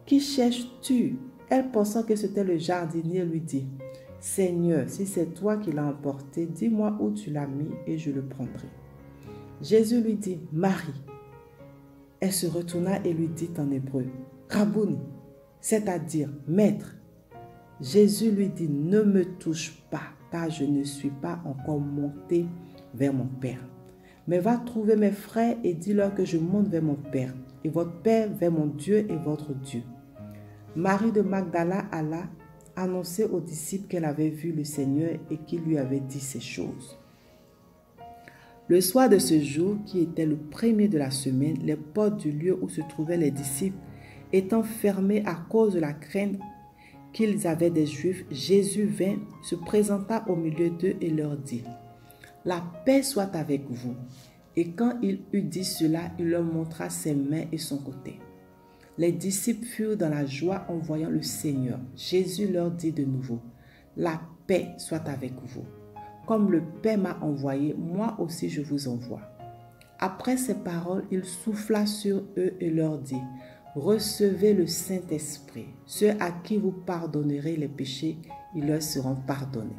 Qui cherches-tu » Elle, pensant que c'était le jardinier, lui dit, « Seigneur, si c'est toi qui l'as emporté, dis-moi où tu l'as mis et je le prendrai. » Jésus lui dit, « Marie. » Elle se retourna et lui dit en hébreu, « Rabouni », c'est-à-dire « Maître ». Jésus lui dit, « Ne me touche pas, car je ne suis pas encore monté vers mon Père. Mais va trouver mes frères et dis-leur que je monte vers mon Père, et votre Père vers mon Dieu et votre Dieu. » Marie de Magdala alla annoncer aux disciples qu'elle avait vu le Seigneur et qu'il lui avait dit ces choses. Le soir de ce jour, qui était le premier de la semaine, les portes du lieu où se trouvaient les disciples étant fermées à cause de la crainte qu'ils avaient des Juifs, Jésus vint, se présenta au milieu d'eux et leur dit, « La paix soit avec vous. » Et quand il eut dit cela, il leur montra ses mains et son côté. Les disciples furent dans la joie en voyant le Seigneur. Jésus leur dit de nouveau, « La paix soit avec vous. Comme le Père m'a envoyé, moi aussi je vous envoie. » Après ces paroles, il souffla sur eux et leur dit, « Recevez le Saint-Esprit. Ceux à qui vous pardonnerez les péchés, ils leur seront pardonnés.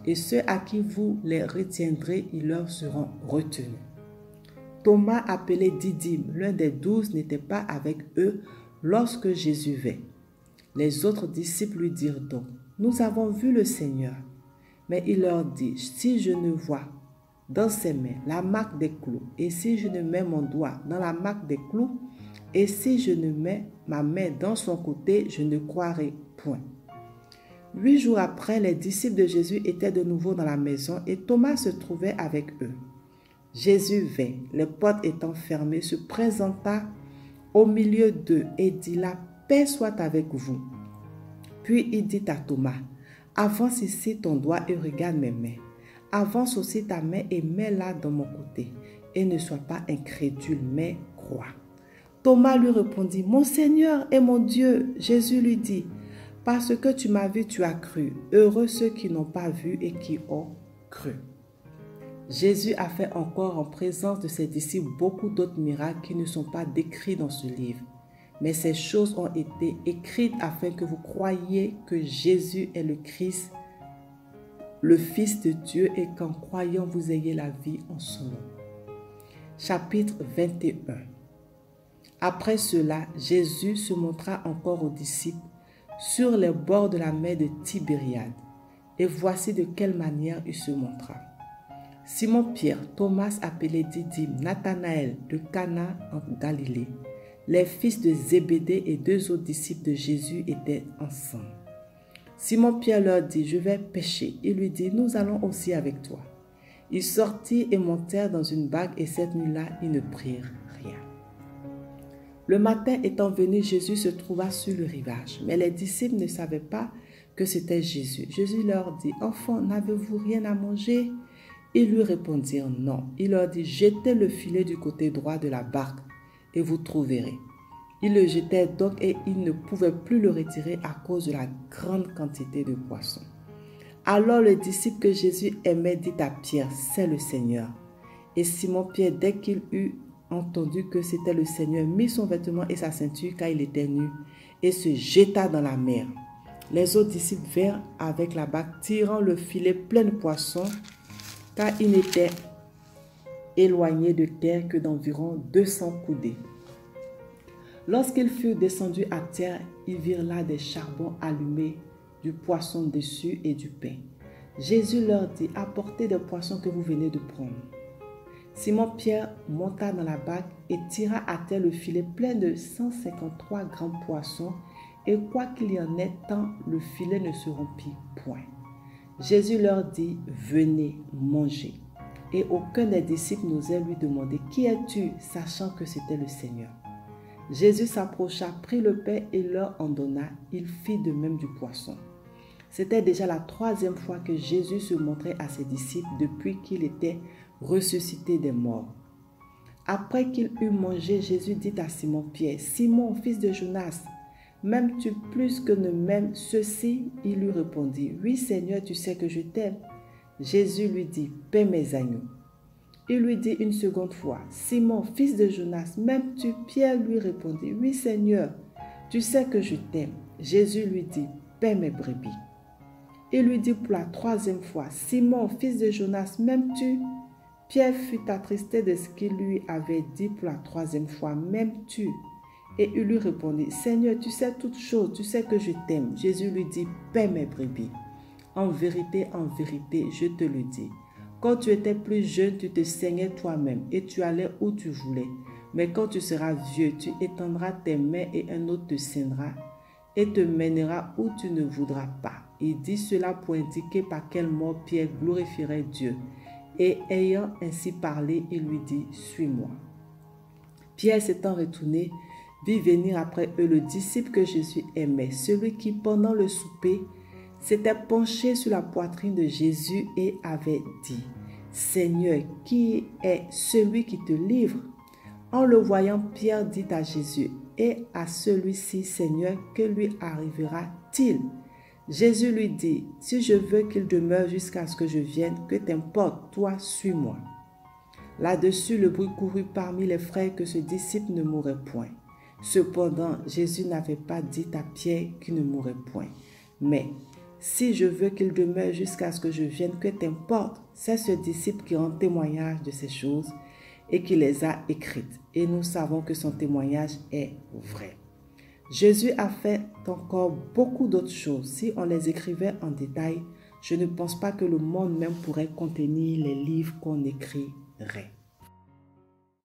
Et ceux à qui vous les retiendrez, ils leur seront retenus. » Thomas, appelé Didyme, l'un des 12, n'était pas avec eux lorsque Jésus vint. Les autres disciples lui dirent donc, « Nous avons vu le Seigneur. » Mais il leur dit, « Si je ne vois dans ses mains la marque des clous, et si je ne mets mon doigt dans la marque des clous, et si je ne mets ma main dans son côté, je ne croirai point. » 8 jours après, les disciples de Jésus étaient de nouveau dans la maison et Thomas se trouvait avec eux. Jésus vint, les portes étant fermées, se présenta au milieu d'eux et dit, « La paix soit avec vous. » Puis il dit à Thomas, « Avance ici ton doigt et regarde mes mains. Avance aussi ta main et mets-la dans mon côté. Et ne sois pas incrédule, mais crois. » Thomas lui répondit, « Mon Seigneur et mon Dieu. » Jésus lui dit, « Parce que tu m'as vu, tu as cru. Heureux ceux qui n'ont pas vu et qui ont cru. » Jésus a fait encore en présence de ses disciples beaucoup d'autres miracles qui ne sont pas décrits dans ce livre. Mais ces choses ont été écrites afin que vous croyiez que Jésus est le Christ, le Fils de Dieu, et qu'en croyant vous ayez la vie en son nom. Chapitre 21. Après cela, Jésus se montra encore aux disciples sur les bords de la mer de Tibériade. Et voici de quelle manière il se montra. Simon-Pierre, Thomas appelé Didyme, Nathanaël de Cana en Galilée, les fils de Zébédée et 2 autres disciples de Jésus étaient ensemble. Simon-Pierre leur dit, « Je vais pêcher. » Il lui dit, « Nous allons aussi avec toi. » Ils sortirent et montèrent dans une barque et cette nuit-là, ils ne prirent rien. Le matin étant venu, Jésus se trouva sur le rivage, mais les disciples ne savaient pas que c'était Jésus. Jésus leur dit, « Enfants, n'avez-vous rien à manger ?» Ils lui répondirent non. Il leur dit, « Jetez le filet du côté droit de la barque et vous trouverez. » Ils le jetèrent donc et ils ne pouvaient plus le retirer à cause de la grande quantité de poissons. Alors le disciple que Jésus aimait dit à Pierre, « C'est le Seigneur. » Et Simon-Pierre, dès qu'il eut entendu que c'était le Seigneur, mit son vêtement et sa ceinture car il était nu et se jeta dans la mer. Les autres disciples vinrent avec la barque, tirant le filet plein de poissons, car il n'était éloigné de terre que d'environ 200 coudées. Lorsqu'ils furent descendus à terre, ils virent là des charbons allumés, du poisson dessus et du pain. Jésus leur dit, « Apportez des poissons que vous venez de prendre. » Simon-Pierre monta dans la barque et tira à terre le filet plein de 153 grands poissons, et quoiqu'il y en ait tant, le filet ne se rompit point. Jésus leur dit, « Venez, mangez. » Et aucun des disciples n'osait lui demander, « Qui es-tu » sachant que c'était le Seigneur. Jésus s'approcha, prit le pain et leur en donna. Il fit de même du poisson. C'était déjà la 3e fois que Jésus se montrait à ses disciples depuis qu'il était ressuscité des morts. Après qu'il eut mangé, Jésus dit à Simon-Pierre, « Simon, fils de Jonas, m'aimes-tu plus que ne m'aiment ceux-ci » Il lui répondit, « Oui, Seigneur, tu sais que je t'aime. » Jésus lui dit, « Paie mes agneaux. » Il lui dit une seconde fois, « Simon, fils de Jonas, m'aimes-tu » Pierre lui répondit, « Oui, Seigneur, tu sais que je t'aime. » Jésus lui dit, « Paie mes brebis. » Il lui dit pour la troisième fois, « Simon, fils de Jonas, m'aimes-tu » Pierre fut attristé de ce qu'il lui avait dit pour la troisième fois, « M'aimes-tu » Et il lui répondit, « Seigneur, tu sais toutes choses, tu sais que je t'aime. » Jésus lui dit, « Paie mes brebis. En vérité, je te le dis. Quand tu étais plus jeune, tu te saignais toi-même et tu allais où tu voulais. Mais quand tu seras vieux, tu étendras tes mains et un autre te saignera et te mènera où tu ne voudras pas. » Il dit cela pour indiquer par quel mot Pierre glorifierait Dieu. Et ayant ainsi parlé, il lui dit, « Suis-moi. » Pierre s'étant retourné, vit venir après eux le disciple que Jésus aimait, celui qui, pendant le souper, s'était penché sur la poitrine de Jésus et avait dit, « Seigneur, qui est celui qui te livre ?» En le voyant, Pierre dit à Jésus, « Et à celui-ci, Seigneur, que lui arrivera-t-il » Jésus lui dit, « Si je veux qu'il demeure jusqu'à ce que je vienne, que t'importe, toi, suis-moi. » Là-dessus, le bruit courut parmi les frères que ce disciple ne mourrait point. Cependant, Jésus n'avait pas dit à Pierre qu'il ne mourrait point. Mais, si je veux qu'il demeure jusqu'à ce que je vienne, que t'importe, c'est ce disciple qui rend témoignage de ces choses et qui les a écrites. Et nous savons que son témoignage est vrai. Jésus a fait encore beaucoup d'autres choses. Si on les écrivait en détail, je ne pense pas que le monde même pourrait contenir les livres qu'on écrirait.